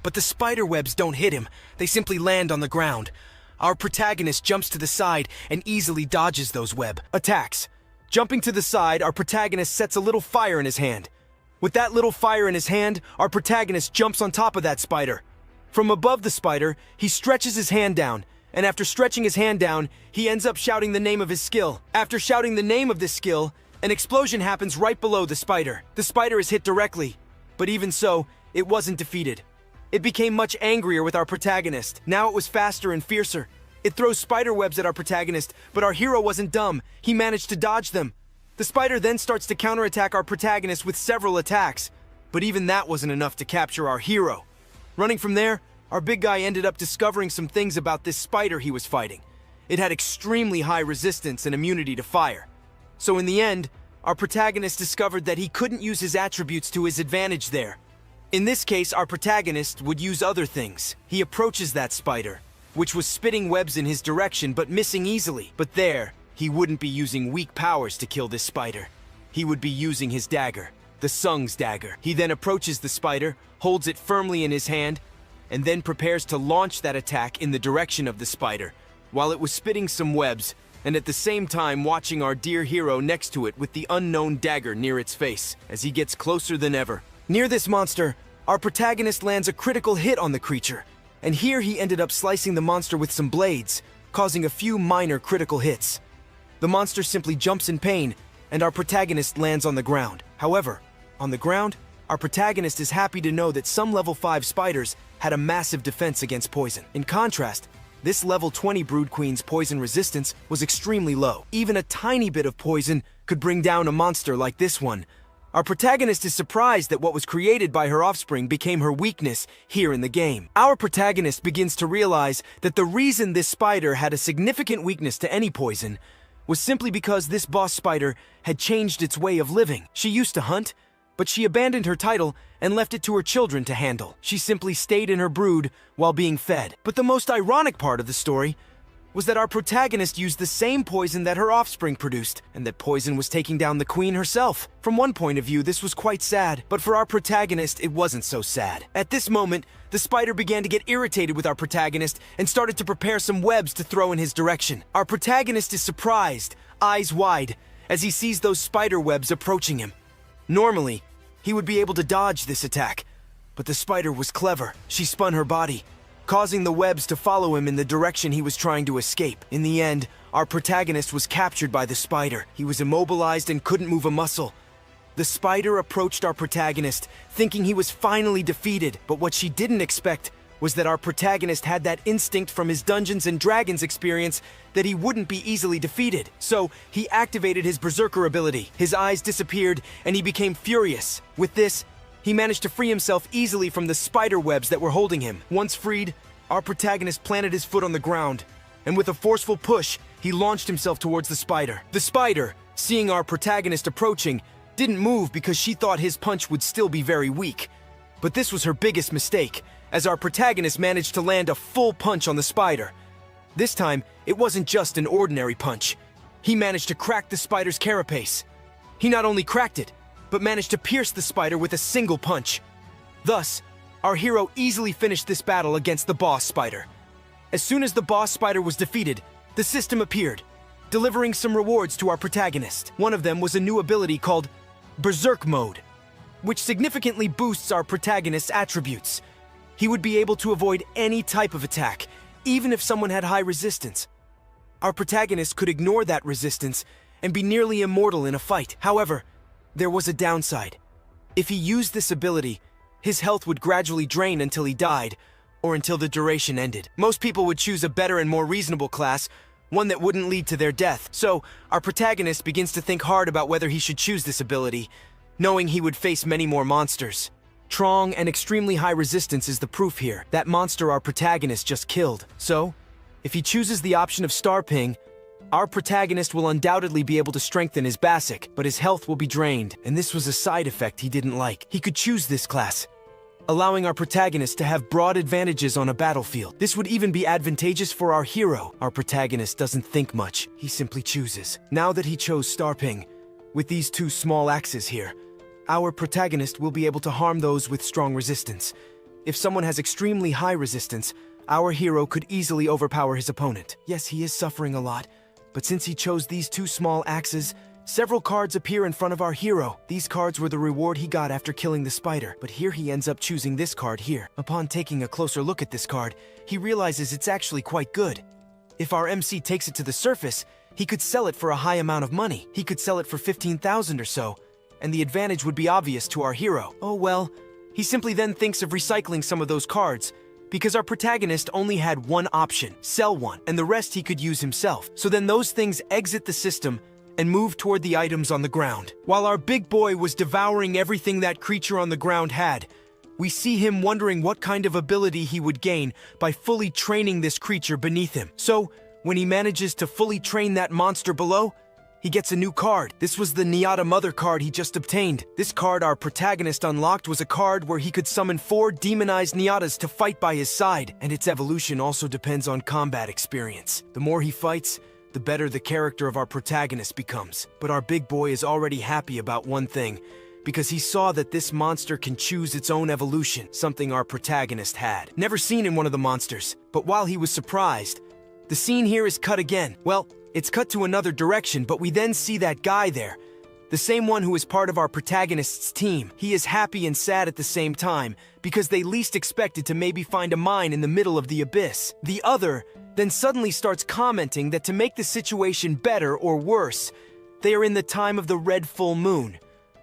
But the spider webs don't hit him, they simply land on the ground. Our protagonist jumps to the side and easily dodges those web attacks. Jumping to the side, our protagonist sets a little fire in his hand. With that little fire in his hand, our protagonist jumps on top of that spider. From above the spider, he stretches his hand down, and after stretching his hand down, he ends up shouting the name of his skill. After shouting the name of this skill, an explosion happens right below the spider. The spider is hit directly, but even so, it wasn't defeated. It became much angrier with our protagonist. Now it was faster and fiercer. It throws spider webs at our protagonist, but our hero wasn't dumb. He managed to dodge them. The spider then starts to counterattack our protagonist with several attacks, but even that wasn't enough to capture our hero. Running from there, our big guy ended up discovering some things about this spider he was fighting. It had extremely high resistance and immunity to fire. So in the end, our protagonist discovered that he couldn't use his attributes to his advantage there. In this case, our protagonist would use other things. He approaches that spider, which was spitting webs in his direction but missing easily. But there, he wouldn't be using weak powers to kill this spider. He would be using his dagger, the Sung's dagger. He then approaches the spider, holds it firmly in his hand, and then prepares to launch that attack in the direction of the spider, while it was spitting some webs, and at the same time watching our dear hero next to it with the unknown dagger near its face, as he gets closer than ever. Near this monster, our protagonist lands a critical hit on the creature, and here he ended up slicing the monster with some blades, causing a few minor critical hits. The monster simply jumps in pain, and our protagonist lands on the ground. However, on the ground, our protagonist is happy to know that some level 5 spiders had a massive defense against poison. In contrast, this level 20 Brood Queen's poison resistance was extremely low. Even a tiny bit of poison could bring down a monster like this one. Our protagonist is surprised that what was created by her offspring became her weakness here in the game. Our protagonist begins to realize that the reason this spider had a significant weakness to any poison was simply because this boss spider had changed its way of living. She used to hunt, but she abandoned her title and left it to her children to handle. She simply stayed in her brood while being fed. But the most ironic part of the story was that our protagonist used the same poison that her offspring produced, and that poison was taking down the queen herself. From one point of view, this was quite sad, but for our protagonist, it wasn't so sad. At this moment, the spider began to get irritated with our protagonist and started to prepare some webs to throw in his direction. Our protagonist is surprised, eyes wide, as he sees those spider webs approaching him. Normally, he would be able to dodge this attack, but the spider was clever. She spun her body, causing the webs to follow him in the direction he was trying to escape. In the end, our protagonist was captured by the spider. He was immobilized and couldn't move a muscle. The spider approached our protagonist, thinking he was finally defeated, but what she didn't expect was that our protagonist had that instinct from his Dungeons and Dragons experience that he wouldn't be easily defeated. So, he activated his berserker ability. His eyes disappeared, and he became furious. With this, he managed to free himself easily from the spider webs that were holding him. Once freed, our protagonist planted his foot on the ground, and with a forceful push, he launched himself towards the spider. The spider, seeing our protagonist approaching, didn't move because she thought his punch would still be very weak. But this was her biggest mistake, as our protagonist managed to land a full punch on the spider. This time, it wasn't just an ordinary punch. He managed to crack the spider's carapace. He not only cracked it, but managed to pierce the spider with a single punch. Thus, our hero easily finished this battle against the boss spider. As soon as the boss spider was defeated, the system appeared, delivering some rewards to our protagonist. One of them was a new ability called Berserk Mode, which significantly boosts our protagonist's attributes. He would be able to avoid any type of attack, even if someone had high resistance. Our protagonist could ignore that resistance and be nearly immortal in a fight. However, there was a downside. If he used this ability, his health would gradually drain until he died, or until the duration ended. Most people would choose a better and more reasonable class, one that wouldn't lead to their death. So, our protagonist begins to think hard about whether he should choose this ability, knowing he would face many more monsters. Strong and extremely high resistance is the proof here. That monster our protagonist just killed. So, if he chooses the option of Star Ping, our protagonist will undoubtedly be able to strengthen his basic, but his health will be drained, and this was a side effect he didn't like. He could choose this class, allowing our protagonist to have broad advantages on a battlefield. This would even be advantageous for our hero. Our protagonist doesn't think much, he simply chooses. Now that he chose Star Ping, with these two small axes here, our protagonist will be able to harm those with strong resistance. If someone has extremely high resistance, our hero could easily overpower his opponent. Yes, he is suffering a lot, but since he chose these two small axes, several cards appear in front of our hero. These cards were the reward he got after killing the spider, but here he ends up choosing this card here. Upon taking a closer look at this card, he realizes it's actually quite good. If our MC takes it to the surface, he could sell it for a high amount of money. He could sell it for 15,000 or so, and the advantage would be obvious to our hero. Oh well, he simply then thinks of recycling some of those cards, because our protagonist only had one option, sell one, and the rest he could use himself. So then those things exit the system and move toward the items on the ground. While our big boy was devouring everything that creature on the ground had, we see him wondering what kind of ability he would gain by fully training this creature beneath him. So, when he manages to fully train that monster below, he gets a new card. This was the Nyata Mother card he just obtained. This card our protagonist unlocked was a card where he could summon 4 demonized Nyatas to fight by his side, and its evolution also depends on combat experience. The more he fights, the better the character of our protagonist becomes. But our big boy is already happy about one thing, because he saw that this monster can choose its own evolution, something our protagonist had never seen in one of the monsters. But while he was surprised, the scene here is cut again. Well, it's cut to another direction, but we then see that guy there, the same one who is part of our protagonist's team. He is happy and sad at the same time, because they least expected to maybe find a mine in the middle of the abyss. The other then suddenly starts commenting that to make the situation better or worse, they are in the time of the red full moon,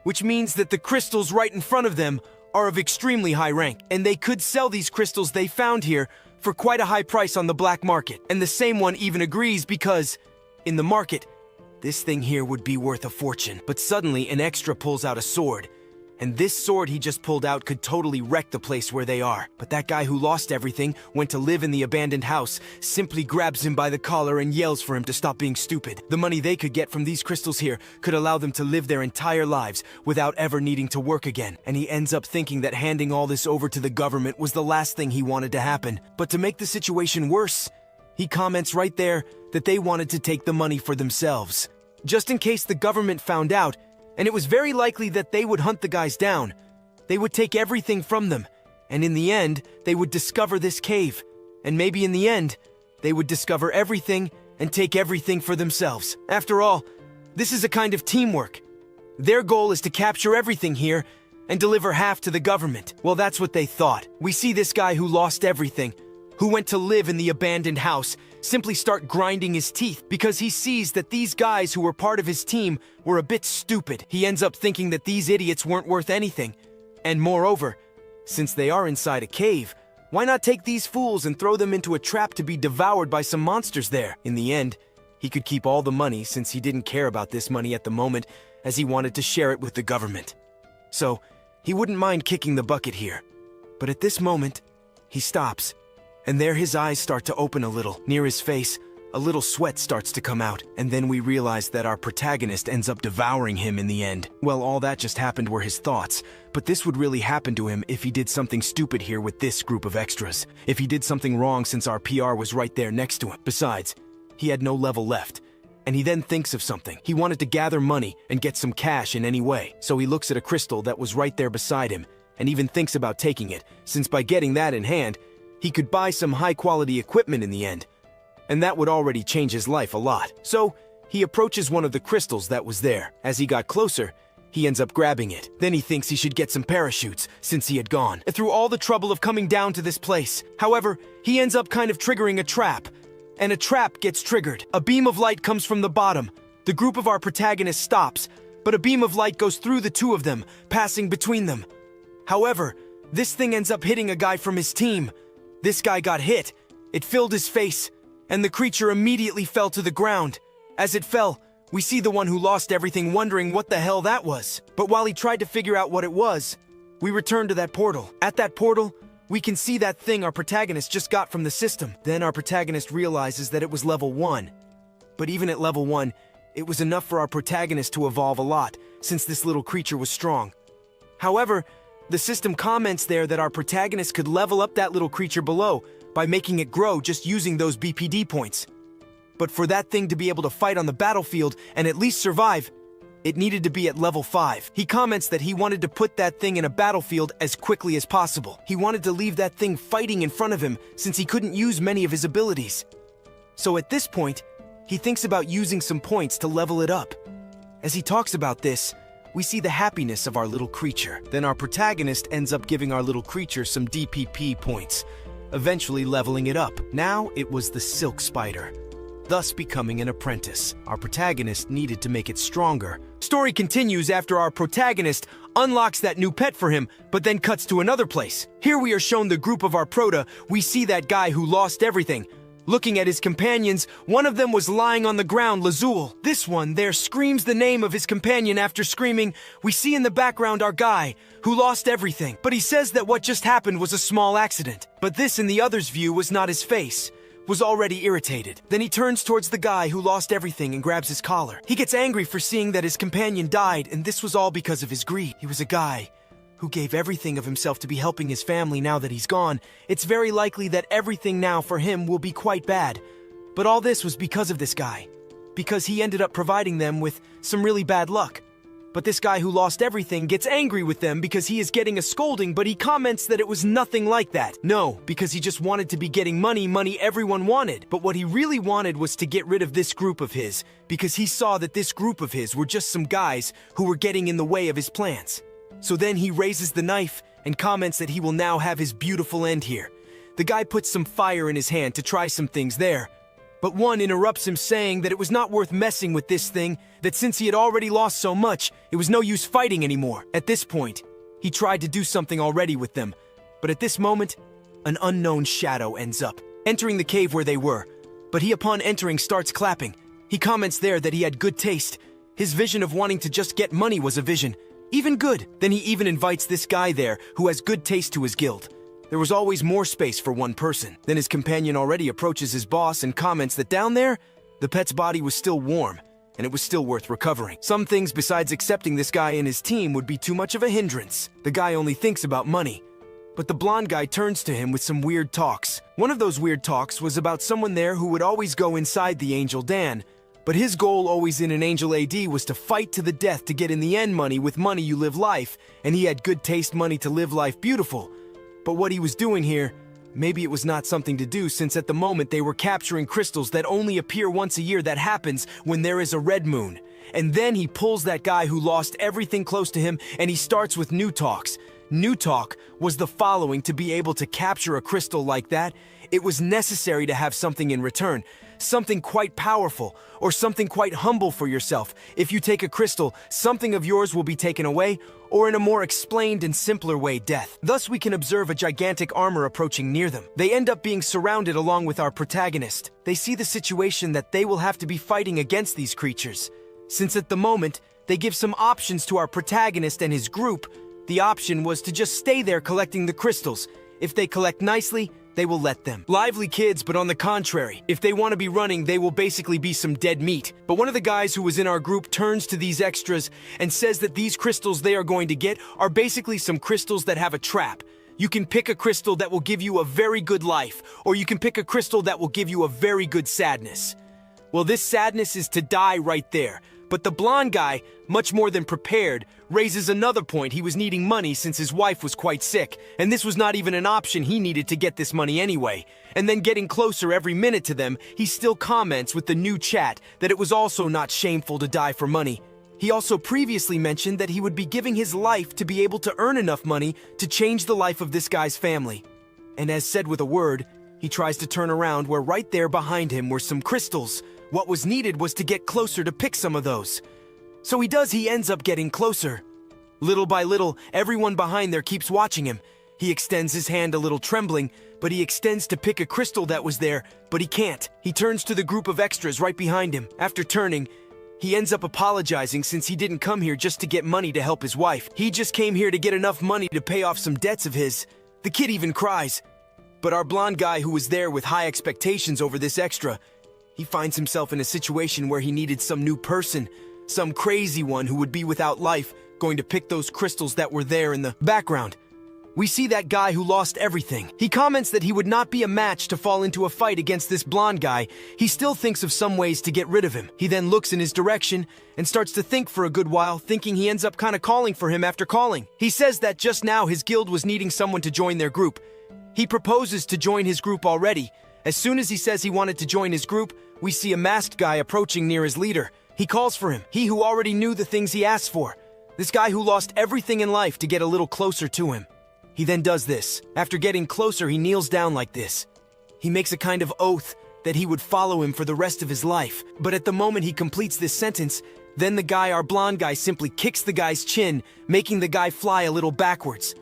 which means that the crystals right in front of them are of extremely high rank, and they could sell these crystals they found here for quite a high price on the black market. And the same one even agrees because, in the market, This thing here would be worth a fortune. But suddenly, an extra pulls out a sword. And this sword he just pulled out could totally wreck the place where they are. But that guy who lost everything, went to live in the abandoned house, simply grabs him by the collar and yells for him to stop being stupid. The money they could get from these crystals here could allow them to live their entire lives without ever needing to work again. And he ends up thinking that handing all this over to the government was the last thing he wanted to happen. But to make the situation worse, he comments right there that they wanted to take the money for themselves. Just in case the government found out, and it was very likely that they would hunt the guys down. They would take everything from them, and in the end, they would discover this cave. And maybe in the end, they would discover everything and take everything for themselves. After all, this is a kind of teamwork. Their goal is to capture everything here and deliver half to the government. Well, that's what they thought. We see this guy who lost everything, who went to live in the abandoned house, simply start grinding his teeth because he sees that these guys who were part of his team were a bit stupid. He ends up thinking that these idiots weren't worth anything. And moreover, since they are inside a cave, why not take these fools and throw them into a trap to be devoured by some monsters there? In the end, he could keep all the money since he didn't care about this money at the moment, as he wanted to share it with the government. So, he wouldn't mind kicking the bucket here. But at this moment, he stops. And there his eyes start to open a little. Near his face, a little sweat starts to come out. And then we realize that our protagonist ends up devouring him in the end. Well, all that just happened were his thoughts. But this would really happen to him if he did something stupid here with this group of extras. If he did something wrong since our PR was right there next to him. Besides, he had no level left. And he then thinks of something. He wanted to gather money and get some cash in any way. So he looks at a crystal that was right there beside him and even thinks about taking it, since by getting that in hand, he could buy some high-quality equipment in the end, and that would already change his life a lot. So, he approaches one of the crystals that was there. As he got closer, he ends up grabbing it. Then he thinks he should get some parachutes, since he had gone through all the trouble of coming down to this place. However, he ends up kind of triggering a trap, and a trap gets triggered. A beam of light comes from the bottom. The group of our protagonists stops, but a beam of light goes through the two of them, passing between them. However, this thing ends up hitting a guy from his team. This guy got hit, it filled his face, and the creature immediately fell to the ground. As it fell, we see the one who lost everything wondering what the hell that was. But while he tried to figure out what it was, we return to that portal. At that portal, we can see that thing our protagonist just got from the system. Then our protagonist realizes that it was level 1. But even at level 1, it was enough for our protagonist to evolve a lot, since this little creature was strong. However, the system comments there that our protagonist could level up that little creature below by making it grow just using those BPD points. But for that thing to be able to fight on the battlefield and at least survive, it needed to be at level 5. He comments that he wanted to put that thing in a battlefield as quickly as possible. He wanted to leave that thing fighting in front of him since he couldn't use many of his abilities. So at this point, he thinks about using some points to level it up. As he talks about this, we see the happiness of our little creature. Then our protagonist ends up giving our little creature some DPP points, eventually leveling it up. Now it was the silk spider, thus becoming an apprentice. Our protagonist needed to make it stronger. Story continues after our protagonist unlocks that new pet for him, but then cuts to another place. Here we are shown the group of our prota. We see that guy who lost everything. Looking at his companions, one of them was lying on the ground, Lazul. This one there screams the name of his companion. After screaming, we see in the background our guy, who lost everything. But he says that what just happened was a small accident. But this in the other's view was not his face, was already irritated. Then he turns towards the guy who lost everything and grabs his collar. He gets angry for seeing that his companion died, and this was all because of his greed. He was a guy who gave everything of himself to be helping his family. Now that he's gone, it's very likely that everything now for him will be quite bad. But all this was because of this guy, because he ended up providing them with some really bad luck. But this guy who lost everything gets angry with them because he is getting a scolding, but he comments that it was nothing like that. No, because he just wanted to be getting money everyone wanted. But what he really wanted was to get rid of this group of his, because he saw that this group of his were just some guys who were getting in the way of his plans. So then he raises the knife and comments that he will now have his beautiful end here. The guy puts some fire in his hand to try some things there, but one interrupts him saying that it was not worth messing with this thing, that since he had already lost so much, it was no use fighting anymore. At this point, he tried to do something already with them, but at this moment, an unknown shadow ends up entering the cave where they were. But he upon entering starts clapping, He comments there that he had good taste. His vision of wanting to just get money was a vision. Even good. Then he even invites this guy there who has good taste to his guild. There was always more space for one person. Then his companion already approaches his boss and comments that down there, the pet's body was still warm, and it was still worth recovering. Some things besides accepting this guy in his team would be too much of a hindrance. The guy only thinks about money. But the blonde guy turns to him with some weird talks. One of those weird talks was about someone there who would always go inside the Angel Dan, but his goal always in an Angel AD was to fight to the death to get in the end money. With money you live life, and he had good taste money to live life beautiful. But what he was doing here, maybe it was not something to do, since at the moment they were capturing crystals that only appear once a year. That happens when there is a red moon. And then he pulls that guy who lost everything close to him, and he starts with new talks. New talk was the following: to be able to capture a crystal like that, it was necessary to have something in return. Something quite powerful, or something quite humble for yourself. If you take a crystal, something of yours will be taken away, or in a more explained and simpler way, death. Thus we can observe a gigantic armor approaching near them. They end up being surrounded along with our protagonist. They see the situation that they will have to be fighting against these creatures. Since at the moment, they give some options to our protagonist and his group. The option was to just stay there collecting the crystals. If they collect nicely, they will let them. Lively kids, but on the contrary, if they want to be running, they will basically be some dead meat. But one of the guys who was in our group turns to these extras and says that these crystals they are going to get are basically some crystals that have a trap. You can pick a crystal that will give you a very good life, or you can pick a crystal that will give you a very good sadness. Well, this sadness is to die right there. But the blonde guy, much more than prepared, raises another point. He was needing money since his wife was quite sick, and this was not even an option. He needed to get this money anyway. And then getting closer every minute to them, he still comments with the new chat that it was also not shameful to die for money. He also previously mentioned that he would be giving his life to be able to earn enough money to change the life of this guy's family. And as said with a word, he tries to turn around where right there behind him were some crystals. What was needed was to get closer to pick some of those. So he ends up getting closer. Little by little, everyone behind there keeps watching him. He extends his hand a little trembling, but he extends to pick a crystal that was there, but he can't. He turns to the group of extras right behind him. After turning, he ends up apologizing since he didn't come here just to get money to help his wife. He just came here to get enough money to pay off some debts of his. The kid even cries. But our blonde guy who was there with high expectations over this extra, he finds himself in a situation where he needed some new person, some crazy one who would be without life, going to pick those crystals that were there in the background. We see that guy who lost everything. He comments that he would not be a match to fall into a fight against this blonde guy. He still thinks of some ways to get rid of him. He then looks in his direction and starts to think for a good while, thinking he ends up kind of calling for him after calling. He says that just now his guild was needing someone to join their group. He proposes to join his group already. As soon as he says he wanted to join his group, we see a masked guy approaching near his leader. He calls for him, he who already knew the things he asked for. This guy who lost everything in life to get a little closer to him. He then does this. After getting closer, he kneels down like this. He makes a kind of oath that he would follow him for the rest of his life. But at the moment he completes this sentence, then the guy, our blonde guy, simply kicks the guy's chin, making the guy fly a little backwards.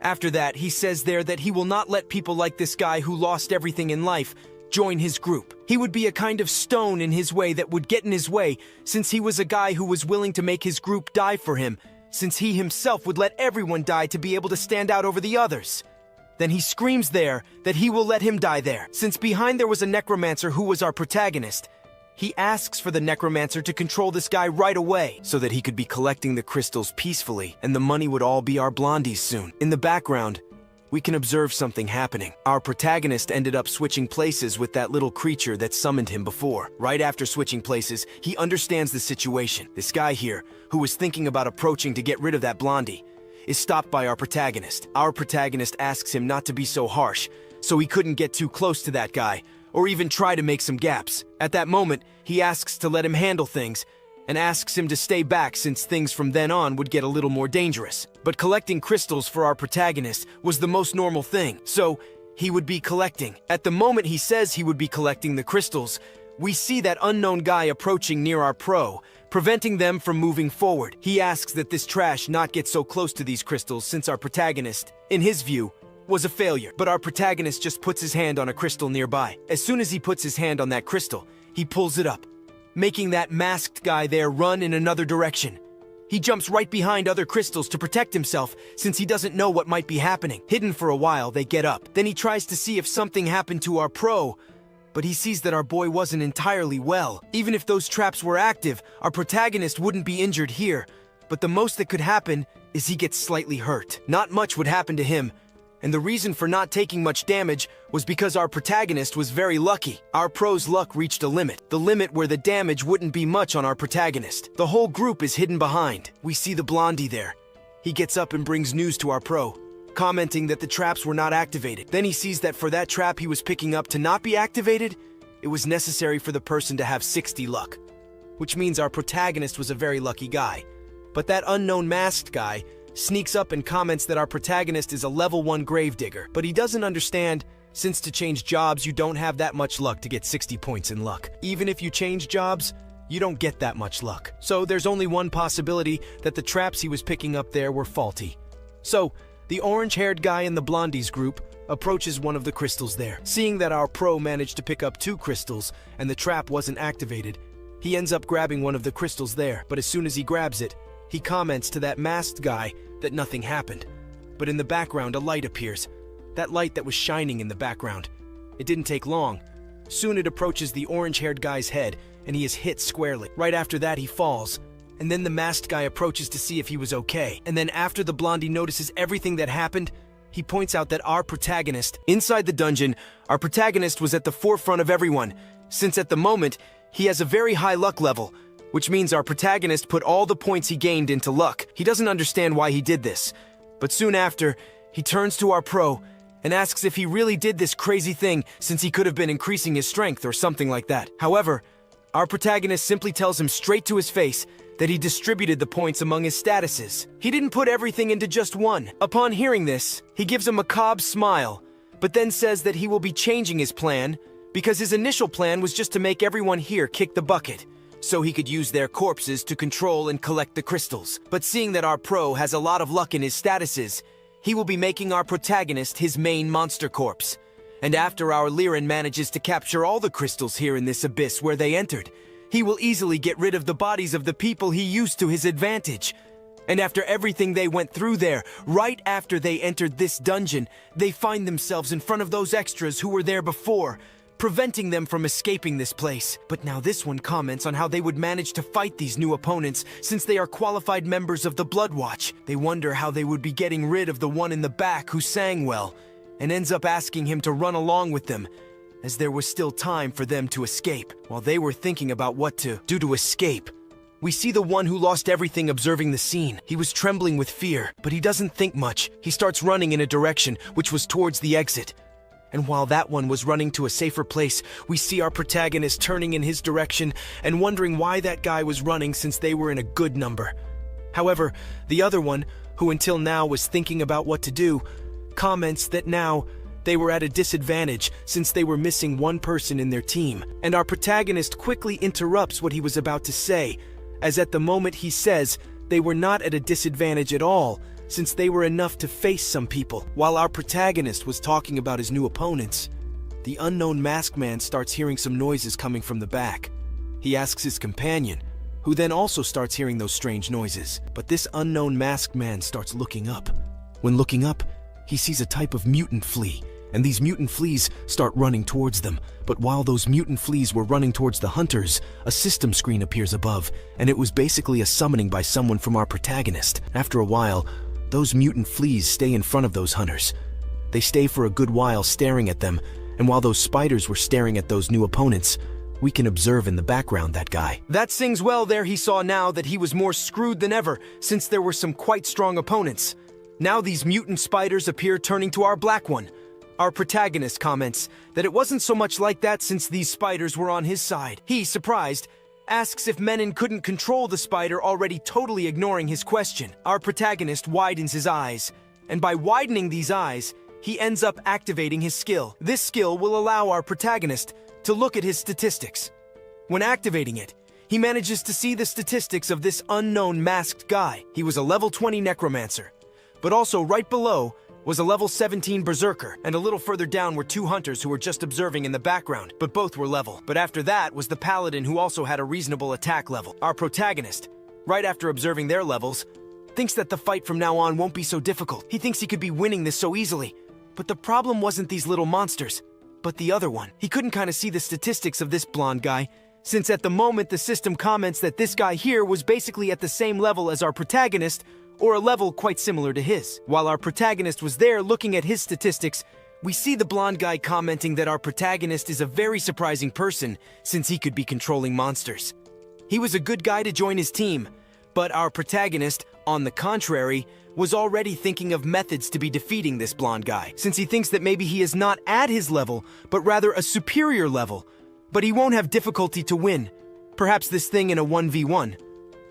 After that, he says there that he will not let people like this guy who lost everything in life join his group. He would be a kind of stone in his way that would get in his way, since he was a guy who was willing to make his group die for him, since he himself would let everyone die to be able to stand out over the others. Then he screams there that he will let him die there. Since behind there was a necromancer who was our protagonist, he asks for the necromancer to control this guy right away so that he could be collecting the crystals peacefully, and the money would all be our blondie's soon. In the background, we can observe something happening. Our protagonist ended up switching places with that little creature that summoned him before. Right after switching places, he understands the situation. This guy here, who was thinking about approaching to get rid of that blondie, is stopped by our protagonist. Our protagonist asks him not to be so harsh, so he couldn't get too close to that guy, or even try to make some gaps. At that moment, he asks to let him handle things, and asks him to stay back since things from then on would get a little more dangerous. But collecting crystals for our protagonist was the most normal thing, so he would be collecting. At the moment he says he would be collecting the crystals, we see that unknown guy approaching near our pro, preventing them from moving forward. He asks that this trash not get so close to these crystals since our protagonist, in his view, was a failure. But our protagonist just puts his hand on a crystal nearby. As soon as he puts his hand on that crystal, he pulls it up. making that masked guy there run in another direction. He jumps right behind other crystals to protect himself since he doesn't know what might be happening. Hidden for a while, they get up. Then he tries to see if something happened to our pro, but he sees that our boy wasn't entirely well. Even if those traps were active, our protagonist wouldn't be injured here, but the most that could happen is he gets slightly hurt. Not much would happen to him, and the reason for not taking much damage was because our protagonist was very lucky. Our pro's luck reached a limit, the limit where the damage wouldn't be much on our protagonist. The whole group is hidden behind. We see the blondie there. He gets up and brings news to our pro, commenting that the traps were not activated. Then he sees that for that trap he was picking up to not be activated, it was necessary for the person to have 60 luck, which means our protagonist was a very lucky guy. But that unknown masked guy sneaks up and comments that our protagonist is a level 1 gravedigger, but he doesn't understand since to change jobs you don't have that much luck to get 60 points in luck. Even if you change jobs, you don't get that much luck. So there's only one possibility that the traps he was picking up there were faulty. So the orange-haired guy in the blondie's group approaches one of the crystals there. Seeing that our pro managed to pick up 2 crystals and the trap wasn't activated, he ends up grabbing one of the crystals there, but as soon as he grabs it, he comments to that masked guy that nothing happened. But in the background, a light appears. That light that was shining in the background. It didn't take long. Soon it approaches the orange-haired guy's head, and he is hit squarely. Right after that, he falls. And then the masked guy approaches to see if he was okay. And then after the blondie notices everything that happened, he points out that our protagonist, inside the dungeon, our protagonist was at the forefront of everyone, since at the moment, he has a very high luck level, which means our protagonist put all the points he gained into luck. He doesn't understand why he did this, but soon after, he turns to our pro and asks if he really did this crazy thing since he could have been increasing his strength or something like that. However, our protagonist simply tells him straight to his face that he distributed the points among his statuses. He didn't put everything into just one. Upon hearing this, he gives a macabre smile, but then says that he will be changing his plan because his initial plan was just to make everyone here kick the bucket, so he could use their corpses to control and collect the crystals. But seeing that our pro has a lot of luck in his statuses, he will be making our protagonist his main monster corpse. And after our Liren manages to capture all the crystals here in this abyss where they entered, he will easily get rid of the bodies of the people he used to his advantage. And after everything they went through there, right after they entered this dungeon, they find themselves in front of those extras who were there before, preventing them from escaping this place. But now this one comments on how they would manage to fight these new opponents since they are qualified members of the Blood Watch. They wonder how they would be getting rid of the one in the back who sang well, and ends up asking him to run along with them, as there was still time for them to escape. While they were thinking about what to do to escape, we see the one who lost everything observing the scene. He was trembling with fear, but he doesn't think much. He starts running in a direction which was towards the exit. And while that one was running to a safer place, we see our protagonist turning in his direction and wondering why that guy was running since they were in a good number. However, the other one, who until now was thinking about what to do, comments that now they were at a disadvantage since they were missing one person in their team. And our protagonist quickly interrupts what he was about to say, as at the moment he says they were not at a disadvantage at all, since they were enough to face some people. While our protagonist was talking about his new opponents, the unknown masked man starts hearing some noises coming from the back. He asks his companion, who then also starts hearing those strange noises. But this unknown masked man starts looking up. When looking up, he sees a type of mutant flea, and these mutant fleas start running towards them. But while those mutant fleas were running towards the hunters, a system screen appears above, and it was basically a summoning by someone from our protagonist. After a while, those mutant fleas stay in front of those hunters. They stay for a good while staring at them, and while those spiders were staring at those new opponents, we can observe in the background that guy. That sings well there. He saw now that he was more screwed than ever, since there were some quite strong opponents. Now these mutant spiders appear turning to our black one. Our protagonist comments that it wasn't so much like that since these spiders were on his side. He, surprised, asks if Menon couldn't control the spider, already totally ignoring his question. Our protagonist widens his eyes, and by widening these eyes, he ends up activating his skill. This skill will allow our protagonist to look at his statistics. When activating it, he manages to see the statistics of this unknown masked guy. He was a level 20 Necromancer, but also right below, was a level 17 berserker, and a little further down were 2 hunters who were just observing in the background, but both were level. But after that was the paladin who also had a reasonable attack level. Our protagonist, right after observing their levels, thinks that the fight from now on won't be so difficult. He thinks he could be winning this so easily. But the problem wasn't these little monsters, but the other one. He couldn't kind of see the statistics of this blonde guy, since at the moment the system comments that this guy here was basically at the same level as our protagonist, or a level quite similar to his. While our protagonist was there looking at his statistics, we see the blonde guy commenting that our protagonist is a very surprising person since he could be controlling monsters. He was a good guy to join his team, but our protagonist, on the contrary, was already thinking of methods to be defeating this blonde guy, since he thinks that maybe he is not at his level, but rather a superior level. But he won't have difficulty to win. Perhaps this thing in a 1v1.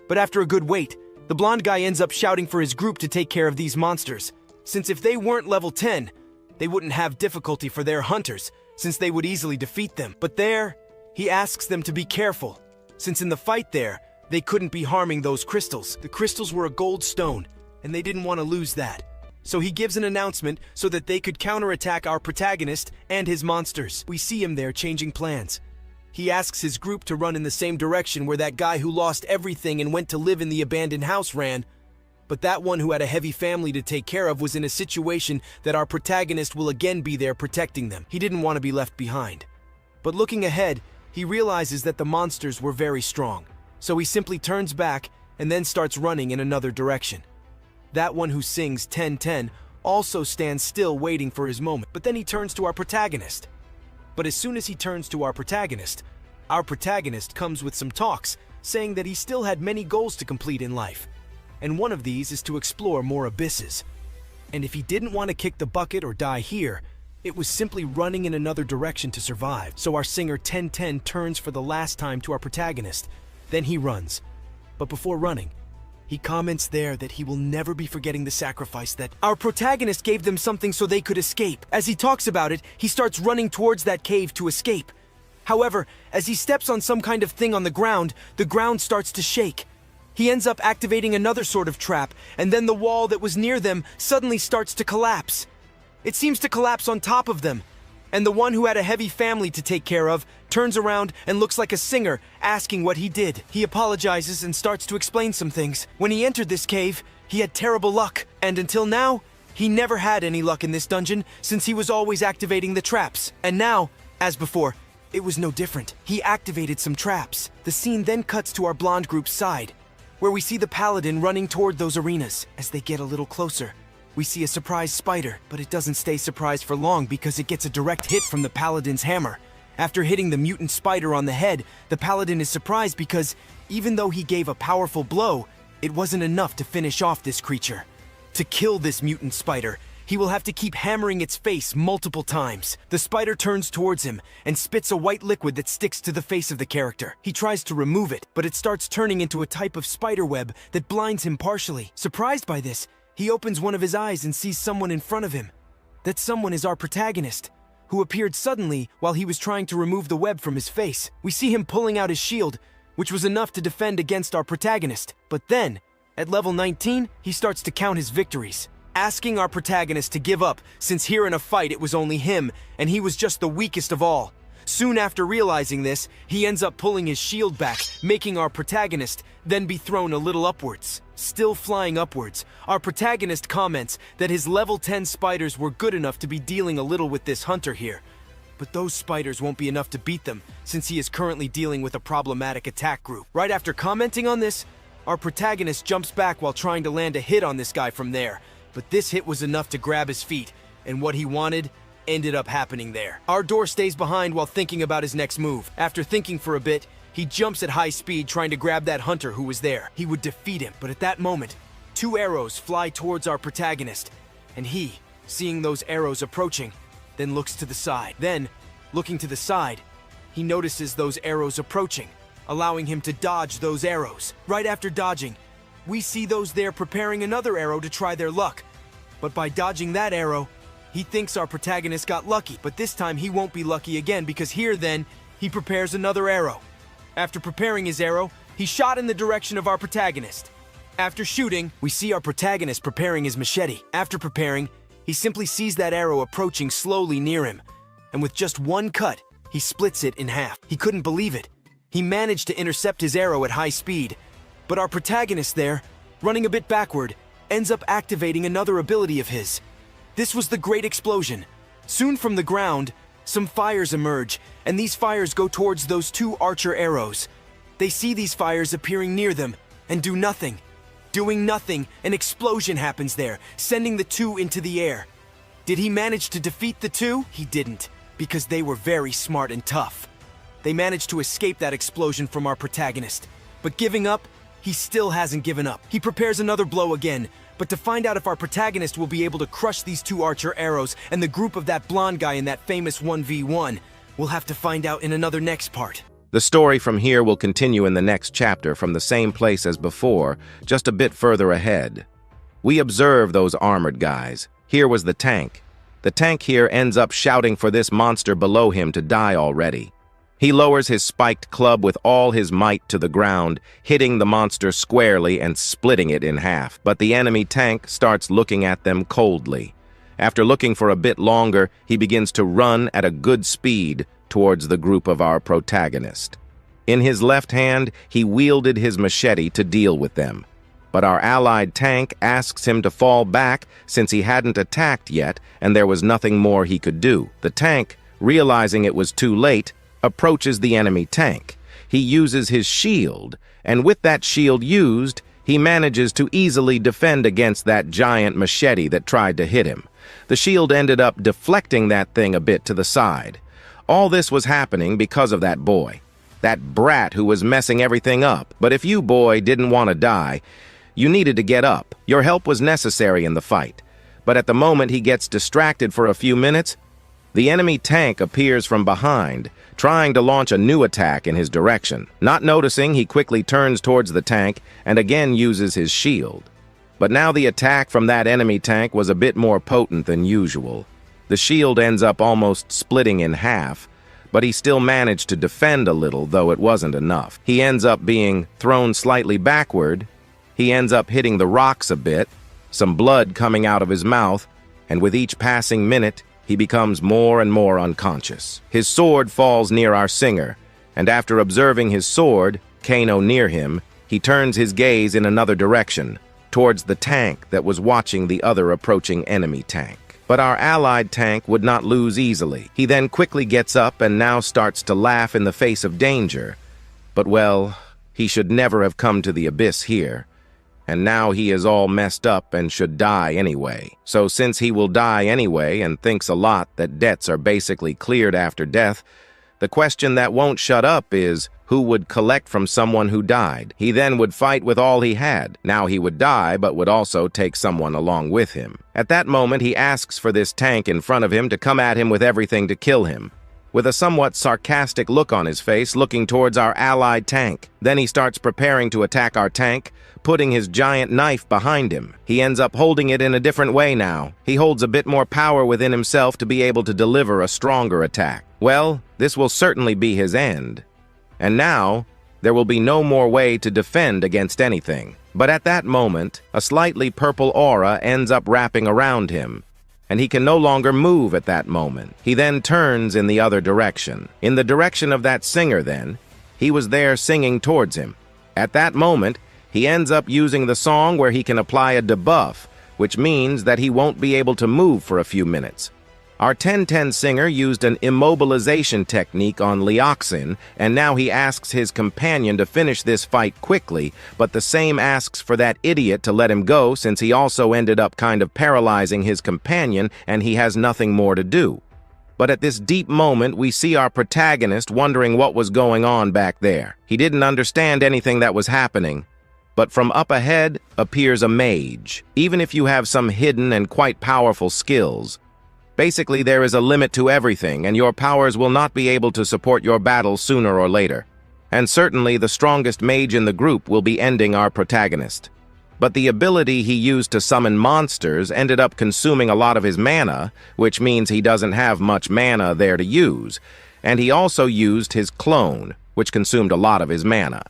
But after a good wait, the blonde guy ends up shouting for his group to take care of these monsters, since if they weren't level 10, they wouldn't have difficulty for their hunters, since they would easily defeat them. But there, he asks them to be careful, since in the fight there, they couldn't be harming those crystals. The crystals were a gold stone, and they didn't want to lose that. So he gives an announcement so that they could counterattack our protagonist and his monsters. We see him there changing plans. He asks his group to run in the same direction where that guy who lost everything and went to live in the abandoned house ran. But that one who had a heavy family to take care of was in a situation that our protagonist will again be there protecting them. He didn't want to be left behind. But looking ahead, he realizes that the monsters were very strong. So he simply turns back and then starts running in another direction. That one who sings 10-10 also stands still waiting for his moment. But then he turns to our protagonist. But as soon as he turns to our protagonist comes with some talks, saying that he still had many goals to complete in life. And one of these is to explore more abysses. And if he didn't want to kick the bucket or die here, it was simply running in another direction to survive. So our singer 10-10 turns for the last time to our protagonist. Then he runs. But before running, he comments there that he will never be forgetting the sacrifice that our protagonist gave them something so they could escape. As he talks about it, he starts running towards that cave to escape. However, as he steps on some kind of thing on the ground starts to shake. He ends up activating another sort of trap, and then the wall that was near them suddenly starts to collapse. It seems to collapse on top of them. And the one who had a heavy family to take care of turns around and looks like a singer, asking what he did. He apologizes and starts to explain some things. When he entered this cave, he had terrible luck, and until now, he never had any luck in this dungeon since he was always activating the traps. And now, as before, it was no different. He activated some traps. The scene then cuts to our blonde group's side, where we see the paladin running toward those arenas. As they get a little closer, we see a surprise spider, but it doesn't stay surprised for long because it gets a direct hit from the paladin's hammer. After hitting the mutant spider on the head, the paladin is surprised because, even though he gave a powerful blow, it wasn't enough to finish off this creature. To kill this mutant spider, he will have to keep hammering its face multiple times. The spider turns towards him and spits a white liquid that sticks to the face of the character. He tries to remove it, but it starts turning into a type of spider web that blinds him partially. Surprised by this, he opens one of his eyes and sees someone in front of him. That someone is our protagonist, who appeared suddenly while he was trying to remove the web from his face. We see him pulling out his shield, which was enough to defend against our protagonist. But then, at level 19, he starts to count his victories, asking our protagonist to give up since here in a fight it was only him and he was just the weakest of all. Soon after realizing this, he ends up pulling his shield back, making our protagonist then be thrown a little upwards. Still flying upwards, our protagonist comments that his level 10 spiders were good enough to be dealing a little with this hunter here. But those spiders won't be enough to beat them since he is currently dealing with a problematic attack group. Right after commenting on this, our protagonist jumps back while trying to land a hit on this guy from there. But this hit was enough to grab his feet, and what he wanted ended up happening there. Our door stays behind while thinking about his next move. After thinking for a bit, he jumps at high speed trying to grab that hunter who was there. He would defeat him, but at that moment, 2 arrows fly towards our protagonist, and he, seeing those arrows approaching, then looks to the side. Then, looking to the side, he notices those arrows approaching, allowing him to dodge those arrows. Right after dodging, we see those there preparing another arrow to try their luck. But by dodging that arrow, he thinks our protagonist got lucky, but this time he won't be lucky again because here then, he prepares another arrow. After preparing his arrow, he shot in the direction of our protagonist. After shooting, we see our protagonist preparing his machete. After preparing, He simply sees that arrow approaching slowly near him, and with just one cut, he splits it in half. He couldn't believe it. He managed to intercept his arrow at high speed, but our protagonist there, running a bit backward, ends up activating another ability of his. This was the Great Explosion. Soon from the ground, some fires emerge, and these fires go towards those two archer arrows. They see these fires appearing near them, and do nothing. Doing nothing, an explosion happens there, sending the two into the air. Did he manage to defeat the two? He didn't, because they were very smart and tough. They managed to escape that explosion from our protagonist. But giving up, he still hasn't given up. He prepares another blow again, but to find out if our protagonist will be able to crush these two archer arrows and the group of that blonde guy in that famous 1v1, we'll have to find out in another next part. The story from here will continue in the next chapter from the same place as before, just a bit further ahead. We observe those armored guys. Here was the tank. The tank here ends up shouting for this monster below him to die already. He lowers his spiked club with all his might to the ground, hitting the monster squarely and splitting it in half. But the enemy tank starts looking at them coldly. After looking for a bit longer, he begins to run at a good speed towards the group of our protagonist. In his left hand, he wielded his machete to deal with them. But our allied tank asks him to fall back since he hadn't attacked yet and there was nothing more he could do. The tank, realizing it was too late, approaches the enemy tank. He uses his shield, and with that shield used, he manages to easily defend against that giant machete that tried to hit him. The shield ended up deflecting that thing a bit to the side. All this was happening because of that boy, that brat who was messing everything up. But if you, boy, didn't want to die, you needed to get up. Your help was necessary in the fight. But at the moment he gets distracted for a few minutes, the enemy tank appears from behind, trying to launch a new attack in his direction. Not noticing, he quickly turns towards the tank and again uses his shield. But now the attack from that enemy tank was a bit more potent than usual. The shield ends up almost splitting in half, but he still managed to defend a little, though it wasn't enough. He ends up being thrown slightly backward. He ends up hitting the rocks a bit, some blood coming out of his mouth, and with each passing minute, he becomes more and more unconscious. His sword falls near our singer, and after observing his sword, Kano near him, he turns his gaze in another direction, towards the tank that was watching the other approaching enemy tank. But our allied tank would not lose easily. He then quickly gets up and now starts to laugh in the face of danger. But well, he should never have come to the abyss here. And now he is all messed up and should die anyway. So since he will die anyway and thinks a lot that debts are basically cleared after death, the question that won't shut up is, who would collect from someone who died? He then would fight with all he had. Now he would die, but would also take someone along with him. At that moment, he asks for this tank in front of him to come at him with everything to kill him, with a somewhat sarcastic look on his face, looking towards our allied tank. Then he starts preparing to attack our tank, putting his giant knife behind him. He ends up holding it in a different way now. He holds a bit more power within himself to be able to deliver a stronger attack. Well, this will certainly be his end. And now, there will be no more way to defend against anything. But at that moment, a slightly purple aura ends up wrapping around him, and he can no longer move at that moment. He then turns in the other direction. In the direction of that singer then, he was there singing towards him. At that moment, he ends up using the song where he can apply a debuff, which means that he won't be able to move for a few minutes. Our 10-10 singer used an immobilization technique on Leoxin, and now he asks his companion to finish this fight quickly, but the same asks for that idiot to let him go since he also ended up kind of paralyzing his companion and he has nothing more to do. But at this deep moment, we see our protagonist wondering what was going on back there. He didn't understand anything that was happening. But from up ahead appears a mage, even if you have some hidden and quite powerful skills. Basically, there is a limit to everything, and your powers will not be able to support your battle sooner or later. And certainly, the strongest mage in the group will be ending our protagonist. But the ability he used to summon monsters ended up consuming a lot of his mana, which means he doesn't have much mana there to use. And he also used his clone, which consumed a lot of his mana.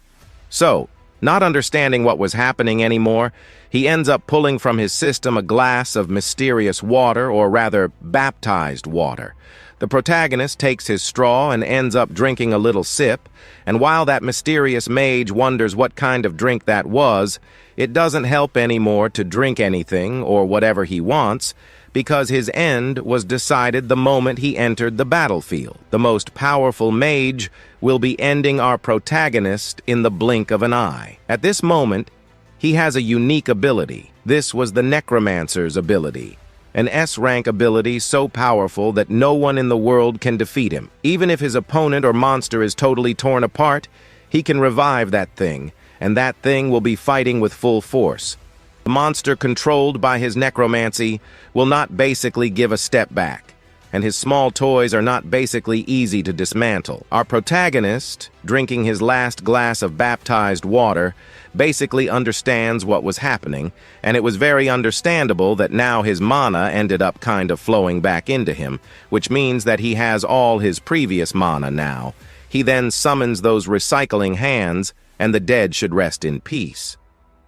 So, Not understanding what was happening anymore, he ends up pulling from his system a glass of mysterious water, or rather, baptized water. The protagonist takes his straw and ends up drinking a little sip, and while that mysterious mage wonders what kind of drink that was, it doesn't help anymore to drink anything or whatever he wants, because his end was decided the moment he entered the battlefield. The most powerful mage will be ending our protagonist in the blink of an eye. At this moment, he has a unique ability. This was the Necromancer's ability. An S-rank ability so powerful that no one in the world can defeat him. Even if his opponent or monster is totally torn apart, he can revive that thing, and that thing will be fighting with full force. The monster controlled by his necromancy will not basically give a step back, and his small toys are not basically easy to dismantle. Our protagonist, drinking his last glass of baptized water, basically understands what was happening, and it was very understandable that now his mana ended up kind of flowing back into him, which means that he has all his previous mana now. He then summons those recycling hands, and the dead should rest in peace.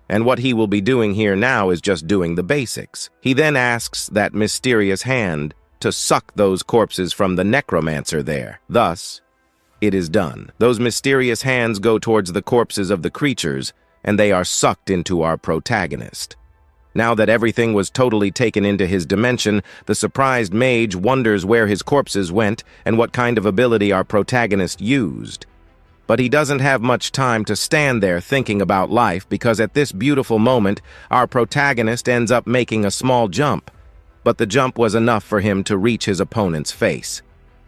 And what he will be doing here now is just doing the basics. He then asks that mysterious hand to suck those corpses from the necromancer there. Thus, it is done. Those mysterious hands go towards the corpses of the creatures, and they are sucked into our protagonist. Now that everything was totally taken into his dimension, the surprised mage wonders where his corpses went and what kind of ability our protagonist used. But he doesn't have much time to stand there thinking about life, because at this beautiful moment, our protagonist ends up making a small jump. But the jump was enough for him to reach his opponent's face.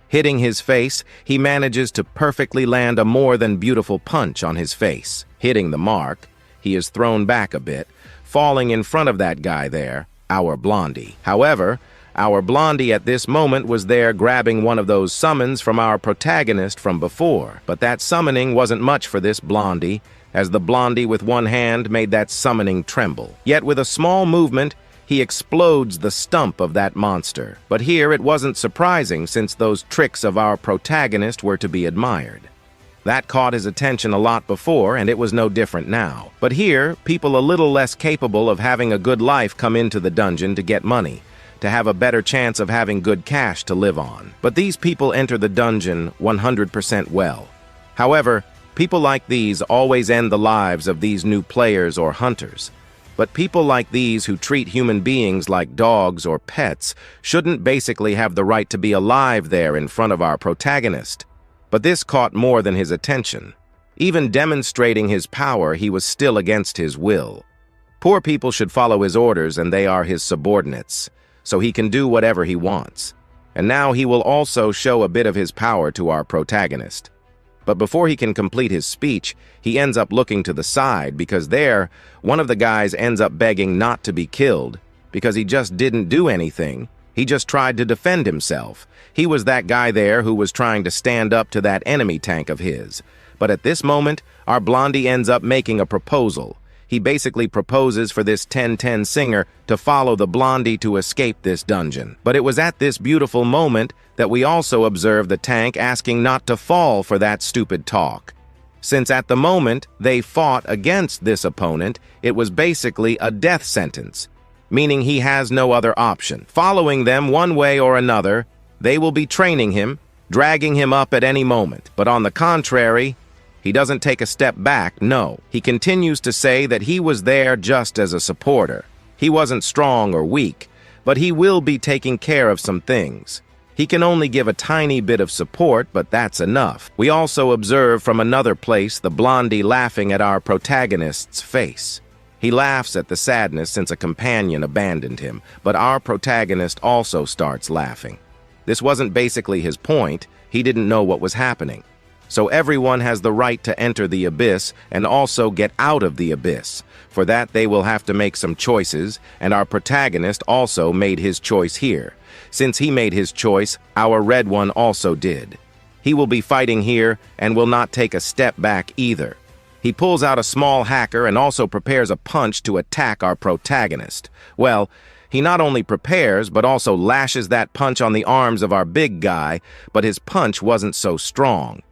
Hitting his face, he manages to perfectly land a more than beautiful punch on his face. Hitting the mark, he is thrown back a bit, falling in front of that guy there, our Blondie. However, our Blondie at this moment was there grabbing one of those summons from our protagonist from before. But that summoning wasn't much for this Blondie, as the Blondie with one hand made that summoning tremble. Yet with a small movement, he explodes the stump of that monster. But here it wasn't surprising, since those tricks of our protagonist were to be admired. That caught his attention a lot before, and it was no different now. But here, people a little less capable of having a good life come into the dungeon to get money, to have a better chance of having good cash to live on. But these people enter the dungeon 100% well. However, people like these always end the lives of these new players or hunters. But people like these who treat human beings like dogs or pets shouldn't basically have the right to be alive there in front of our protagonist. But this caught more than his attention. Even demonstrating his power, he was still against his will. Poor people should follow his orders, and they are his subordinates, so he can do whatever he wants. And now he will also show a bit of his power to our protagonist. But before he can complete his speech, he ends up looking to the side, because there, one of the guys ends up begging not to be killed, because he just didn't do anything. He just tried to defend himself. He was that guy there who was trying to stand up to that enemy tank of his. But at this moment, our Blondie ends up making a proposal. He basically proposes for this 10-10 singer to follow the Blondie to escape this dungeon. But it was at this beautiful moment that we also observed the tank asking not to fall for that stupid talk. Since at the moment they fought against this opponent, it was basically a death sentence, meaning he has no other option. Following them one way or another, they will be training him, dragging him up at any moment. But on the contrary, he doesn't take a step back, no. He continues to say that he was there just as a supporter. He wasn't strong or weak, but he will be taking care of some things. He can only give a tiny bit of support, but that's enough. We also observe from another place the Blondie laughing at our protagonist's face. He laughs at the sadness since a companion abandoned him, but our protagonist also starts laughing. This wasn't basically his point. He didn't know what was happening. So everyone has the right to enter the abyss and also get out of the abyss. For that, they will have to make some choices, and our protagonist also made his choice here. Since he made his choice, our red one also did. He will be fighting here and will not take a step back either. He pulls out a small hacker and also prepares a punch to attack our protagonist. Well, he not only prepares, but also lashes that punch on the arms of our big guy, but his punch wasn't so strong.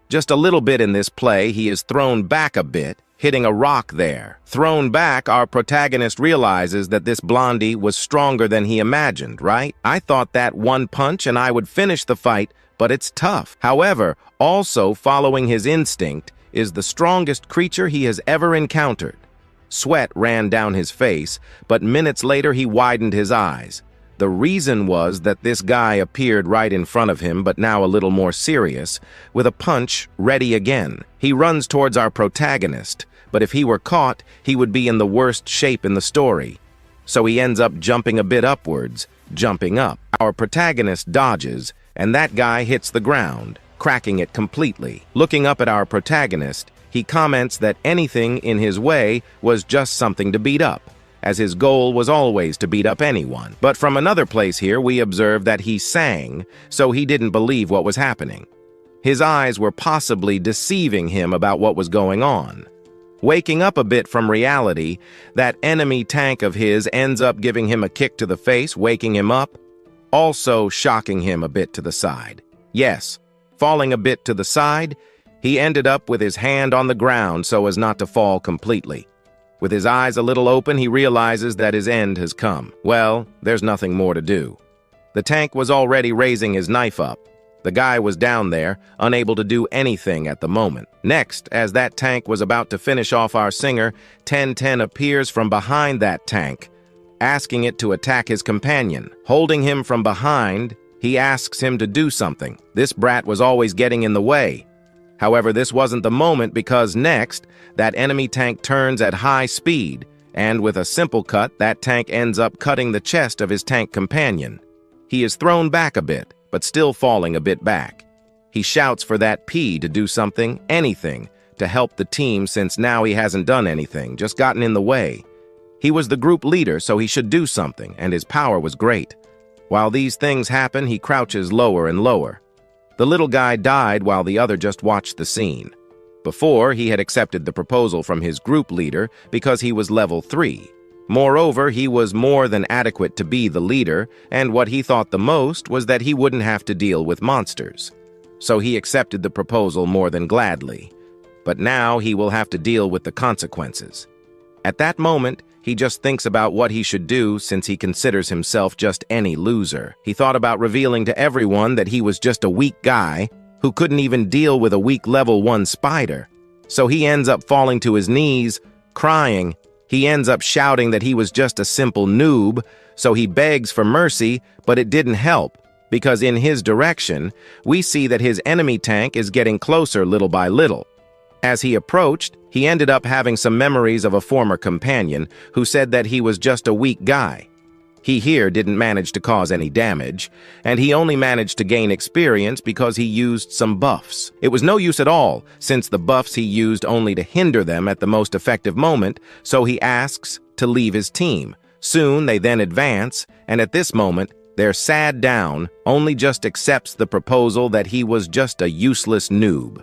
Just a little bit in this play, he is thrown back a bit, hitting a rock there. Thrown back, our protagonist realizes that this blondie was stronger than he imagined, right? I thought that one punch and I would finish the fight, but it's tough. However, also following his instinct is the strongest creature he has ever encountered. Sweat ran down his face, but minutes later he widened his eyes. The reason was that this guy appeared right in front of him, but now a little more serious, with a punch ready again. He runs towards our protagonist, but if he were caught, he would be in the worst shape in the story. So he ends up jumping a bit upwards, jumping up. Our protagonist dodges, and that guy hits the ground, cracking it completely. Looking up at our protagonist, he comments that anything in his way was just something to beat up, as his goal was always to beat up anyone. But from another place here, we observe that he sang, so he didn't believe what was happening. His eyes were possibly deceiving him about what was going on. Waking up a bit from reality, that enemy tank of his ends up giving him a kick to the face, waking him up, also shocking him a bit to the side. Yes, falling a bit to the side, he ended up with his hand on the ground so as not to fall completely. With his eyes a little open, he realizes that his end has come. Well, there's nothing more to do. The tank was already raising his knife up. The guy was down there, unable to do anything at the moment. Next, as that tank was about to finish off our singer, 1010 appears from behind that tank, asking it to attack his companion. Holding him from behind, he asks him to do something. This brat was always getting in the way. However, this wasn't the moment because next, that enemy tank turns at high speed, and with a simple cut, that tank ends up cutting the chest of his tank companion. He is thrown back a bit, but still falling a bit back. He shouts for that P to do something, anything, to help the team since now he hasn't done anything, just gotten in the way. He was the group leader, so he should do something, and his power was great. While these things happen, he crouches lower and lower. The little guy died while the other just watched the scene. Before, he had accepted the proposal from his group leader because he was level 3. Moreover, he was more than adequate to be the leader, and what he thought the most was that he wouldn't have to deal with monsters. So he accepted the proposal more than gladly. But now he will have to deal with the consequences. At that moment, he just thinks about what he should do since he considers himself just any loser. He thought about revealing to everyone that he was just a weak guy who couldn't even deal with a weak level 1 spider. So he ends up falling to his knees, crying. He ends up shouting that he was just a simple noob, so he begs for mercy, but it didn't help, because in his direction, we see that his enemy tank is getting closer little by little. As he approached, he ended up having some memories of a former companion who said that he was just a weak guy. He here didn't manage to cause any damage, and he only managed to gain experience because he used some buffs. It was no use at all, since the buffs he used only to hinder them at the most effective moment, so he asks to leave his team. Soon they then advance, and at this moment, their sad down only just accepts the proposal that he was just a useless noob.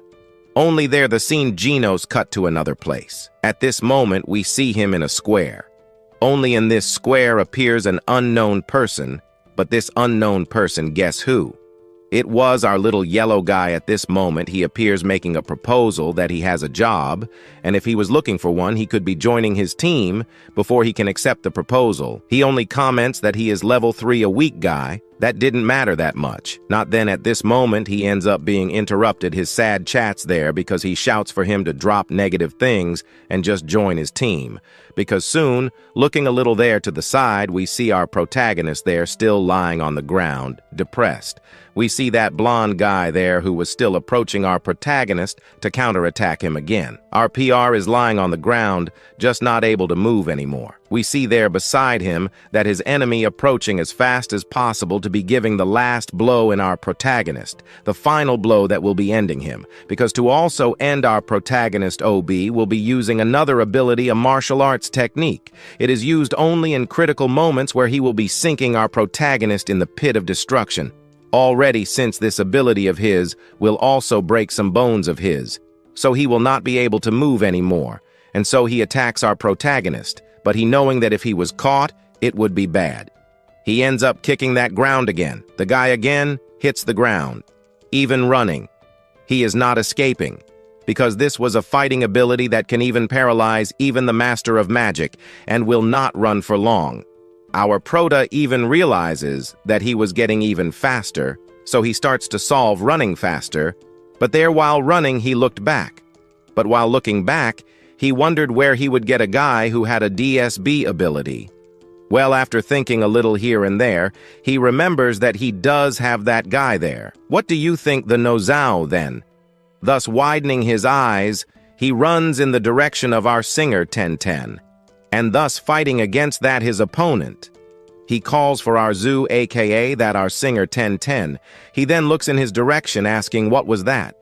Only there the scene Geno's cut to another place. At this moment, we see him in a square. Only in this square appears an unknown person, but this unknown person, guess who? It was our little yellow guy at this moment. He appears making a proposal that he has a job, and if he was looking for one, he could be joining his team before he can accept the proposal. He only comments that he is level 3, a weak guy. That didn't matter that much. Not then at this moment, he ends up being interrupted his sad chats there because he shouts for him to drop negative things and just join his team. Because soon, looking a little there to the side, we see our protagonist there still lying on the ground, depressed. We see that blonde guy there who was still approaching our protagonist to counterattack him again. Our PR is lying on the ground, just not able to move anymore. We see there beside him that his enemy approaching as fast as possible to be giving the last blow in our protagonist, the final blow that will be ending him, because to also end our protagonist OB will be using another ability, a martial arts technique. It is used only in critical moments where he will be sinking our protagonist in the pit of destruction. Already, since this ability of his will also break some bones of his, so he will not be able to move anymore, and so he attacks our protagonist, but he knowing that if he was caught, it would be bad. He ends up kicking that ground again. The guy again hits the ground, even running. He is not escaping. because this was a fighting ability that can even paralyze even the master of magic and will not run for long. Our prota even realizes that he was getting even faster, so he starts to solve running faster, but there while running he looked back. But while looking back, he wondered where he would get a guy who had a DSB ability. Well, after thinking a little here and there, he remembers that he does have that guy there. What do you think the Nozao then? Thus widening his eyes, he runs in the direction of our singer 1010, and thus fighting against that his opponent. He calls for our Zoo, aka that our singer 1010. He then looks in his direction asking what was that.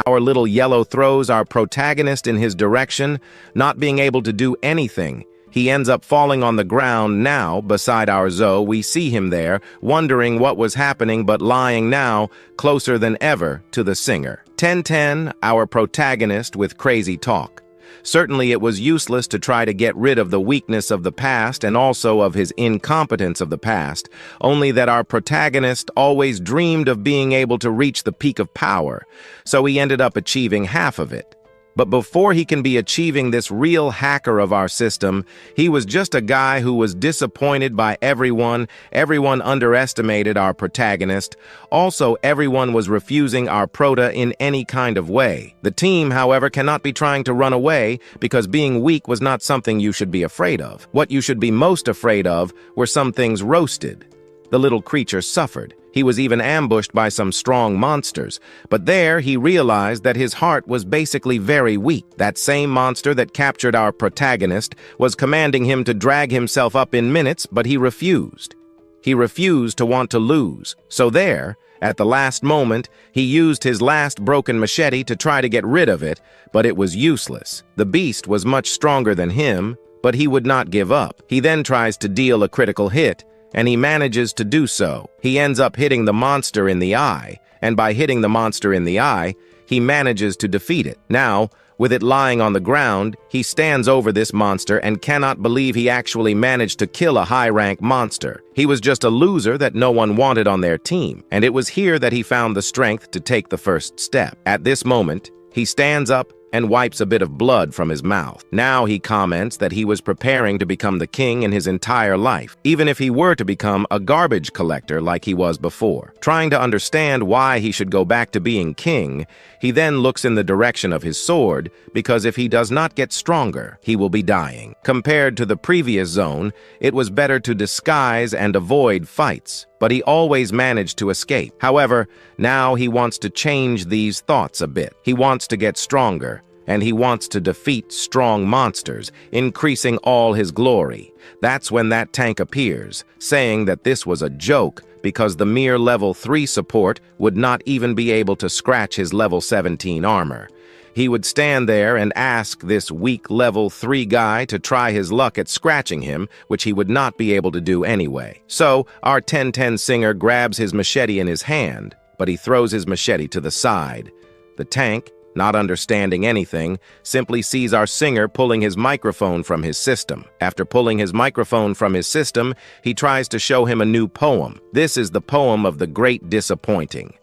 Our little yellow throws our protagonist in his direction, not being able to do anything. He ends up falling on the ground now beside our Zoe. We see him there, wondering what was happening but lying now closer than ever to the singer. 1010, our protagonist with crazy talk. Certainly it was useless to try to get rid of the weakness of the past and also of his incompetence of the past, only that our protagonist always dreamed of being able to reach the peak of power, so he ended up achieving half of it. But before he can be achieving this real hacker of our system, he was just a guy who was disappointed by everyone. Everyone underestimated our protagonist. Also, everyone was refusing our prota in any kind of way. The team, however, cannot be trying to run away because being weak was not something you should be afraid of. What you should be most afraid of were some things roasted. The little creature suffered. He was even ambushed by some strong monsters, but there he realized that his heart was basically very weak. That same monster that captured our protagonist was commanding him to drag himself up in minutes, but he refused. He refused to want to lose. So there, at the last moment, he used his last broken machete to try to get rid of it, but it was useless. The beast was much stronger than him, but he would not give up. He then tries to deal a critical hit, and he manages to do so. He ends up hitting the monster in the eye, and by hitting the monster in the eye, he manages to defeat it. Now, with it lying on the ground, he stands over this monster and cannot believe he actually managed to kill a high-rank monster. He was just a loser that no one wanted on their team, and it was here that he found the strength to take the first step. At this moment, he stands up and wipes a bit of blood from his mouth. Now he comments that he was preparing to become the king in his entire life, even if he were to become a garbage collector like he was before. Trying to understand why he should go back to being king, he then looks in the direction of his sword, because if he does not get stronger, he will be dying. Compared to the previous zone, it was better to disguise and avoid fights, but he always managed to escape. However, now he wants to change these thoughts a bit. He wants to get stronger, and he wants to defeat strong monsters, increasing all his glory. That's when that tank appears, saying that this was a joke because the mere level 3 support would not even be able to scratch his level 17 armor. He would stand there and ask this weak level 3 guy to try his luck at scratching him, which he would not be able to do anyway. So, our 1010 singer grabs his machete in his hand, but he throws his machete to the side. The tank, not understanding anything, simply sees our singer pulling his microphone from his system. After pulling his microphone from his system, he tries to show him a new poem. This is the poem of the Great Disappointing.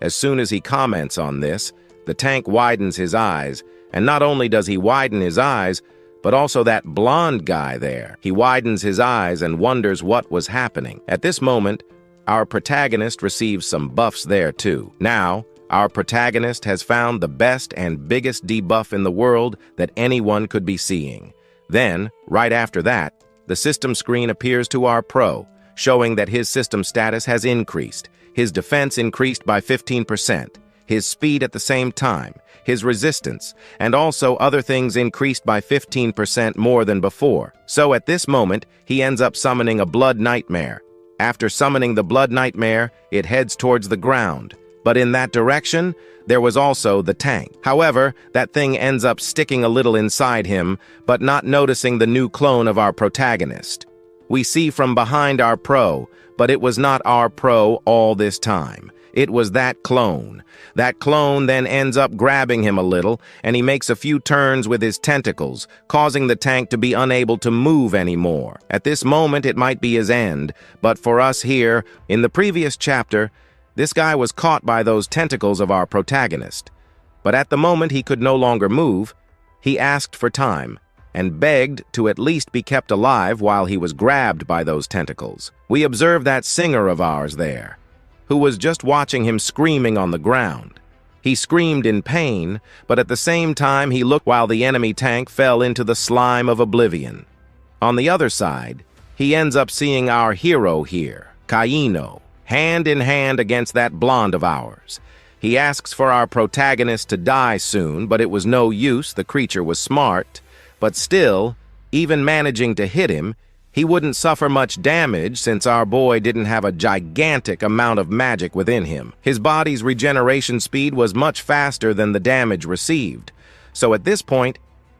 As soon as he comments on this, the tank widens his eyes, and not only does he widen his eyes, but also that blonde guy there. He widens his eyes and wonders what was happening. At this moment, our protagonist receives some buffs there too. Now, our protagonist has found the best and biggest debuff in the world that anyone could be seeing. Then, right after that, the system screen appears to our pro, showing that his system status has increased. His defense increased by 15%. His speed at the same time, his resistance, and also other things increased by 15% more than before. So at this moment, he ends up summoning a blood nightmare. After summoning the blood nightmare, it heads towards the ground. But in that direction, there was also the tank. However, that thing ends up sticking a little inside him, but not noticing the new clone of our protagonist. We see from behind our pro, but it was not our pro all this time. It was that clone. That clone then ends up grabbing him a little, and he makes a few turns with his tentacles, causing the tank to be unable to move anymore. At this moment, it might be his end, but for us here, in the previous chapter, this guy was caught by those tentacles of our protagonist. But at the moment he could no longer move, he asked for time and begged to at least be kept alive while he was grabbed by those tentacles. We observed that singer of ours there, who was just watching him screaming on the ground. He screamed in pain, but at the same time he looked while the enemy tank fell into the slime of oblivion. On the other side, he ends up seeing our hero here, Kaino, hand in hand against that blonde of ours. He asks for our protagonist to die soon, but it was no use. The creature was smart, but still, even managing to hit him, he wouldn't suffer much damage since our boy didn't have a gigantic amount of magic within him. His body's regeneration speed was much faster than the damage received, so at this point,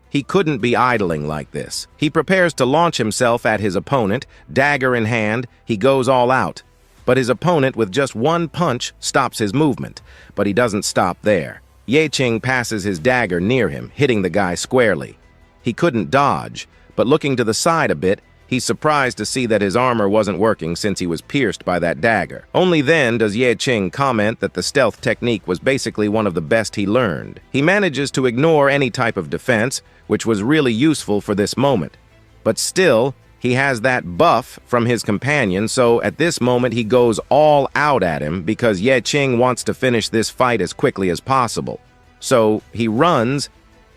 he couldn't be idling like this. He prepares to launch himself at his opponent, dagger in hand. He goes all out. But his opponent, with just one punch, stops his movement. But he doesn't stop there. Qing passes his dagger near him, hitting the guy squarely. He couldn't dodge, but looking to the side a bit, he's surprised to see that his armor wasn't working since he was pierced by that dagger. Only then does Qing comment that the stealth technique was basically one of the best he learned. He manages to ignore any type of defense, which was really useful for this moment. But still, he has that buff from his companion, so at this moment he goes all out at him because Qing wants to finish this fight as quickly as possible. So he runs,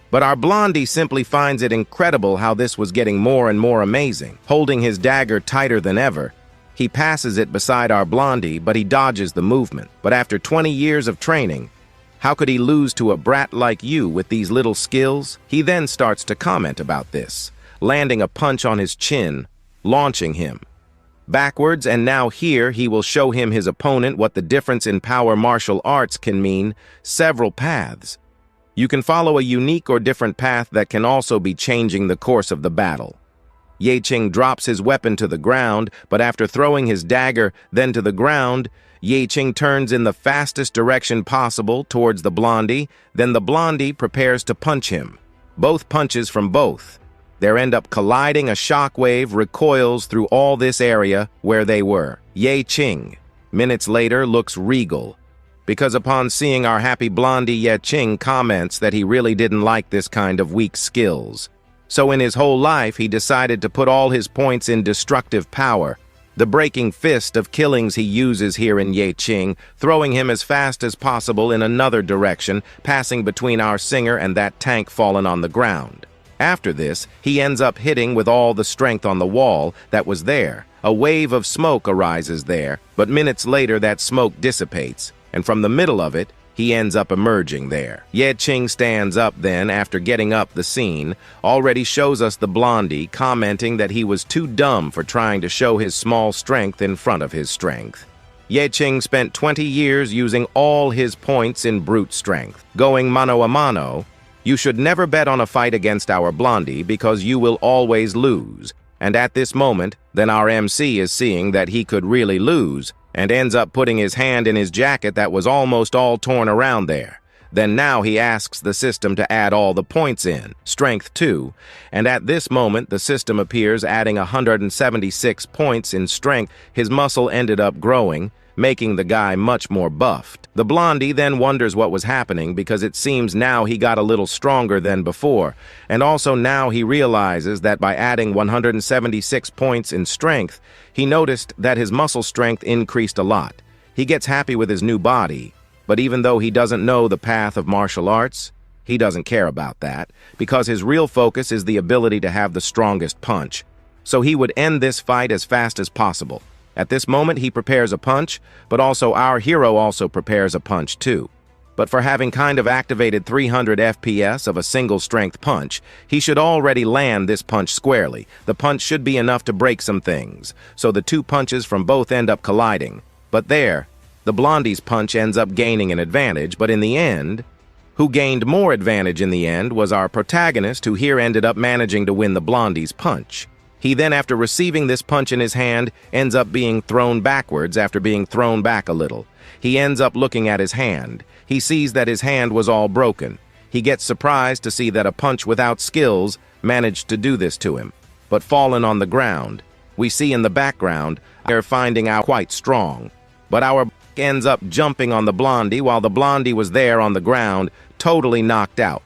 but our blondie simply finds it incredible how this was getting more and more amazing. Holding his dagger tighter than ever, he passes it beside our blondie, but he dodges the movement. But after 20 years of training, how could he lose to a brat like you with these little skills? He then starts to comment about this, landing a punch on his chin, launching him backwards, and now here he will show him his opponent what the difference in power martial arts can mean. Several paths. You can follow a unique or different path that can also be changing the course of the battle. Qing drops his weapon to the ground, but after throwing his dagger then to the ground, Qing turns in the fastest direction possible towards the blondie, then the blondie prepares to punch him. Both punches from both. They end up colliding. A shockwave recoils through all this area where they were. Qing, minutes later, looks regal, because upon seeing our happy blondie, Qing comments that he really didn't like this kind of weak skills. So in his whole life, he decided to put all his points in destructive power. The breaking fist of killings he uses here in Qing, throwing him as fast as possible in another direction, passing between our singer and that tank fallen on the ground. After this, he ends up hitting with all the strength on the wall that was there. A wave of smoke arises there, but minutes later that smoke dissipates, and from the middle of it, he ends up emerging there. Qing stands up then after getting up the scene, already shows us the blondie, commenting that he was too dumb for trying to show his small strength in front of his strength. Qing spent 20 years using all his points in brute strength. Going mano a mano, you should never bet on a fight against our blondie because you will always lose. And at this moment, then our MC is seeing that he could really lose, and ends up putting his hand in his jacket that was almost all torn around there. Then now he asks the system to add all the points in, strength 2, and at this moment the system appears adding 176 points in strength. His muscle ended up growing, making the guy much more buffed. The blondie then wonders what was happening because it seems now he got a little stronger than before, and also now he realizes that by adding 176 points in strength, he noticed that his muscle strength increased a lot. He gets happy with his new body, but even though he doesn't know the path of martial arts, he doesn't care about that, because his real focus is the ability to have the strongest punch. So he would end this fight as fast as possible. At this moment, he prepares a punch, but also our hero also prepares a punch too. But for having kind of activated 300 FPS of a single strength punch, he should already land this punch squarely. The punch should be enough to break some things, so the two punches from both end up colliding. But there, the blondie's punch ends up gaining an advantage, but in the end, who gained more advantage in the end was our protagonist, who here ended up managing to win the blondie's punch. He then, after receiving this punch in his hand, ends up being thrown backwards after being thrown back a little. He ends up looking at his hand. He sees that his hand was all broken. He gets surprised to see that a punch without skills managed to do this to him. But fallen on the ground, we see in the background, they're finding out quite strong. But our ends up jumping on the blondie while the blondie was there on the ground, totally knocked out.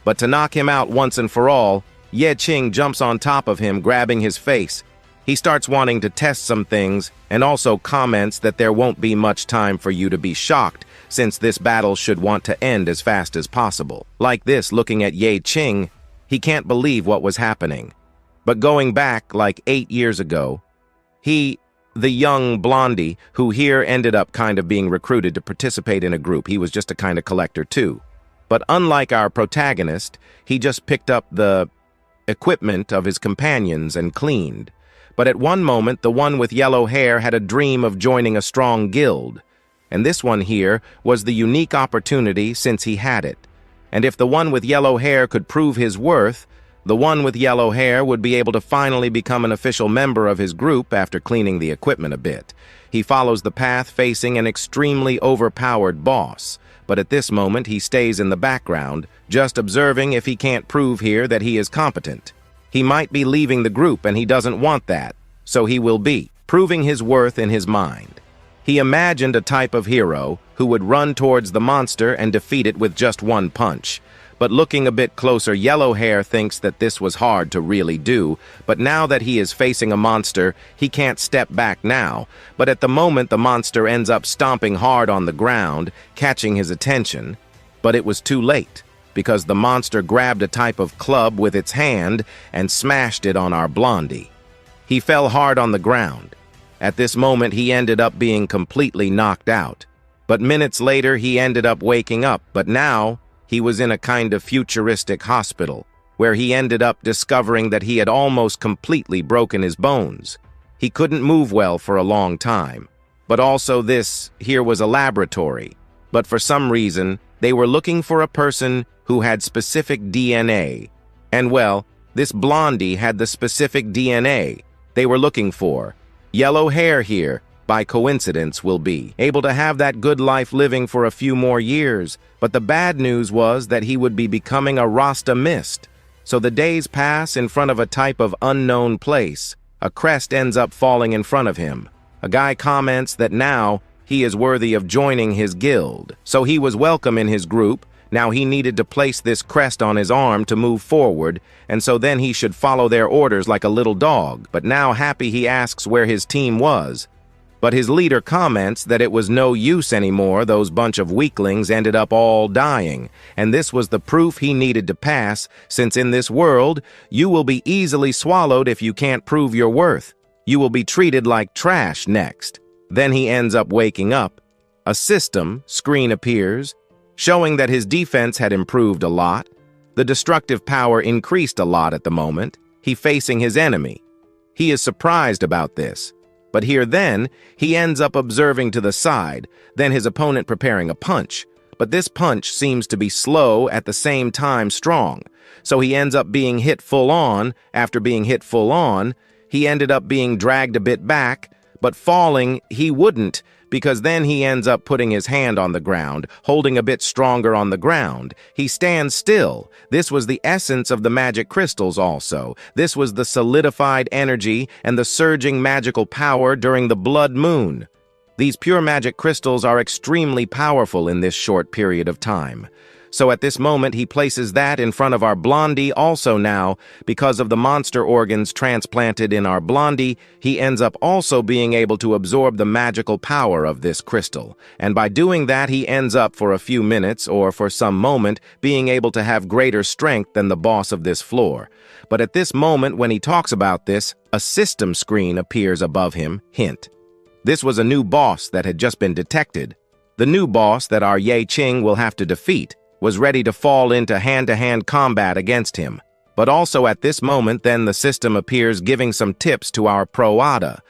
But to knock him out once and for all, Ye Qing jumps on top of him, grabbing his face. He starts wanting to test some things, and also comments that there won't be much time for you to be shocked, since this battle should want to end as fast as possible. Like this, looking at Ye Qing, he can't believe what was happening. But going back like 8 years ago, the young blondie, who here ended up kind of being recruited to participate in a group, he was just a kind of collector too. But unlike our protagonist, he just picked up the equipment of his companions and cleaned. But at one moment, the one with yellow hair had a dream of joining a strong guild. And this one here was the unique opportunity since he had it. And if the one with yellow hair could prove his worth, the one with yellow hair would be able to finally become an official member of his group after cleaning the equipment a bit. He follows the path facing an extremely overpowered boss, but at this moment he stays in the background, just observing if he can't prove here that he is competent. He might be leaving the group and he doesn't want that, so he will be, proving his worth in his mind. He imagined a type of hero who would run towards the monster and defeat it with just one punch. But looking a bit closer, Yellow Hair thinks that this was hard to really do, but now that he is facing a monster, he can't step back now. But at the moment, the monster ends up stomping hard on the ground, catching his attention. But it was too late, because the monster grabbed a type of club with its hand and smashed it on our blondie. He fell hard on the ground. At this moment, he ended up being completely knocked out. But minutes later, he ended up waking up, but now he was in a kind of futuristic hospital, where he ended up discovering that he had almost completely broken his bones. He couldn't move well for a long time. But also this here was a laboratory. But for some reason, they were looking for a person who had specific DNA. And well, this blondie had the specific DNA they were looking for. Yellow Hair here, by coincidence, will be able to have that good life living for a few more years, but the bad news was that he would be becoming a Rasta mist. So the days pass in front of a type of unknown place. A crest ends up falling in front of him. A guy comments that now he is worthy of joining his guild. So he was welcome in his group. Now he needed to place this crest on his arm to move forward, and so then he should follow their orders like a little dog. But now happy he asks where his team was. But his leader comments that it was no use anymore, those bunch of weaklings ended up all dying, and this was the proof he needed to pass, since in this world, you will be easily swallowed if you can't prove your worth. You will be treated like trash next. Then he ends up waking up. A system screen appears, showing that his defense had improved a lot. The destructive power increased a lot at the moment. He facing his enemy. He is surprised about this. But here then, he ends up observing to the side, then his opponent preparing a punch. But this punch seems to be slow at the same time strong. So he ends up being hit full on. After being hit full on, he ended up being dragged a bit back, but falling he wouldn't, because then he ends up putting his hand on the ground, holding a bit stronger on the ground. He stands still. This was the essence of the magic crystals also. This was the solidified energy and the surging magical power during the blood moon. These pure magic crystals are extremely powerful in this short period of time. So at this moment, he places that in front of our blondie also now. Because of the monster organs transplanted in our blondie, he ends up also being able to absorb the magical power of this crystal. And by doing that, he ends up for a few minutes or for some moment being able to have greater strength than the boss of this floor. But at this moment, when he talks about this, a system screen appears above him. Hint. This was a new boss that had just been detected. The new boss that our Ye Qing will have to defeat was ready to fall into hand-to-hand combat against him. But also at this moment, then the system appears giving some tips to our pro Ada.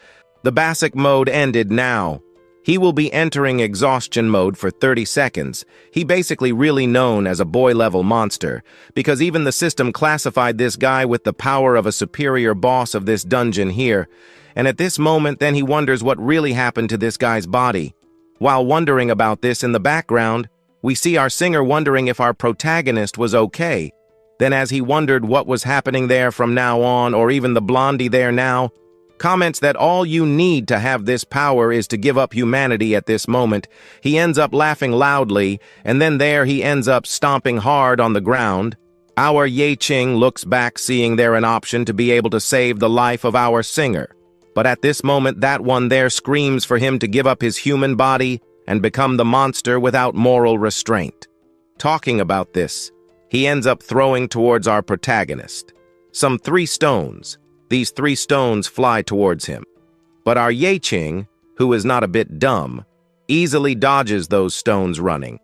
The basic mode ended now. He will be entering exhaustion mode for 30 seconds. He basically really known as a boy-level monster, because even the system classified this guy with the power of a superior boss of this dungeon here. And at this moment, then he wonders what really happened to this guy's body. While wondering about this in the background, we see our singer wondering if our protagonist was okay. Then as he wondered what was happening there from now on, or even the blondie there now, comments that all you need to have this power is to give up humanity at this moment. He ends up laughing loudly, and then there he ends up stomping hard on the ground. Our Qing looks back, seeing there an option to be able to save the life of our singer. But at this moment, that one there screams for him to give up his human body and become the monster without moral restraint. Talking about this, he ends up throwing towards our protagonist some 3 stones. These 3 stones fly towards him. But our Qing, who is not a bit dumb, easily dodges those stones running.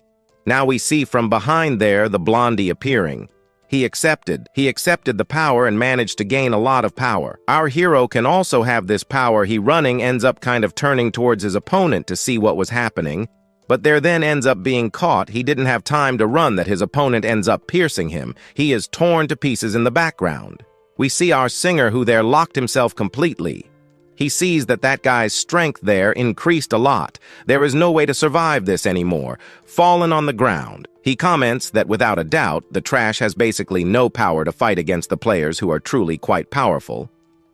Now we see from behind there the blondie appearing. He accepted the power and managed to gain a lot of power. Our hero can also have this power. He running ends up kind of turning towards his opponent to see what was happening, but there then ends up being caught. He didn't have time to run, that his opponent ends up piercing him. He is torn to pieces in the background. We see our singer, who there locked himself completely. He sees that guy's strength there increased a lot. There is no way to survive this anymore. Fallen on the ground. He comments that without a doubt, the trash has basically no power to fight against the players who are truly quite powerful.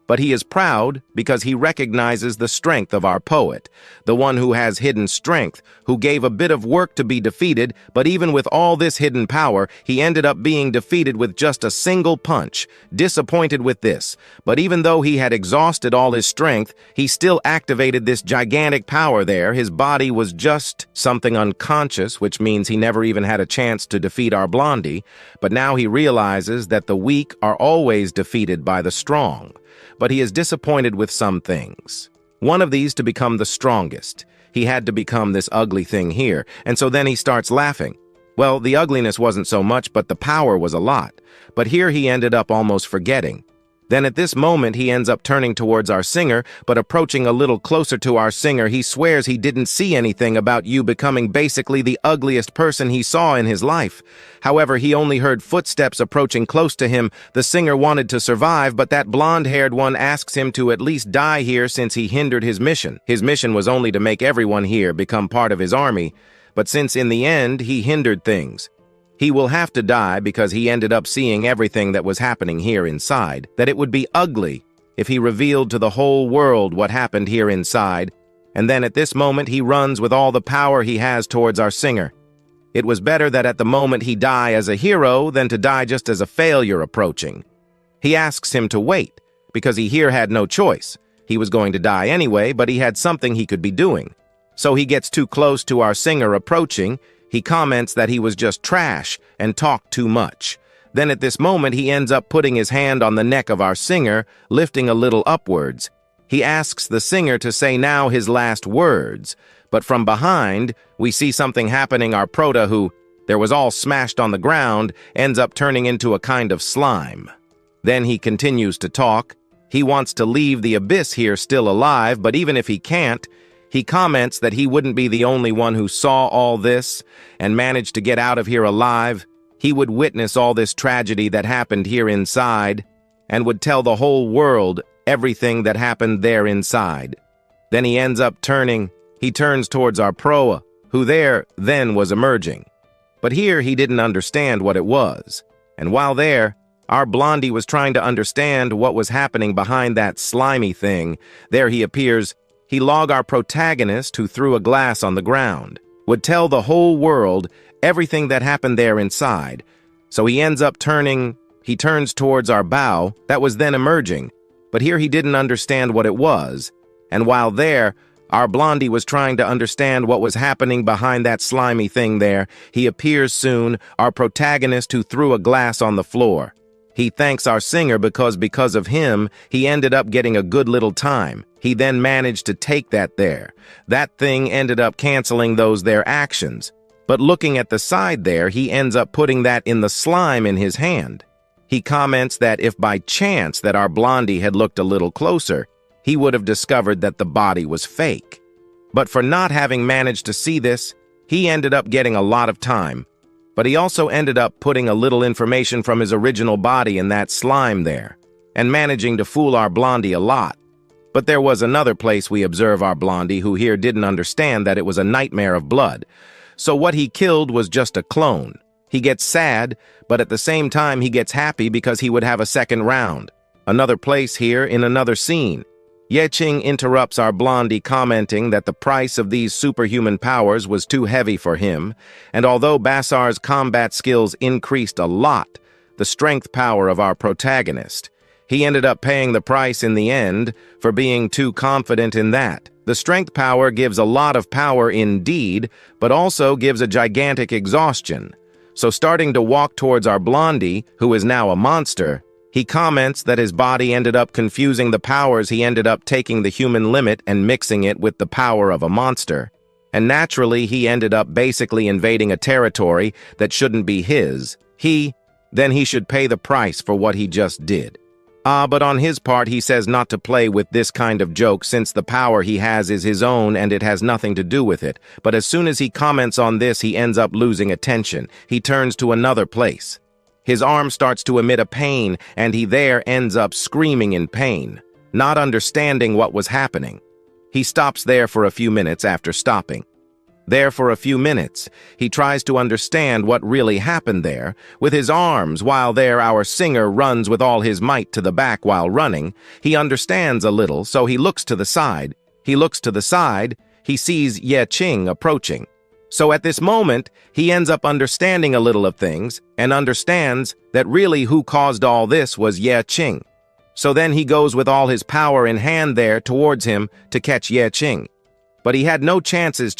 But he is proud because he recognizes the strength of our poet, the one who has hidden strength, who gave a bit of work to be defeated, but even with all this hidden power, he ended up being defeated with just a single punch. Disappointed with this, but even though he had exhausted all his strength, he still activated this gigantic power there. His body was just something unconscious, which means he never even had a chance to defeat our blondie, but now he realizes that the weak are always defeated by the strong. But he is disappointed with some things. One of these to become the strongest. He had to become this ugly thing here, and so then he starts laughing. Well, the ugliness wasn't so much, but the power was a lot. But here he ended up almost forgetting. Then at this moment he ends up turning towards our singer, but approaching a little closer to our singer, he swears he didn't see anything about you becoming basically the ugliest person he saw in his life. However, he only heard footsteps approaching close to him. The singer wanted to survive, but that blonde-haired one asks him to at least die here since he hindered his mission. His mission was only to make everyone here become part of his army, but since in the end he hindered things, he will have to die because he ended up seeing everything that was happening here inside, that it would be ugly if he revealed to the whole world what happened here inside, and then at this moment he runs with all the power he has towards our singer. It was better that at the moment he die as a hero than to die just as a failure approaching. He asks him to wait, because he here had no choice. He was going to die anyway, but he had something he could be doing. So he gets too close to our singer approaching. He comments that he was just trash and talked too much. Then at this moment he ends up putting his hand on the neck of our singer, lifting a little upwards. He asks the singer to say now his last words, but from behind we see something happening. Our prota, who there was all smashed on the ground, ends up turning into a kind of slime. Then he continues to talk. He wants to leave the abyss here still alive, but even if he can't, he comments that he wouldn't be the only one who saw all this and managed to get out of here alive. He would witness all this tragedy that happened here inside and would tell the whole world everything that happened there inside. Then he ends up turning. He turns towards our proa, who there then was emerging. But here he didn't understand what it was. And while there, our blondie was trying to understand what was happening behind that slimy thing. There he appears. He log our protagonist, who threw a glass on the ground, would tell the whole world everything that happened there inside. So he ends up turning. He turns towards our bow that was then emerging. But here he didn't understand what it was. And while there, our blondie was trying to understand what was happening behind that slimy thing there. He appears soon, our protagonist who threw a glass on the floor. He thanks our singer because of him, he ended up getting a good little time. He then managed to take that there. That thing ended up canceling those their actions. But looking at the side there, he ends up putting that in the slime in his hand. He comments that if by chance that our blondie had looked a little closer, he would have discovered that the body was fake. But for not having managed to see this, he ended up getting a lot of time. But he also ended up putting a little information from his original body in that slime there, and managing to fool our blondie a lot. But there was another place we observe our blondie who here didn't understand that it was a nightmare of blood. So what he killed was just a clone. He gets sad, but at the same time he gets happy because he would have a second round. Another place here in another scene. Qing interrupts our blondie, commenting that the price of these superhuman powers was too heavy for him, and although Basar's combat skills increased a lot, the strength power of our protagonist, he ended up paying the price in the end for being too confident in that. The strength power gives a lot of power indeed, but also gives a gigantic exhaustion. So starting to walk towards our blondie, who is now a monster, he comments that his body ended up confusing the powers. He ended up taking the human limit and mixing it with the power of a monster. And naturally, he ended up basically invading a territory that shouldn't be his. Then he should pay the price for what he just did. But on his part, he says not to play with this kind of joke since the power he has is his own and it has nothing to do with it. But as soon as he comments on this, he ends up losing attention. He turns to another place. His arm starts to emit a pain, and he there ends up screaming in pain, not understanding what was happening. He stops there for a few minutes after stopping. There for a few minutes, he tries to understand what really happened there. With his arms, while there our singer runs with all his might to the back while running. He understands a little, so he looks to the side. He looks to the side, he sees Qing approaching. So at this moment, he ends up understanding a little of things and understands that really who caused all this was Qing. So then he goes with all his power in hand there towards him to catch Qing. But he had no chances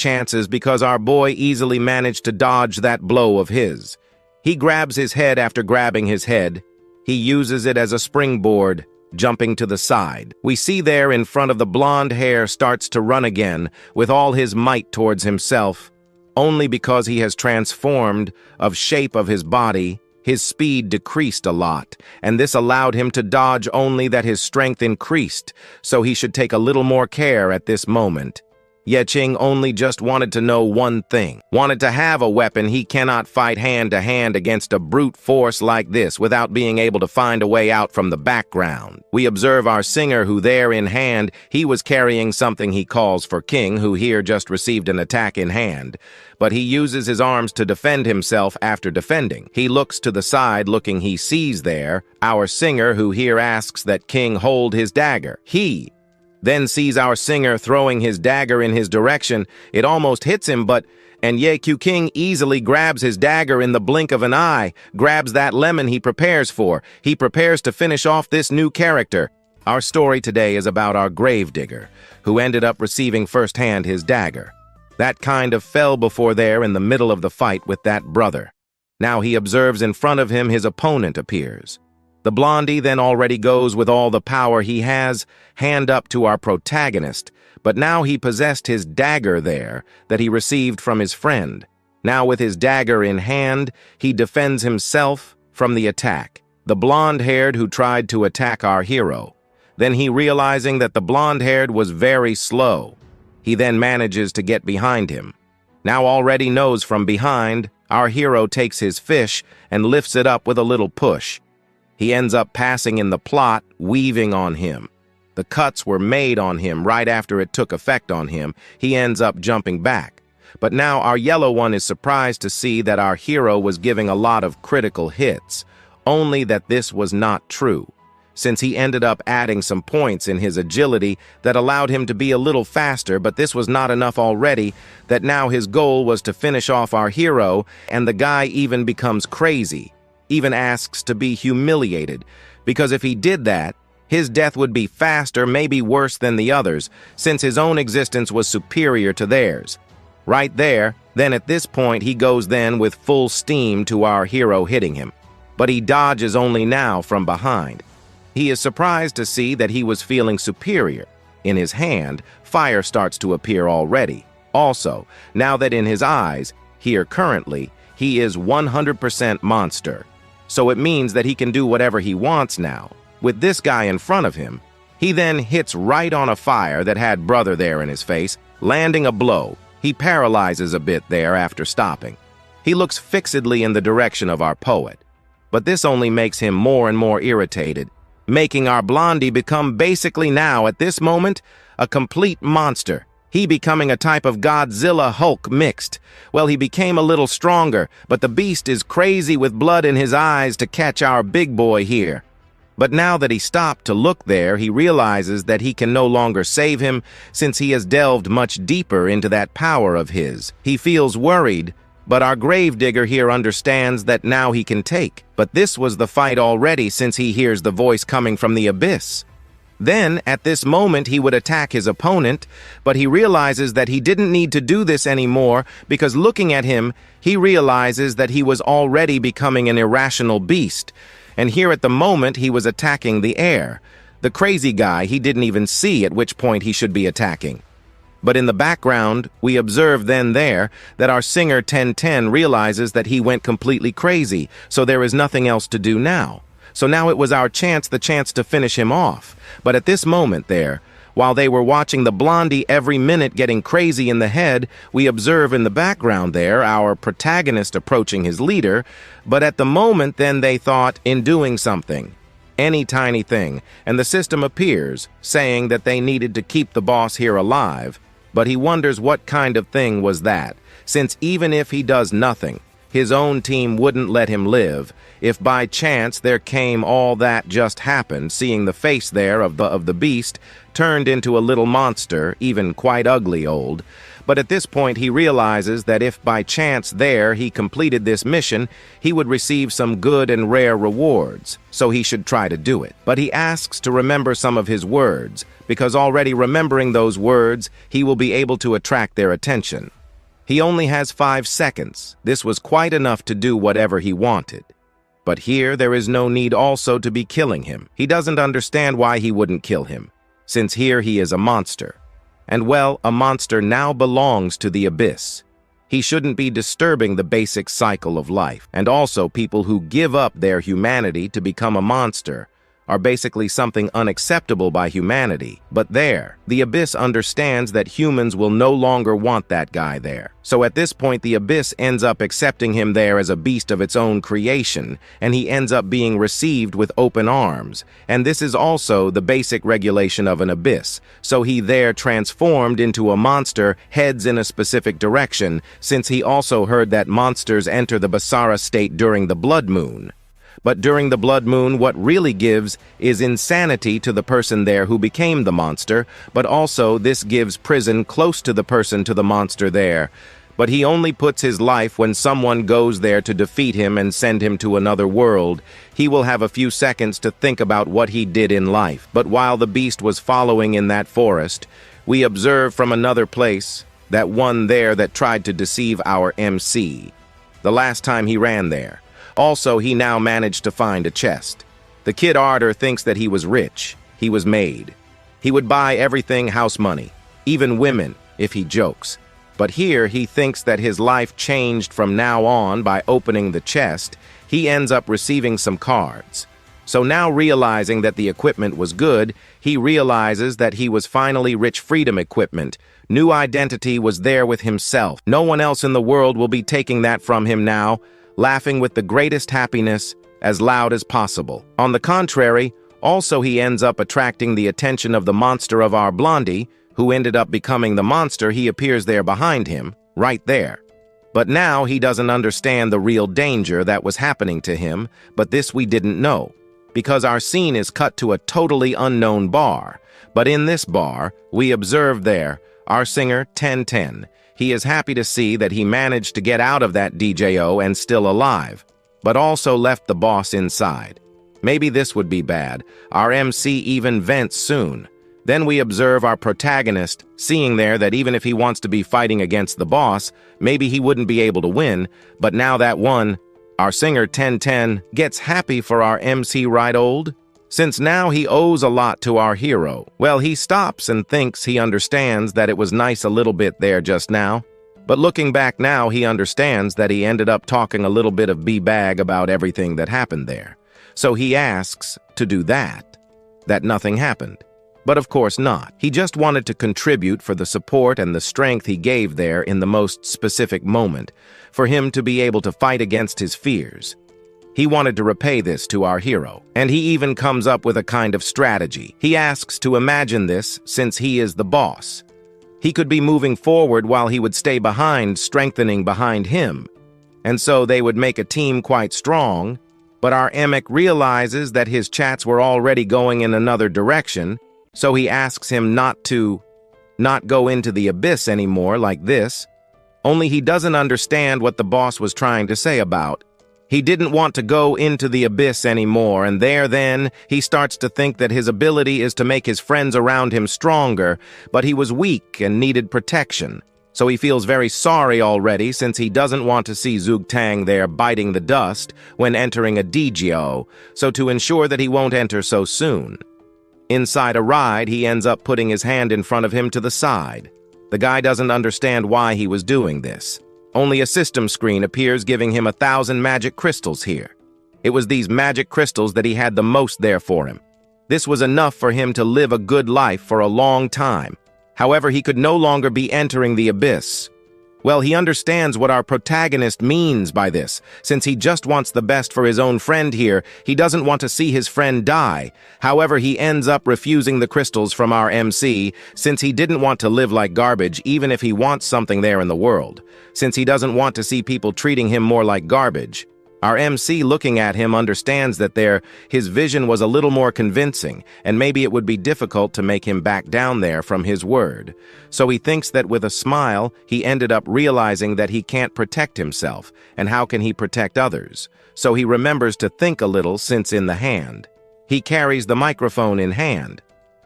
because our boy easily managed to dodge that blow of his. He grabs his head after grabbing his head. He uses it as a springboard, jumping to the side. We see there in front of the blonde hair starts to run again with all his might towards himself. Only because he has transformed of shape of his body, his speed decreased a lot, and this allowed him to dodge only that his strength increased, so he should take a little more care at this moment. Qing only just wanted to know one thing, wanted to have a weapon. He cannot fight hand to hand against a brute force like this without being able to find a way out from the background. We observe our singer who there in hand, he was carrying something he calls for Qing, who here just received an attack in hand. But he uses his arms to defend himself after defending. He looks to the side looking, he sees there our singer who here asks that Qing hold his dagger. He then sees our singer throwing his dagger in his direction. It almost hits him, and Qing easily grabs his dagger in the blink of an eye, grabs that lemon he prepares for. He prepares to finish off this new character. Our story today is about our gravedigger, who ended up receiving firsthand his dagger. That kind of fell before there in the middle of the fight with that brother. Now he observes in front of him his opponent appears. The blondie then already goes with all the power he has, hand up to our protagonist, but now he possessed his dagger there that he received from his friend. Now with his dagger in hand, he defends himself from the attack. The blonde-haired who tried to attack our hero. Then he realizing that the blonde-haired was very slow. He then manages to get behind him. Now already knows from behind, our hero takes his fish and lifts it up with a little push. He ends up passing in the plot, weaving on him. The cuts were made on him right after it took effect on him. He ends up jumping back. But now our yellow one is surprised to see that our hero was giving a lot of critical hits, only that this was not true, since he ended up adding some points in his agility that allowed him to be a little faster, but this was not enough already, that now his goal was to finish off our hero, and the guy even becomes crazy. Even asks to be humiliated, because if he did that, his death would be faster, maybe worse than the others, since his own existence was superior to theirs. Right there, then at this point he goes then with full steam to our hero hitting him, but he dodges only now from behind. He is surprised to see that he was feeling superior. In his hand, fire starts to appear already. Also, now that in his eyes, here currently, he is 100% monster. So it means that he can do whatever he wants now. With this guy in front of him, he then hits right on a fire that had brother there in his face, landing a blow. He paralyzes a bit there after stopping. He looks fixedly in the direction of our poet. But this only makes him more and more irritated, making our blondie become basically now, at this moment, a complete monster. He becoming a type of Godzilla Hulk mixed. Well, he became a little stronger, but the beast is crazy with blood in his eyes to catch our big boy here. But now that he stopped to look there, he realizes that he can no longer save him since he has delved much deeper into that power of his. He feels worried, but our gravedigger here understands that now he can take. But this was the fight already since he hears the voice coming from the abyss. Then, at this moment, he would attack his opponent, but he realizes that he didn't need to do this anymore because looking at him, he realizes that he was already becoming an irrational beast. And here at the moment, he was attacking the air. The crazy guy he didn't even see at which point he should be attacking. But in the background, we observe then there that our singer 1010 realizes that he went completely crazy, so there is nothing else to do now. So now it was our chance to finish him off. But at this moment there, while they were watching the blondie every minute getting crazy in the head, we observe in the background there our protagonist approaching his leader, but at the moment then they thought in doing something, any tiny thing, and the system appears, saying that they needed to keep the boss here alive, but he wonders what kind of thing was that, since even if he does nothing, his own team wouldn't let him live. If by chance there came all that just happened, seeing the face there of the beast turned into a little monster, even quite ugly old. But at this point he realizes that if by chance there he completed this mission, he would receive some good and rare rewards, so he should try to do it. But he asks to remember some of his words, because already remembering those words, he will be able to attract their attention. He only has 5 seconds. This was quite enough to do whatever he wanted. But here there is no need also to be killing him. He doesn't understand why he wouldn't kill him, since here he is a monster. And well, a monster now belongs to the abyss. He shouldn't be disturbing the basic cycle of life. And also people who give up their humanity to become a monster are basically something unacceptable by humanity. But there, the abyss understands that humans will no longer want that guy there. So at this point, the abyss ends up accepting him there as a beast of its own creation, and he ends up being received with open arms. And this is also the basic regulation of an abyss. So he there transformed into a monster, heads in a specific direction, since he also heard that monsters enter the Basara state during the blood moon. But during the blood moon, what really gives is insanity to the person there who became the monster, but also this gives prison close to the monster there. But he only puts his life when someone goes there to defeat him and send him to another world. He will have a few seconds to think about what he did in life. But while the beast was following in that forest, we observe from another place that one there that tried to deceive our MC. The last time he ran there. Also, he now managed to find a chest. The kid Ardor thinks that he was rich. He was made. He would buy everything house money, even women, if he jokes. But here he thinks that his life changed from now on by opening the chest. He ends up receiving some cards. So now realizing that the equipment was good, he realizes that he was finally rich freedom equipment. New identity was there with himself. No one else in the world will be taking that from him now. Laughing with the greatest happiness, as loud as possible. On the contrary, also he ends up attracting the attention of the monster of our blondie, who ended up becoming the monster. He appears there behind him, right there. But now he doesn't understand the real danger that was happening to him, but this we didn't know, because our scene is cut to a totally unknown bar. But in this bar, we observe there, our singer 1010. He is happy to see that he managed to get out of that DJO and still alive, but also left the boss inside. Maybe this would be bad. Our MC even vents soon. Then we observe our protagonist, seeing there that even if he wants to be fighting against the boss, maybe he wouldn't be able to win, but now that one, our singer 1010, gets happy for our MC right old? Since now he owes a lot to our hero. Well, he stops and thinks he understands that it was nice a little bit there just now. But looking back now, he understands that he ended up talking a little bit of b-bag about everything that happened there. So he asks to do that nothing happened. But of course not. He just wanted to contribute for the support and the strength he gave there in the most specific moment, for him to be able to fight against his fears. He wanted to repay this to our hero, and he even comes up with a kind of strategy. He asks to imagine this since he is the boss. He could be moving forward while he would stay behind, strengthening behind him. And so they would make a team quite strong, But our Emic realizes that his chats were already going in another direction, so he asks him not go into the abyss anymore like this. Only he doesn't understand what the boss was trying to say about. He didn't want to go into the abyss anymore, and then he starts to think that his ability is to make his friends around him stronger, but he was weak and needed protection. So he feels very sorry already since he doesn't want to see Zugtang there biting the dust when entering a DGO, so to ensure that he won't enter so soon. Inside a ride, he ends up putting his hand in front of him to the side. The guy doesn't understand why he was doing this. Only a system screen appears giving him 1,000 magic crystals here. It was these magic crystals that he had the most there for him. This was enough for him to live a good life for a long time. However, he could no longer be entering the abyss. Well, he understands what our protagonist means by this. Since he just wants the best for his own friend here, he doesn't want to see his friend die. However, he ends up refusing the crystals from our MC, since he didn't want to live like garbage even if he wants something there in the world. Since he doesn't want to see people treating him more like garbage. Our MC, looking at him, understands that his vision was a little more convincing, and maybe it would be difficult to make him back down there from his word. So he thinks that with a smile, he ended up realizing that he can't protect himself, and how can he protect others? So he remembers to think a little since in the hand. He carries the microphone in hand.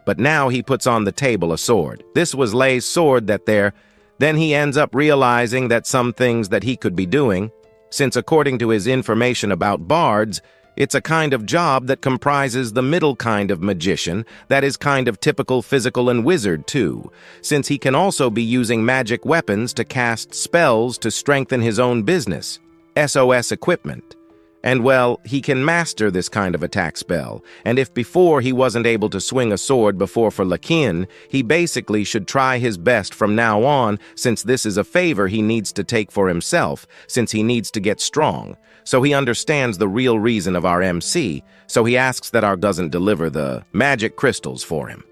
But now he puts on the table a sword. This was Lei's sword Then he ends up realizing that some things that he could be doing, since according to his information about bards, it's a kind of job that comprises the middle kind of magician, that is kind of typical physical and wizard too, since he can also be using magic weapons to cast spells to strengthen his own business, SOS equipment. And well, he can master this kind of attack spell, and if before he wasn't able to swing a sword before for Lakin, he basically should try his best from now on, since this is a favor he needs to take for himself, since he needs to get strong. So he understands the real reason of our MC, so he asks that our doesn't deliver the magic crystals for him.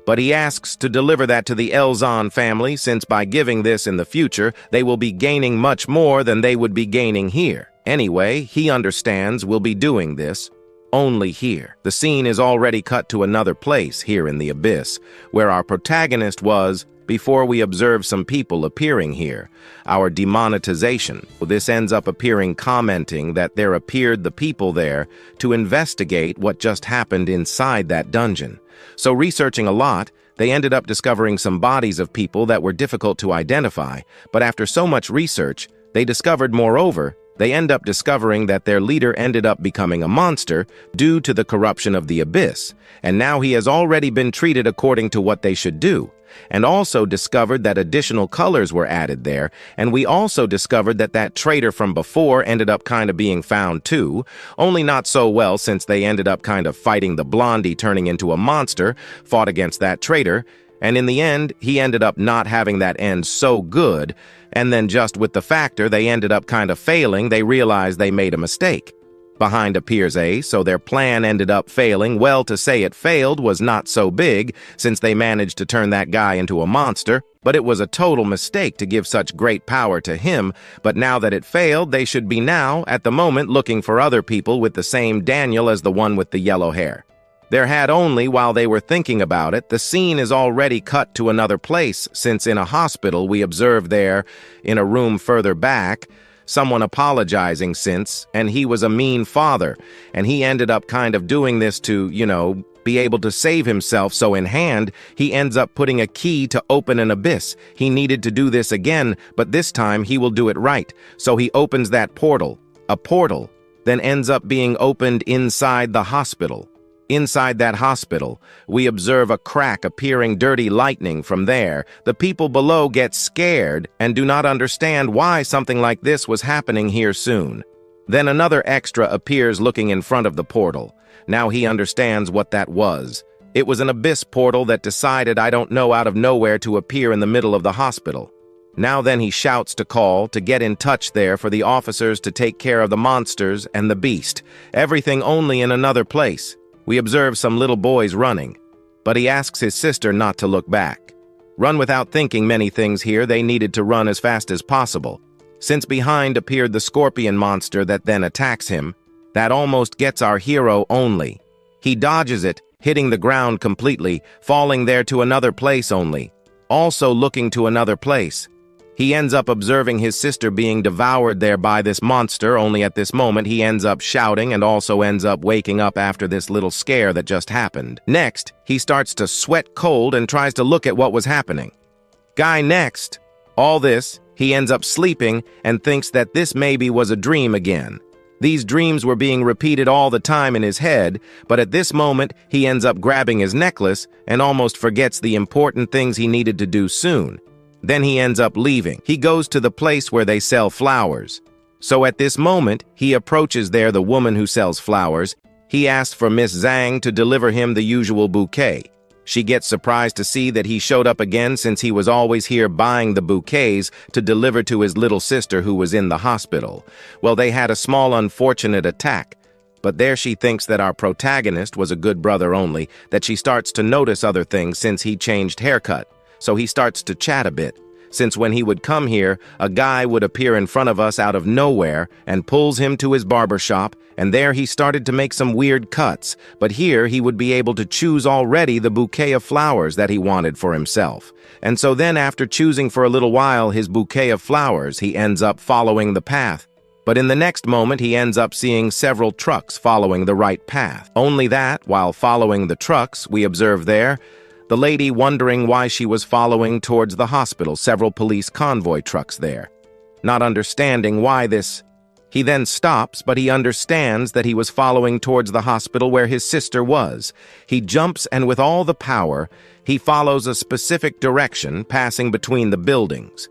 But he asks to deliver that to the Elzon family, since by giving this in the future, they will be gaining much more than they would be gaining here. Anyway, he understands we'll be doing this only here. The scene is already cut to another place here in the abyss, where our protagonist was before we observe some people appearing here. Our demonetization. This ends up appearing commenting that there appeared the people there to investigate what just happened inside that dungeon. So researching a lot, they ended up discovering some bodies of people that were difficult to identify, but after so much research, they discovered moreover, they end up discovering that their leader ended up becoming a monster due to the corruption of the abyss, and now he has already been treated according to what they should do, and also discovered that additional colors were added there, and we also discovered that that traitor from before ended up kind of being found too, only not so well since they ended up kind of fighting the blondie turning into a monster, fought against that traitor, and in the end, he ended up not having that end so good, and then just with the factor they ended up kind of failing, they realized they made a mistake. Behind appears so their plan ended up failing. Well, to say it failed was not so big, since they managed to turn that guy into a monster, but it was a total mistake to give such great power to him, but now that it failed, they should be now, at the moment, looking for other people with the same Daniel as the one with the yellow hair. There had only, while they were thinking about it, the scene is already cut to another place, since in a hospital we observed there, in a room further back, someone apologizing and he was a mean father, and he ended up kind of doing this to, be able to save himself, so in hand, he ends up putting a key to open an abyss. He needed to do this again, but this time he will do it right, so he opens that portal. A portal then ends up being opened inside the hospital. Inside that hospital, we observe a crack appearing dirty lightning from there. The people below get scared and do not understand why something like this was happening here soon. Then another extra appears looking in front of the portal. Now he understands what that was. It was an abyss portal that decided I don't know out of nowhere to appear in the middle of the hospital. Now then he shouts to call to get in touch there for the officers to take care of the monsters and the beast. Everything only in another place. We observe some little boys running, but he asks his sister not to look back. Run without thinking many things here, they needed to run as fast as possible. Since behind appeared the scorpion monster that then attacks him, That almost gets our hero only. He dodges it, hitting the ground completely, falling there to another place only, also looking to another place. He ends up observing his sister being devoured there by this monster, only at this moment he ends up shouting and also ends up waking up after this little scare that just happened. Next, he starts to sweat cold and tries to look at what was happening. Guy next. All this, he ends up sleeping and thinks that this maybe was a dream again. These dreams were being repeated all the time in his head, but at this moment, he ends up grabbing his necklace and almost forgets the important things he needed to do soon. Then he ends up leaving. He goes to the place where they sell flowers. So at this moment, he approaches there the woman who sells flowers. He asks for Miss Zhang to deliver him the usual bouquet. She gets surprised to see that he showed up again since he was always here buying the bouquets to deliver to his little sister who was in the hospital. Well, they had a small unfortunate attack. But there she thinks that our protagonist was a good brother only, that she starts to notice other things since he changed haircut. So he starts to chat a bit. Since when he would come here, a guy would appear in front of us out of nowhere and pulls him to his barber shop, and there he started to make some weird cuts, but here he would be able to choose already the bouquet of flowers that he wanted for himself. And so then after choosing for a little while his bouquet of flowers, he ends up following the path. But in the next moment he ends up seeing several trucks following the right path. Only that, while following the trucks, we observe there, the lady wondering why she was following towards the hospital, several police convoy trucks there. Not understanding why this. He then stops, but he understands that he was following towards the hospital where his sister was. He jumps and with all the power, he follows a specific direction, passing between the buildings.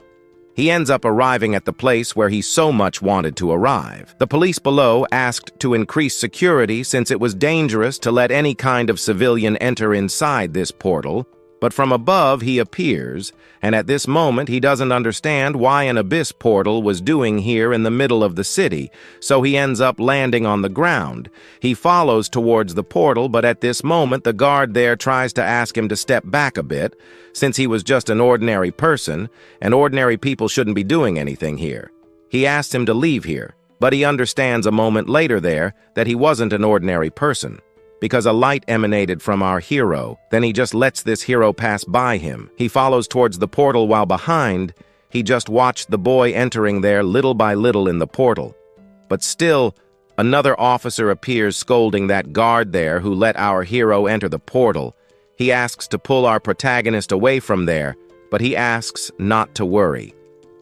He ends up arriving at the place where he so much wanted to arrive. The police below asked to increase security since it was dangerous to let any kind of civilian enter inside this portal, but from above he appears, and at this moment he doesn't understand why an abyss portal was doing here in the middle of the city, so he ends up landing on the ground. He follows towards the portal, but at this moment the guard there tries to ask him to step back a bit, since he was just an ordinary person, and ordinary people shouldn't be doing anything here. He asks him to leave here, but he understands a moment later there that he wasn't an ordinary person, because a light emanated from our hero. Then he just lets this hero pass by him. He follows towards the portal while behind, he just watched the boy entering there little by little in the portal. But still, another officer appears scolding that guard there who let our hero enter the portal. He asks to pull our protagonist away from there, but he asks not to worry.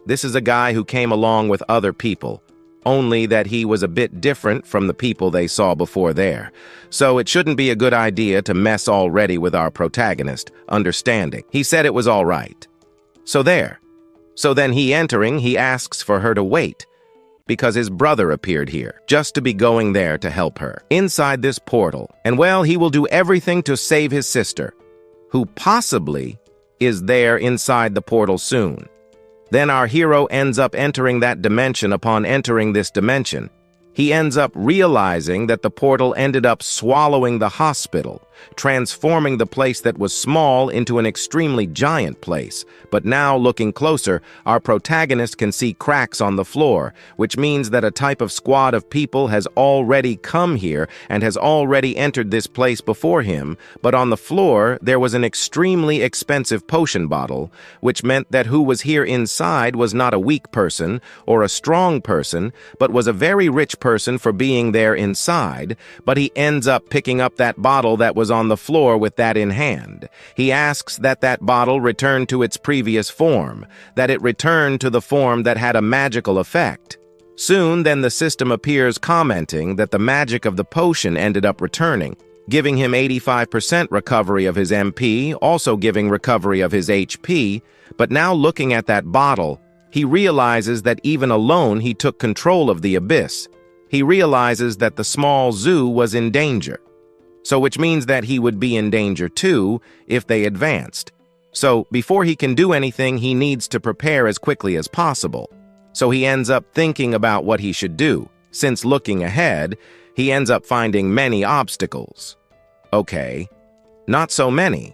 This is a guy who came along with other people, only that he was a bit different from the people they saw before there. So it shouldn't be a good idea to mess already with our protagonist, understanding. He said it was all right. So there. So then he entering, he asks for her to wait, because his brother appeared here, just to be going there to help her. Inside this portal, and well, he will do everything to save his sister, who possibly is there inside the portal soon. Then our hero ends up entering that dimension. Upon entering this dimension, he ends up realizing that the portal ended up swallowing the hospital, transforming the place that was small into an extremely giant place. But now, looking closer, our protagonist can see cracks on the floor, which means that a type of squad of people has already come here and has already entered this place before him. But on the floor, there was an extremely expensive potion bottle, which meant that who was here inside was not a weak person or a strong person, but was a very rich person for being there inside. But he ends up picking up that bottle that was on the floor with that in hand. He asks that that bottle return to its previous form, that it return to the form that had a magical effect. Soon then the system appears commenting that the magic of the potion ended up returning, giving him 85% recovery of his MP, also giving recovery of his HP. But now looking at that bottle, he realizes that even alone he took control of the abyss. He realizes that the small zoo was in danger. So which means that he would be in danger too if they advanced. So before he can do anything, he needs to prepare as quickly as possible. So he ends up thinking about what he should do. Since looking ahead, he ends up finding many obstacles. Okay, not so many.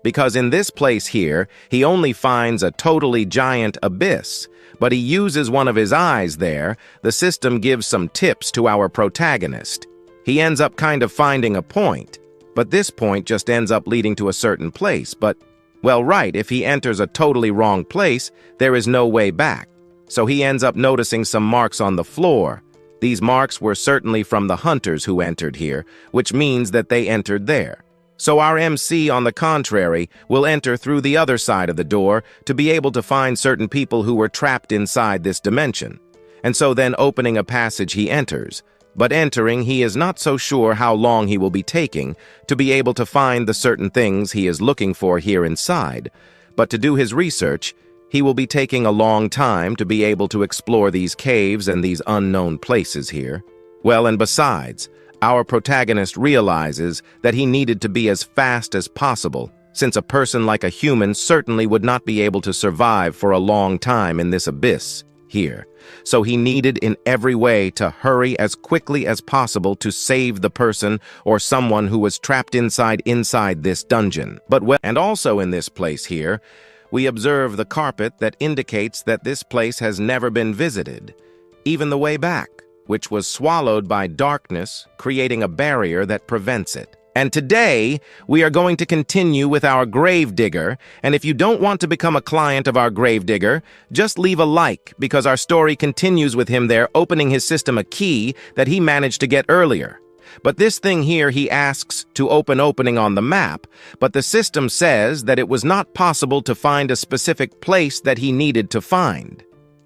Because in this place here, he only finds a totally giant abyss. but he uses one of his eyes there. The system gives some tips to our protagonist. He ends up kind of finding a point, but this point just ends up leading to a certain place. But, well, right, if he enters a totally wrong place, there is no way back. So he ends up noticing some marks on the floor. These marks were certainly from the hunters who entered here, which means that they entered there. So our MC, on the contrary, will enter through the other side of the door to be able to find certain people who were trapped inside this dimension. And so then opening a passage he enters. But entering, he is not so sure how long he will be taking to be able to find the certain things he is looking for here inside. But to do his research, he will be taking a long time to be able to explore these caves and these unknown places here. Well, and besides, our protagonist realizes that he needed to be as fast as possible, since a person like a human certainly would not be able to survive for a long time in this abyss here. So he needed in every way to hurry as quickly as possible to save the person or someone who was trapped inside this dungeon. And also in this place here, we observe the carpet that indicates that this place has never been visited, even the way back, which was swallowed by darkness, creating a barrier that prevents it. And today, we are going to continue with our gravedigger, and if you don't want to become a client of our gravedigger, just leave a like, because our story continues with him there opening his system a key that he managed to get earlier. But this thing here he asks to opening on the map, but the system says that it was not possible to find a specific place that he needed to find.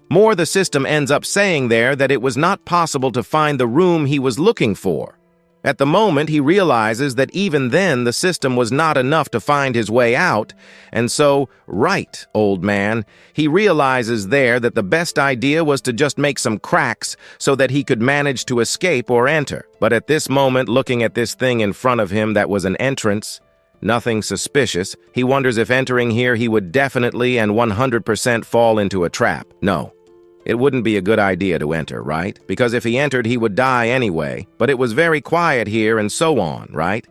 More, the system ends up saying there that it was not possible to find the room he was looking for. At the moment, he realizes that even then the system was not enough to find his way out, and so, right, old man, he realizes there that the best idea was to just make some cracks so that he could manage to escape or enter. But at this moment, looking at this thing in front of him that was an entrance, nothing suspicious, he wonders if entering here he would definitely and 100% fall into a trap. No. It wouldn't be a good idea to enter, right? Because if he entered, he would die anyway. But it was very quiet here and so on, right?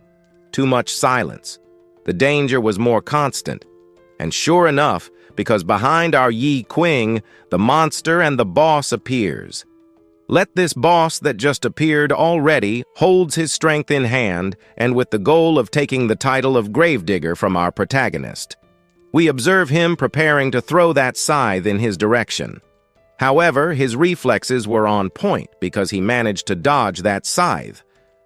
Too much silence. The danger was more constant. And sure enough, because behind our Qing, the monster and the boss appears. Let this boss that just appeared already holds his strength in hand and with the goal of taking the title of Gravedigger from our protagonist. We observe him preparing to throw that scythe in his direction. However, his reflexes were on point because he managed to dodge that scythe.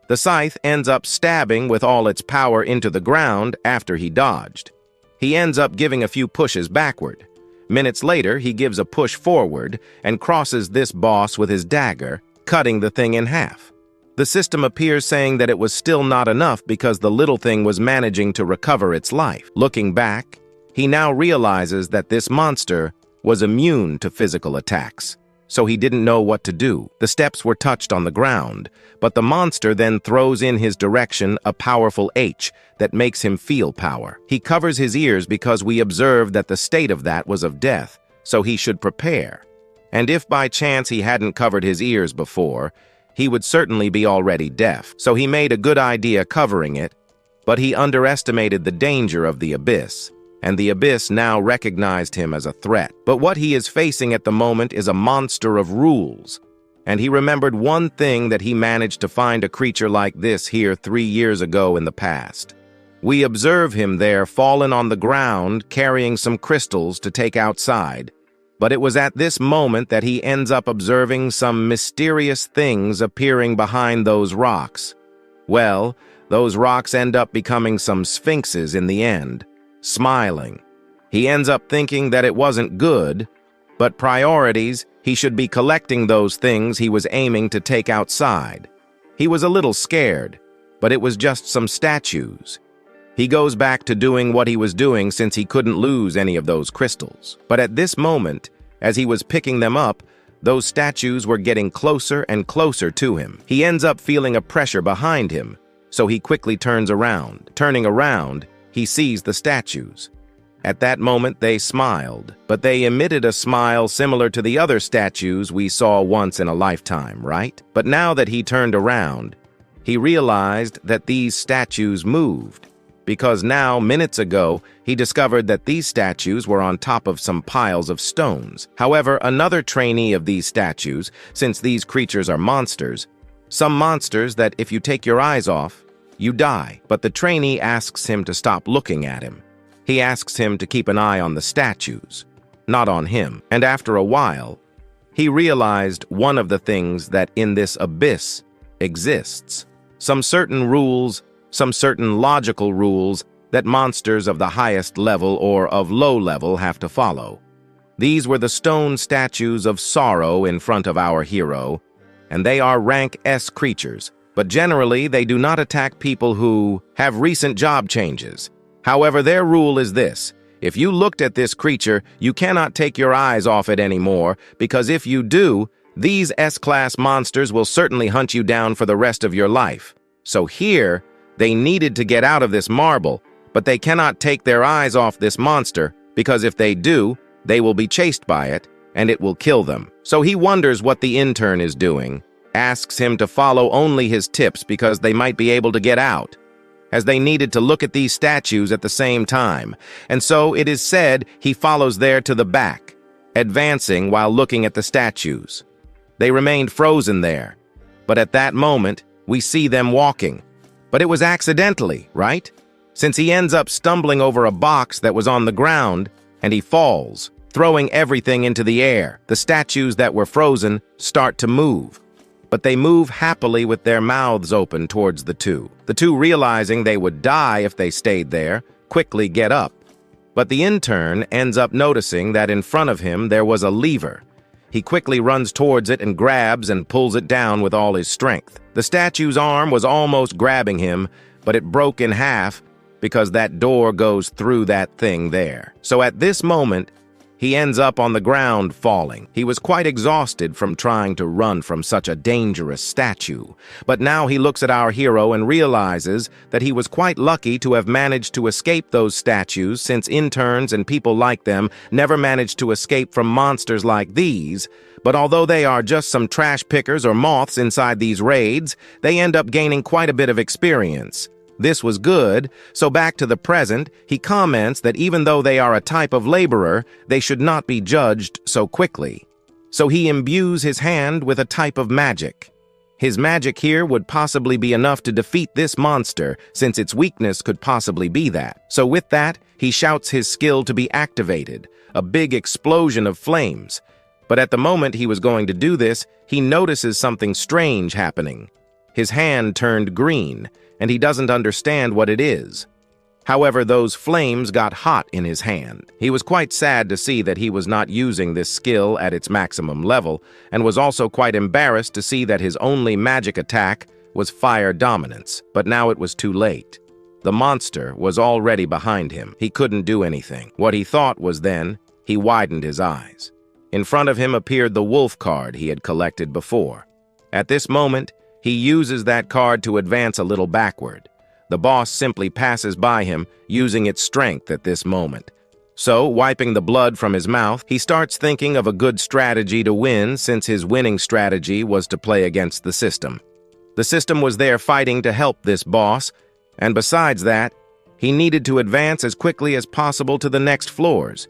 The scythe ends up stabbing with all its power into the ground after he dodged. He ends up giving a few pushes backward. Minutes later, he gives a push forward and crosses this boss with his dagger, cutting the thing in half. The system appears saying that it was still not enough because the little thing was managing to recover its life. Looking back, he now realizes that this monster was immune to physical attacks, so he didn't know what to do. The steps were touched on the ground, but the monster then throws in his direction a powerful H that makes him feel power. He covers his ears because we observed that the state of that was of death, so he should prepare. And if by chance he hadn't covered his ears before, he would certainly be already deaf, so he made a good idea covering it, but he underestimated the danger of the abyss. And the abyss now recognized him as a threat. But what he is facing at the moment is a monster of rules. And he remembered one thing that he managed to find a creature like this here 3 years ago in the past. We observe him there fallen on the ground carrying some crystals to take outside. But it was at this moment that he ends up observing some mysterious things appearing behind those rocks. Well, those rocks end up becoming some sphinxes in the end. Smiling. He ends up thinking that it wasn't good, but priorities, he should be collecting those things he was aiming to take outside. He was a little scared, but it was just some statues. He goes back to doing what he was doing since he couldn't lose any of those crystals. But at this moment, as he was picking them up, those statues were getting closer and closer to him. He ends up feeling a pressure behind him, so he quickly turns around. Turning around, he sees the statues. At that moment, they smiled, but they emitted a smile similar to the other statues we saw once in a lifetime, right? But now that he turned around, he realized that these statues moved. because now, minutes ago, he discovered that these statues were on top of some piles of stones. However, another trainee of these statues, since these creatures are monsters, some monsters that if you take your eyes off, you die. But the trainee asks him to stop looking at him. He asks him to keep an eye on the statues, not on him. And after a while, he realized one of the things that in this abyss exists. Some certain rules, some certain logical rules that monsters of the highest level or of low level have to follow. These were the stone statues of sorrow in front of our hero, and they are rank S creatures, but generally they do not attack people who have recent job changes. However, their rule is this: if you looked at this creature, you cannot take your eyes off it anymore, because if you do, these S-class monsters will certainly hunt you down for the rest of your life. So here, they needed to get out of this marble, but they cannot take their eyes off this monster, because if they do, they will be chased by it, and it will kill them. So he wonders what the intern is doing, asks him to follow only his tips because they might be able to get out, as they needed to look at these statues at the same time, and so it is said he follows there to the back, advancing while looking at the statues. They remained frozen there, but at that moment, we see them walking. But it was accidentally, right? Since he ends up stumbling over a box that was on the ground, and he falls, throwing everything into the air. The statues that were frozen start to move, but they move happily with their mouths open towards the two. The two, realizing they would die if they stayed there, quickly get up. But the intern ends up noticing that in front of him there was a lever. He quickly runs towards it and grabs and pulls it down with all his strength. The statue's arm was almost grabbing him, but it broke in half because that door goes through that thing there. So at this moment, he ends up on the ground falling. He was quite exhausted from trying to run from such a dangerous statue. But now he looks at our hero and realizes that he was quite lucky to have managed to escape those statues, since interns and people like them never managed to escape from monsters like these. But although they are just some trash pickers or moths inside these raids, they end up gaining quite a bit of experience. This was good, so back to the present, he comments that even though they are a type of laborer, they should not be judged so quickly. So he imbues his hand with a type of magic. His magic here would possibly be enough to defeat this monster, since its weakness could possibly be that. So with that, he shouts his skill to be activated, a big explosion of flames. But at the moment he was going to do this, he notices something strange happening. His hand turned green, and he doesn't understand what it is. However, those flames got hot in his hand. He was quite sad to see that he was not using this skill at its maximum level, and was also quite embarrassed to see that his only magic attack was fire dominance. But now it was too late. The monster was already behind him. He couldn't do anything. What he thought was then, he widened his eyes. In front of him appeared the wolf card he had collected before. At this moment, he uses that card to advance a little backward. The boss simply passes by him, using its strength at this moment. So, wiping the blood from his mouth, he starts thinking of a good strategy to win, since his winning strategy was to play against the system. The system was there fighting to help this boss, and besides that, he needed to advance as quickly as possible to the next floors.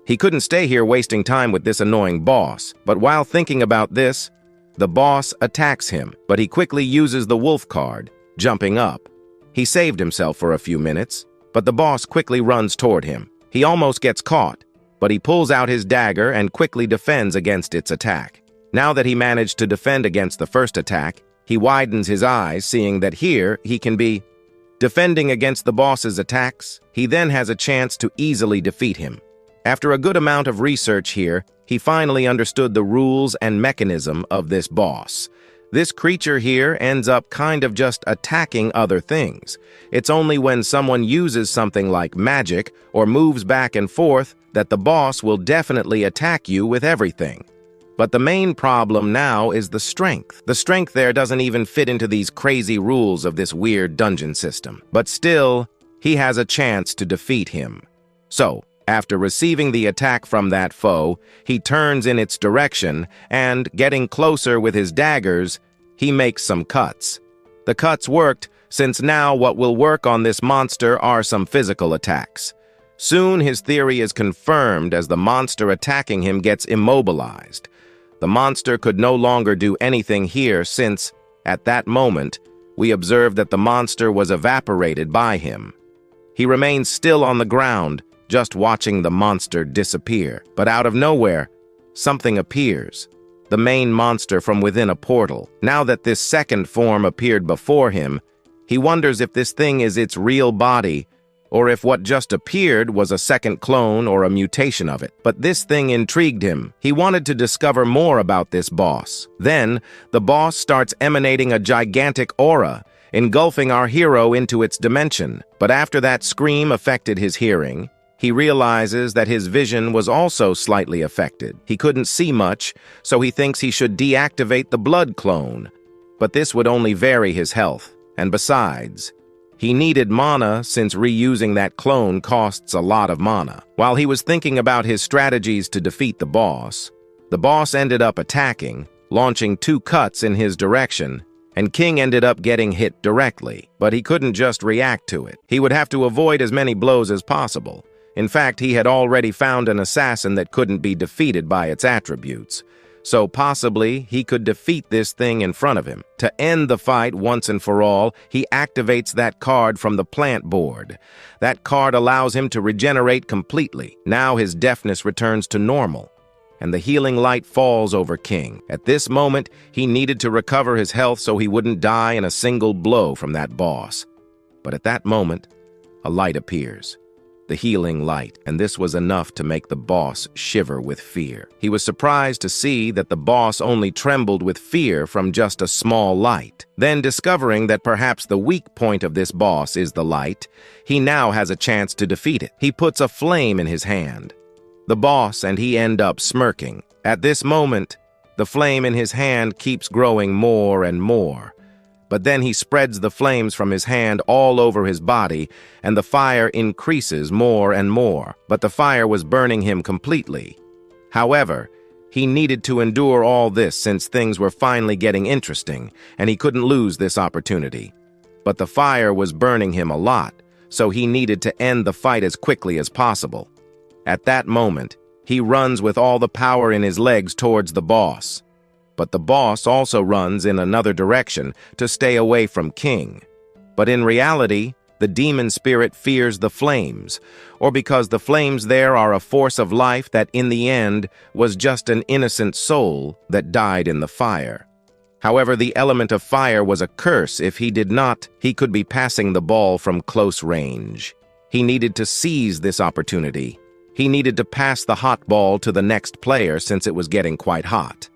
He couldn't stay here wasting time with this annoying boss, but while thinking about this, the boss attacks him, but he quickly uses the wolf card, jumping up. He saved himself for a few minutes, but the boss quickly runs toward him. He almost gets caught, but he pulls out his dagger and quickly defends against its attack. Now that he managed to defend against the first attack, he widens his eyes, seeing that here he can be defending against the boss's attacks. He then has a chance to easily defeat him. After a good amount of research here, he finally understood the rules and mechanism of this boss. This creature here ends up kind of just attacking other things. It's only when someone uses something like magic or moves back and forth that the boss will definitely attack you with everything. But the main problem now is the strength. The strength there doesn't even fit into these crazy rules of this weird dungeon system. But still, he has a chance to defeat him. So, after receiving the attack from that foe, he turns in its direction and, getting closer with his daggers, he makes some cuts. The cuts worked, since now what will work on this monster are some physical attacks. Soon his theory is confirmed as the monster attacking him gets immobilized. The monster could no longer do anything here since, at that moment, we observed that the monster was evaporated by him. He remains still on the ground, just watching the monster disappear. But out of nowhere, something appears. The main monster from within a portal. Now that this second form appeared before him, he wonders if this thing is its real body, or if what just appeared was a second clone or a mutation of it. But this thing intrigued him. He wanted to discover more about this boss. Then, the boss starts emanating a gigantic aura, engulfing our hero into its dimension. But after that scream affected his hearing, he realizes that his vision was also slightly affected. He couldn't see much, so he thinks he should deactivate the blood clone. But this would only vary his health. And besides, he needed mana since reusing that clone costs a lot of mana. While he was thinking about his strategies to defeat the boss ended up attacking, launching 2 cuts in his direction, and Qing ended up getting hit directly. But he couldn't just react to it. He would have to avoid as many blows as possible. In fact, he had already found an assassin that couldn't be defeated by its attributes. So possibly, he could defeat this thing in front of him. To end the fight once and for all, he activates that card from the plant board. That card allows him to regenerate completely. Now his deafness returns to normal, and the healing light falls over Qing. At this moment, he needed to recover his health so he wouldn't die in a single blow from that boss. But at that moment, a light appears. The healing light, and this was enough to make the boss shiver with fear. He was surprised to see that the boss only trembled with fear from just a small light. Then, discovering that perhaps the weak point of this boss is the light, he now has a chance to defeat it. He puts a flame in his hand. The boss and he end up smirking. At this moment, the flame in his hand keeps growing more and more. But then he spreads the flames from his hand all over his body, and the fire increases more and more. But the fire was burning him completely. However, he needed to endure all this since things were finally getting interesting, and he couldn't lose this opportunity. But the fire was burning him a lot, so he needed to end the fight as quickly as possible. At that moment, he runs with all the power in his legs towards the boss. But the boss also runs in another direction to stay away from Qing. But in reality, the demon spirit fears the flames, or because the flames there are a force of life that in the end was just an innocent soul that died in the fire. However, the element of fire was a curse. If he did not, he could be passing the ball from close range. He needed to seize this opportunity. He needed to pass the hot ball to the next player since it was getting quite hot.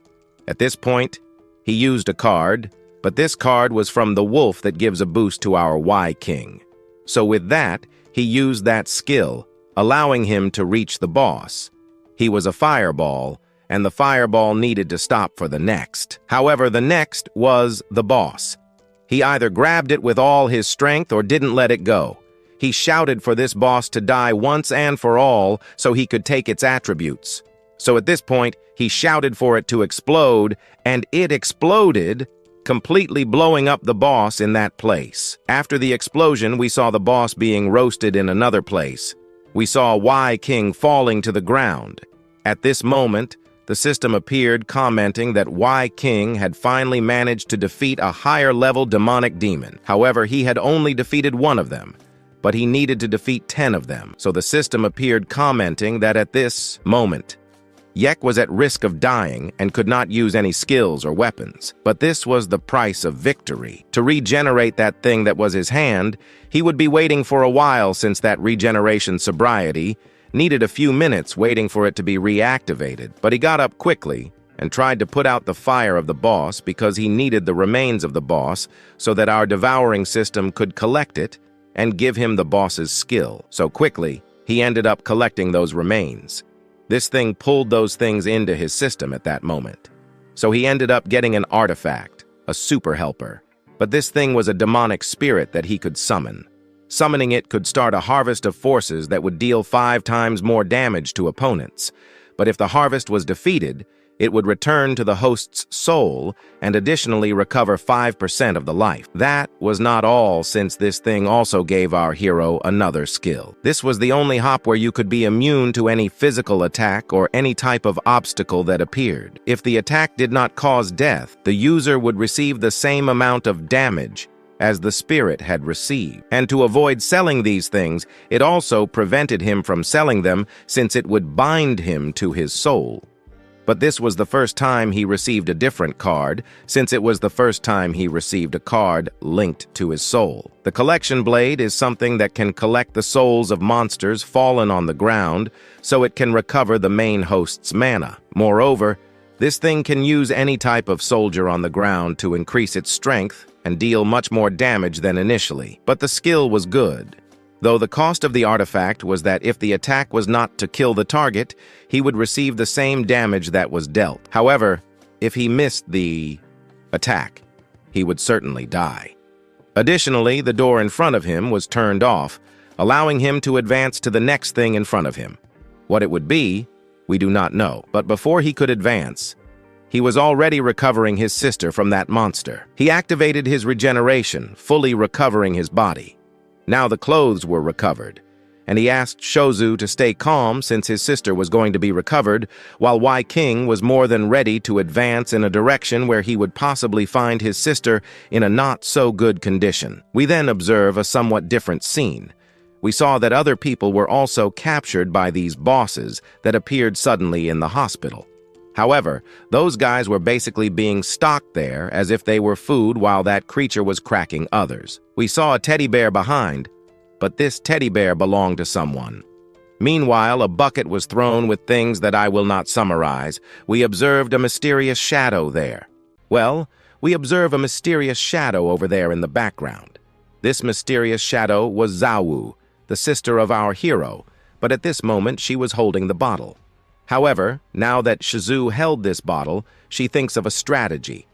At this point, he used a card, but this card was from the wolf that gives a boost to our Qing. So with that, he used that skill, allowing him to reach the boss. He was a fireball, and the fireball needed to stop for the next. However, the next was the boss. He either grabbed it with all his strength or didn't let it go. He shouted for this boss to die once and for all so he could take its attributes. So at this point, he shouted for it to explode, and it exploded, completely blowing up the boss in that place. After the explosion, we saw the boss being roasted in another place. We saw Qing falling to the ground. At this moment, the system appeared commenting that Qing had finally managed to defeat a higher-level demonic demon. However, he had only defeated one of them, but he needed to defeat 10 of them. So the system appeared commenting that at this moment, Yek was at risk of dying and could not use any skills or weapons. But this was the price of victory. To regenerate that thing that was his hand, he would be waiting for a while since that regeneration sobriety needed a few minutes waiting for it to be reactivated. But he got up quickly and tried to put out the fire of the boss because he needed the remains of the boss so that our devouring system could collect it and give him the boss's skill. So quickly, he ended up collecting those remains. This thing pulled those things into his system at that moment. So he ended up getting an artifact, a super helper. But this thing was a demonic spirit that he could summon. Summoning it could start a harvest of forces that would deal 5 times more damage to opponents. But if the harvest was defeated, it would return to the host's soul and additionally recover 5% of the life. That was not all, since this thing also gave our hero another skill. This was the only hop where you could be immune to any physical attack or any type of obstacle that appeared. If the attack did not cause death, the user would receive the same amount of damage as the spirit had received. And to avoid selling these things, it also prevented him from selling them, since it would bind him to his soul. But this was the first time he received a different card, since it was the first time he received a card linked to his soul. The collection blade is something that can collect the souls of monsters fallen on the ground, so it can recover the main host's mana. Moreover, this thing can use any type of soldier on the ground to increase its strength and deal much more damage than initially. But the skill was good, though the cost of the artifact was that if the attack was not to kill the target, he would receive the same damage that was dealt. However, if he missed the attack, he would certainly die. Additionally, the door in front of him was turned off, allowing him to advance to the next thing in front of him. What it would be, we do not know, but before he could advance, he was already recovering his sister from that monster. He activated his regeneration, fully recovering his body. Now the clothes were recovered, and he asked Shozu to stay calm since his sister was going to be recovered, while Qing was more than ready to advance in a direction where he would possibly find his sister in a not-so-good condition. We then observe a somewhat different scene. We saw that other people were also captured by these bosses that appeared suddenly in the hospital. However, those guys were basically being stocked there as if they were food while that creature was cracking others. We saw a teddy bear behind, but this teddy bear belonged to someone. Meanwhile, a bucket was thrown with things that I will not summarize. We observed a mysterious shadow there. Well, we observe a mysterious shadow over there in the background. This mysterious shadow was Zawu, the sister of our hero, but at this moment she was holding the bottle. However, now that Shizu held this bottle, she thinks of a strategy.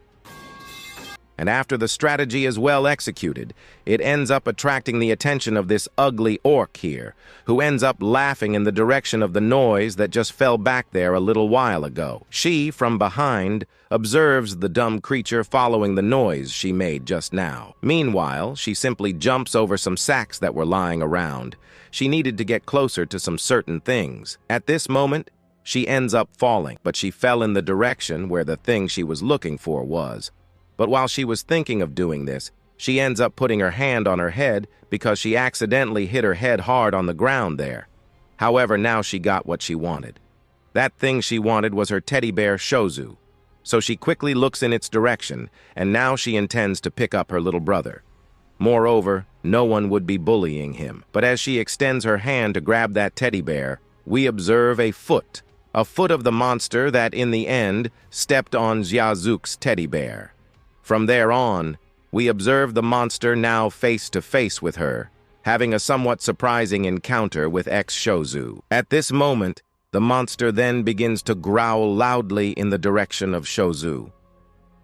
And after the strategy is well executed, it ends up attracting the attention of this ugly orc here, who ends up laughing in the direction of the noise that just fell back there a little while ago. She, from behind, observes the dumb creature following the noise she made just now. Meanwhile, she simply jumps over some sacks that were lying around. She needed to get closer to some certain things. At this moment, she ends up falling, but she fell in the direction where the thing she was looking for was. But while she was thinking of doing this, she ends up putting her hand on her head because she accidentally hit her head hard on the ground there. However, now she got what she wanted. That thing she wanted was her teddy bear Shozu. So she quickly looks in its direction, and now she intends to pick up her little brother. Moreover, no one would be bullying him. But as she extends her hand to grab that teddy bear, we observe a foot of the monster that, in the end, stepped on Xiaozuk's teddy bear. From there on, we observe the monster now face to face with her, having a somewhat surprising encounter with ex-Shozu. At this moment, the monster then begins to growl loudly in the direction of Shozu.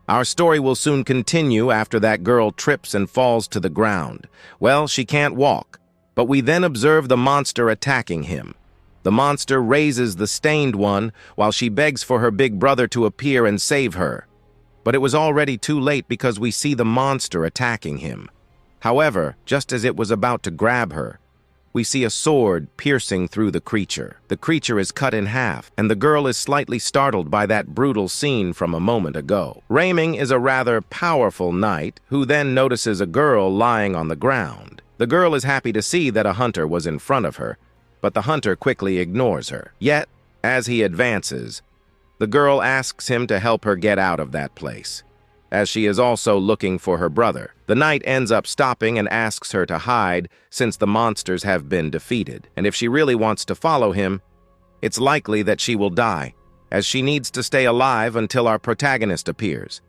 Our story will soon continue after that girl trips and falls to the ground. Well, she can't walk, but we then observe the monster attacking him. The monster raises the stained one while she begs for her big brother to appear and save her. But it was already too late because we see the monster attacking him. However, just as it was about to grab her, we see a sword piercing through the creature. The creature is cut in half, and the girl is slightly startled by that brutal scene from a moment ago. Raiming is a rather powerful knight who then notices a girl lying on the ground. The girl is happy to see that a hunter was in front of her, but the hunter quickly ignores her. Yet, as he advances, the girl asks him to help her get out of that place, as she is also looking for her brother. The knight ends up stopping and asks her to hide since the monsters have been defeated, and if she really wants to follow him, it's likely that she will die, as she needs to stay alive until our protagonist appears.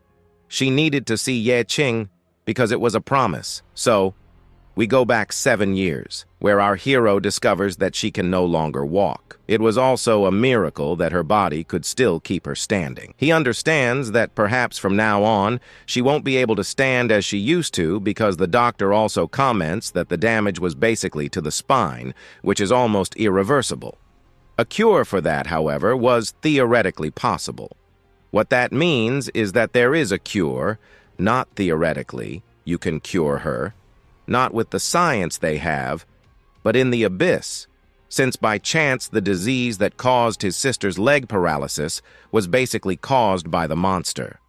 She needed to see Ye Qing because it was a promise, so we go back 7 years, where our hero discovers that she can no longer walk. It was also a miracle that her body could still keep her standing. He understands that perhaps from now on, she won't be able to stand as she used to because the doctor also comments that the damage was basically to the spine, which is almost irreversible. A cure for that, however, was theoretically possible. What that means is that there is a cure, not theoretically, you can cure her, not with the science they have, but in the abyss, since by chance the disease that caused his sister's leg paralysis was basically caused by the monster.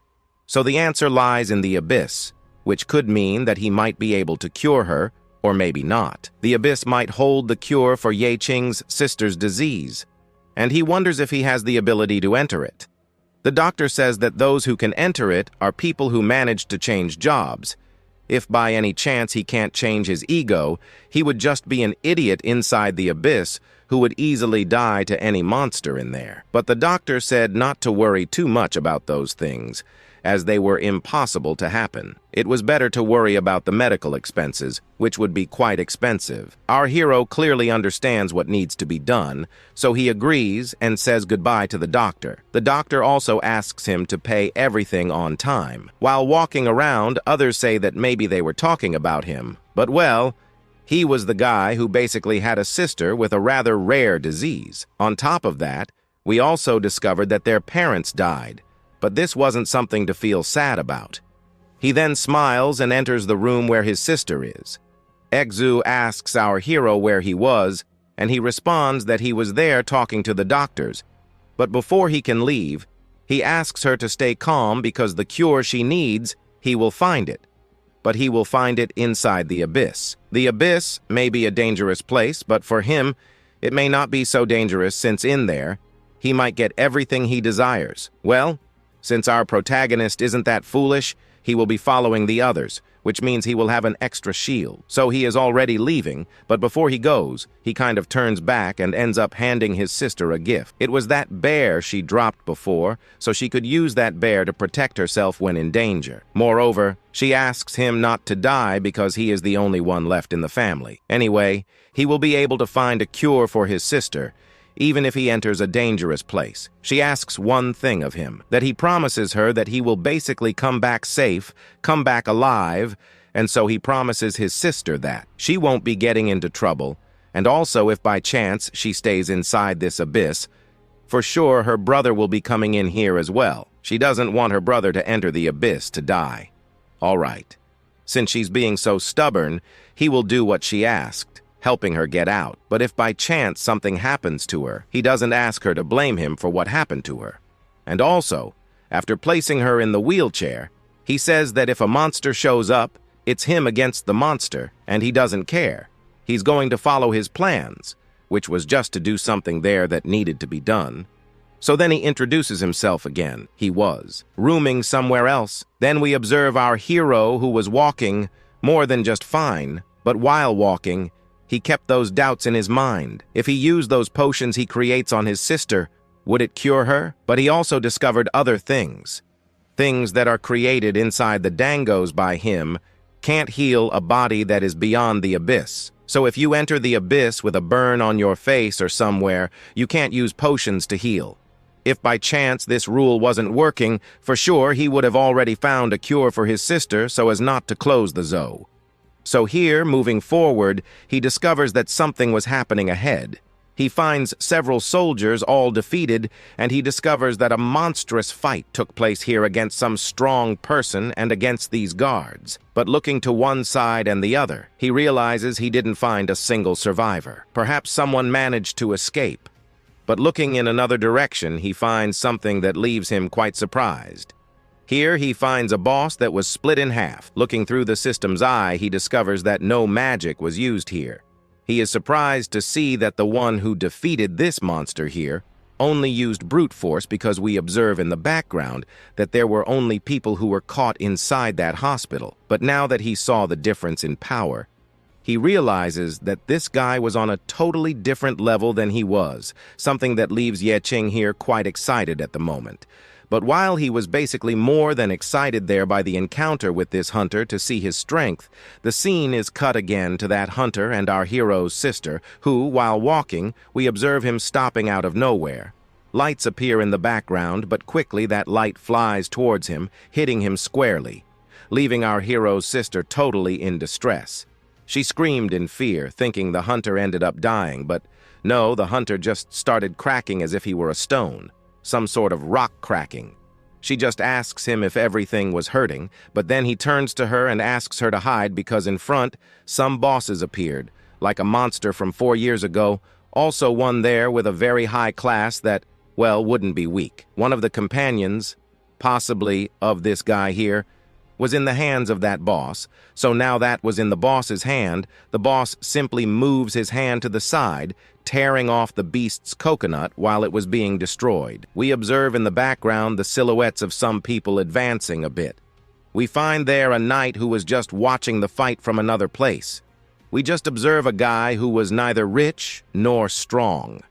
So the answer lies in the abyss, which could mean that he might be able to cure her, or maybe not. The abyss might hold the cure for Ye Qing's sister's disease, and he wonders if he has the ability to enter it. The doctor says that those who can enter it are people who manage to change jobs. If by any chance he can't change his ego, he would just be an idiot inside the abyss who would easily die to any monster in there. But the doctor said not to worry too much about those things, as they were impossible to happen. It was better to worry about the medical expenses, which would be quite expensive. Our hero clearly understands what needs to be done, so he agrees and says goodbye to the doctor. The doctor also asks him to pay everything on time. While walking around, others say that maybe they were talking about him, but well, he was the guy who basically had a sister with a rather rare disease. On top of that, we also discovered that their parents died, but this wasn't something to feel sad about. He then smiles and enters the room where his sister is. Exu asks our hero where he was, and he responds that he was there talking to the doctors. But before he can leave, he asks her to stay calm because the cure she needs, he will find it. But he will find it inside the abyss. The abyss may be a dangerous place, but for him, it may not be so dangerous since in there, he might get everything he desires. Well, since our protagonist isn't that foolish, he will be following the others, which means he will have an extra shield. So he is already leaving, but before he goes, he kind of turns back and ends up handing his sister a gift. It was that bear she dropped before, so she could use that bear to protect herself when in danger. Moreover, she asks him not to die because he is the only one left in the family. Anyway, he will be able to find a cure for his sister, even if he enters a dangerous place. She asks one thing of him, that he promises her that he will basically come back safe, come back alive, and so he promises his sister that she won't be getting into trouble, and also if by chance she stays inside this abyss, for sure her brother will be coming in here as well. She doesn't want her brother to enter the abyss to die. All right. Since she's being so stubborn, he will do what she asked, helping her get out. But if by chance something happens to her, he doesn't ask her to blame him for what happened to her. And also, after placing her in the wheelchair, he says that if a monster shows up, it's him against the monster, and he doesn't care. He's going to follow his plans, which was just to do something there that needed to be done. So then he introduces himself again. He was rooming somewhere else. Then we observe our hero who was walking more than just fine, but while walking, he kept those doubts in his mind. If he used those potions he creates on his sister, would it cure her? But he also discovered other things. Things that are created inside the dangos by him can't heal a body that is beyond the abyss. So if you enter the abyss with a burn on your face or somewhere, you can't use potions to heal. If by chance this rule wasn't working, for sure he would have already found a cure for his sister so as not to close the zoo. So here, moving forward, he discovers that something was happening ahead. He finds several soldiers all defeated, and he discovers that a monstrous fight took place here against some strong person and against these guards. But looking to one side and the other, he realizes he didn't find a single survivor. Perhaps someone managed to escape. But looking in another direction, he finds something that leaves him quite surprised. Here he finds a boss that was split in half. Looking through the system's eye, he discovers that no magic was used here. He is surprised to see that the one who defeated this monster here only used brute force because we observe in the background that there were only people who were caught inside that hospital. But now that he saw the difference in power, he realizes that this guy was on a totally different level than he was, something that leaves Ye Qing here quite excited at the moment. But while he was basically more than excited there by the encounter with this hunter to see his strength, the scene is cut again to that hunter and our hero's sister, who, while walking, we observe him stopping out of nowhere. Lights appear in the background, but quickly that light flies towards him, hitting him squarely, leaving our hero's sister totally in distress. She screamed in fear, thinking the hunter ended up dying, but no, the hunter just started cracking as if he were a stone. Some sort of rock cracking. She just asks him if everything was hurting, but then he turns to her and asks her to hide because in front, some bosses appeared, like a monster from 4 years ago, also one there with a very high class that, well, wouldn't be weak. One of the companions, possibly of this guy here, was in the hands of that boss, so now that was in the boss's hand, the boss simply moves his hand to the side, tearing off the beast's coconut while it was being destroyed. We observe in the background the silhouettes of some people advancing a bit. We find there a knight who was just watching the fight from another place. We just observe a guy who was neither rich nor strong.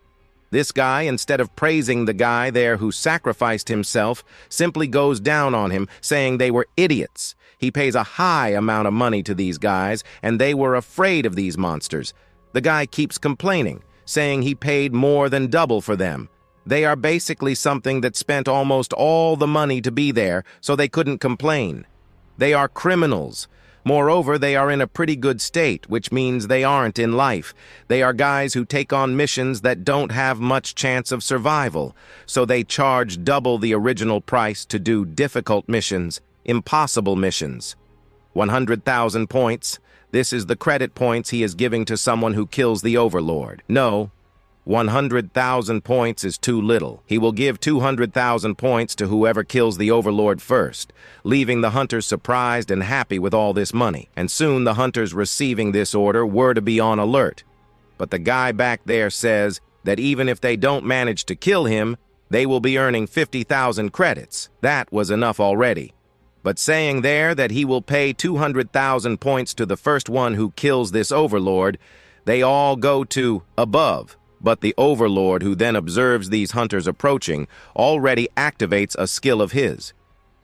This guy, instead of praising the guy there who sacrificed himself, simply goes down on him, saying they were idiots. He pays a high amount of money to these guys, and they were afraid of these monsters. The guy keeps complaining, saying he paid more than double for them. They are basically something that spent almost all the money to be there, so they couldn't complain. They are criminals. Moreover, they are in a pretty good state, which means they aren't in life. They are guys who take on missions that don't have much chance of survival, so they charge double the original price to do difficult missions, impossible missions. 100,000 points. This is the credit points he is giving to someone who kills the Overlord. No, 100,000 points is too little. He will give 200,000 points to whoever kills the Overlord first, leaving the hunters surprised and happy with all this money. And soon the hunters receiving this order were to be on alert. But the guy back there says that even if they don't manage to kill him, they will be earning 50,000 credits. That was enough already. But saying there that he will pay 200,000 points to the first one who kills this Overlord, they all go to above. But the Overlord, who then observes these hunters approaching, already activates a skill of his.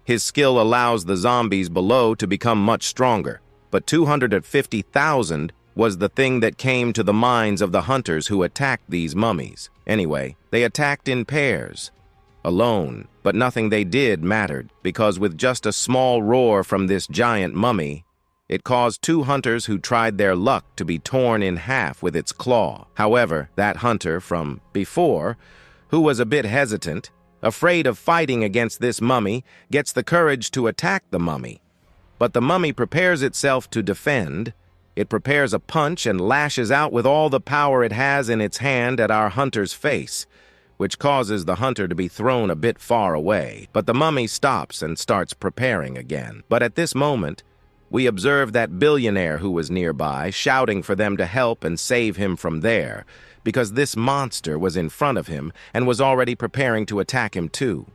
His skill allows the zombies below to become much stronger, but 250,000 was the thing that came to the minds of the hunters who attacked these mummies. Anyway, they attacked in pairs, alone, but nothing they did mattered, because with just a small roar from this giant mummy, it caused 2 hunters who tried their luck to be torn in half with its claw. However, that hunter from before, who was a bit hesitant, afraid of fighting against this mummy, gets the courage to attack the mummy. But the mummy prepares itself to defend. It prepares a punch and lashes out with all the power it has in its hand at our hunter's face, which causes the hunter to be thrown a bit far away. But the mummy stops and starts preparing again. But at this moment, we observe that billionaire who was nearby, shouting for them to help and save him from there, because this monster was in front of him and was already preparing to attack him too.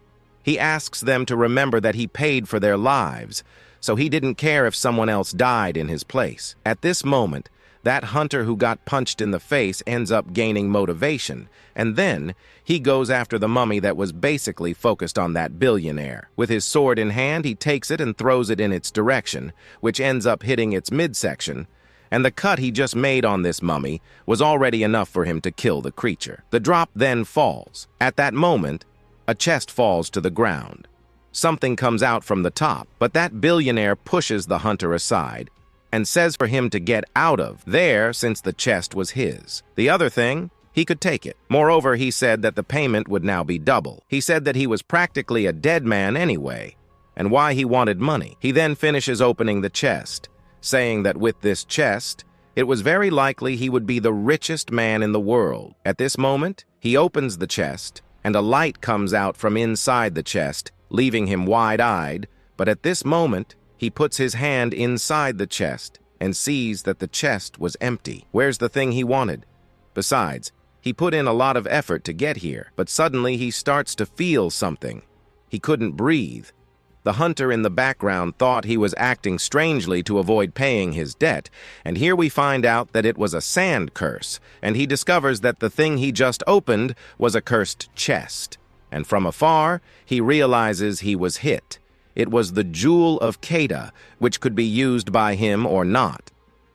He asks them to remember that he paid for their lives, so he didn't care if someone else died in his place. At this moment, that hunter who got punched in the face ends up gaining motivation, and then he goes after the mummy that was basically focused on that billionaire. With his sword in hand, he takes it and throws it in its direction, which ends up hitting its midsection, and the cut he just made on this mummy was already enough for him to kill the creature. The drop then falls. At that moment, a chest falls to the ground. Something comes out from the top, but that billionaire pushes the hunter aside and says for him to get out of there since the chest was his. The other thing, he could take it. Moreover, he said that the payment would now be double. He said that he was practically a dead man anyway, and why he wanted money. He then finishes opening the chest, saying that with this chest, it was very likely he would be the richest man in the world. At this moment, he opens the chest, and a light comes out from inside the chest, leaving him wide-eyed, but at this moment, he puts his hand inside the chest and sees that the chest was empty. Where's the thing he wanted? Besides, he put in a lot of effort to get here, but suddenly he starts to feel something. He couldn't breathe. The hunter in the background thought he was acting strangely to avoid paying his debt, and here we find out that it was a sand curse, and he discovers that the thing he just opened was a cursed chest. And from afar, he realizes he was hit. It was the Jewel of Kata, which could be used by him or not.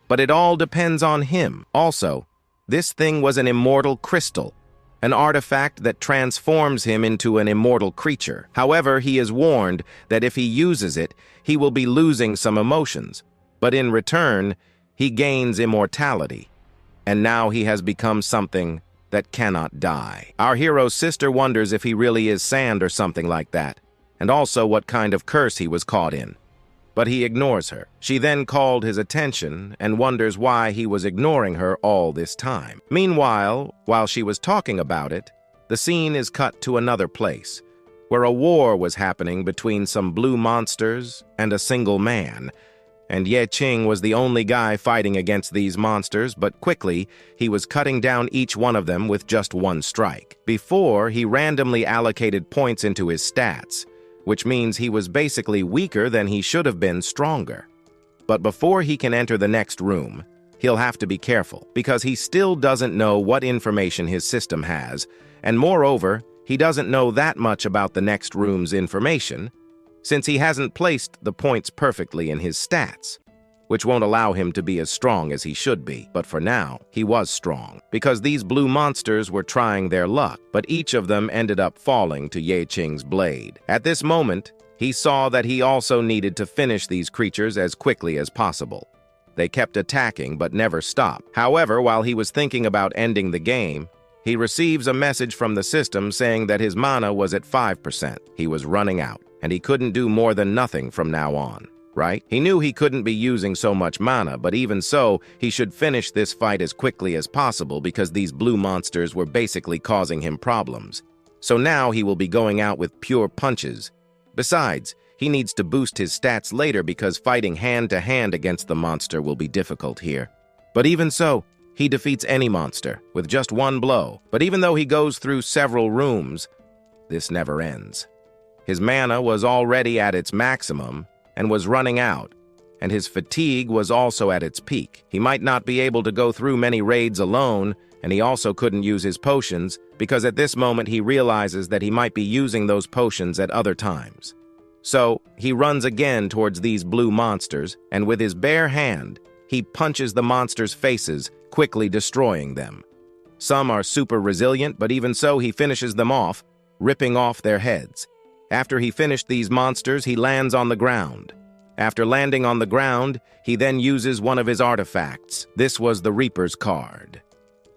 But it all depends on him. Also, this thing was an immortal crystal, an artifact that transforms him into an immortal creature. However, he is warned that if he uses it, he will be losing some emotions. But in return, he gains immortality. And now he has become something that cannot die. Our hero's sister wonders if he really is sand or something like that. and also what kind of curse he was caught in. But he ignores her. She then called his attention and wonders why he was ignoring her all this time. Meanwhile, while she was talking about it, the scene is cut to another place, where a war was happening between some blue monsters and a single man, and Ye Qing was the only guy fighting against these monsters, but quickly, he was cutting down each one of them with just one strike. Before, he randomly allocated points into his stats, which means he was basically weaker than he should have been stronger. But before he can enter the next room, he'll have to be careful, because he still doesn't know what information his system has, and moreover, he doesn't know that much about the next room's information, since he hasn't placed the points perfectly in his stats, which won't allow him to be as strong as he should be. But for now, he was strong, because these blue monsters were trying their luck, but each of them ended up falling to Ye Qing's blade. At this moment, he saw that he also needed to finish these creatures as quickly as possible. They kept attacking but never stopped. However, while he was thinking about ending the game, he receives a message from the system saying that his mana was at 5%. He was running out, and he couldn't do more than nothing from now on. Right? He knew he couldn't be using so much mana, but even so, he should finish this fight as quickly as possible because these blue monsters were basically causing him problems. So now he will be going out with pure punches. Besides, he needs to boost his stats later because fighting hand-to-hand against the monster will be difficult here. But even so, he defeats any monster with just one blow. But even though he goes through several rooms, this never ends. His mana was already at its maximum, and was running out, and his fatigue was also at its peak. He might not be able to go through many raids alone, and he also couldn't use his potions, because at this moment he realizes that he might be using those potions at other times. So, he runs again towards these blue monsters, and with his bare hand, he punches the monsters' faces, quickly destroying them. Some are super resilient, but even so he finishes them off, ripping off their heads. After he finished these monsters, he lands on the ground. After landing on the ground, he then uses one of his artifacts. This was the Reaper's card.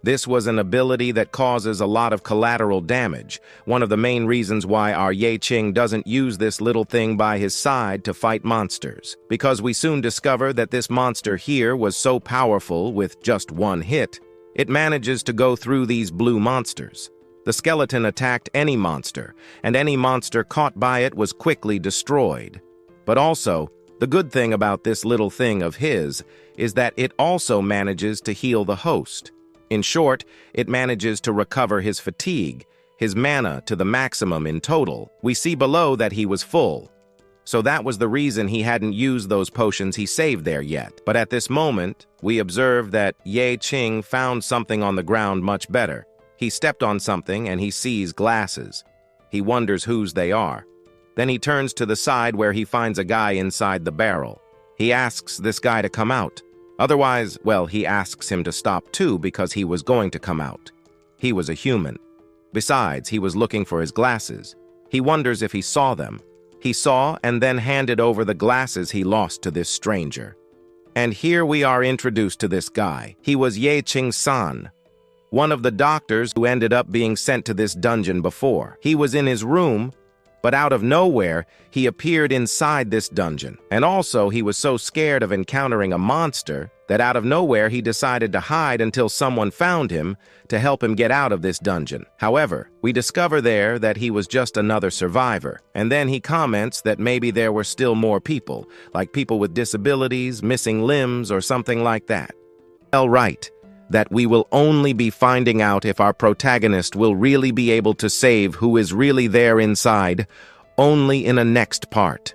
This was an ability that causes a lot of collateral damage, one of the main reasons why our Ye Qing doesn't use this little thing by his side to fight monsters, because we soon discover that this monster here was so powerful with just one hit, it manages to go through these blue monsters. The skeleton attacked any monster, and any monster caught by it was quickly destroyed. But also, the good thing about this little thing of his is that it also manages to heal the host. In short, it manages to recover his fatigue, his mana to the maximum in total. We see below that he was full. So that was the reason he hadn't used those potions he saved there yet. But at this moment, we observe that Ye Qing found something on the ground much better. He stepped on something and he sees glasses. He wonders whose they are. Then he turns to the side where he finds a guy inside the barrel. He asks this guy to come out. Otherwise, well, he asks him to stop too because he was going to come out. He was a human. Besides, he was looking for his glasses. He wonders if he saw them. He saw and then handed over the glasses he lost to this stranger. And here we are introduced to this guy. He was Ye Qing-san, one of the doctors who ended up being sent to this dungeon before. He was in his room, but out of nowhere, he appeared inside this dungeon. And also, he was so scared of encountering a monster that out of nowhere he decided to hide until someone found him to help him get out of this dungeon. However, we discover there that he was just another survivor. And then he comments that maybe there were still more people, like people with disabilities, missing limbs, or something like that. Well, right. That we will only be finding out if our protagonist will really be able to save who is really there inside, only in a next part.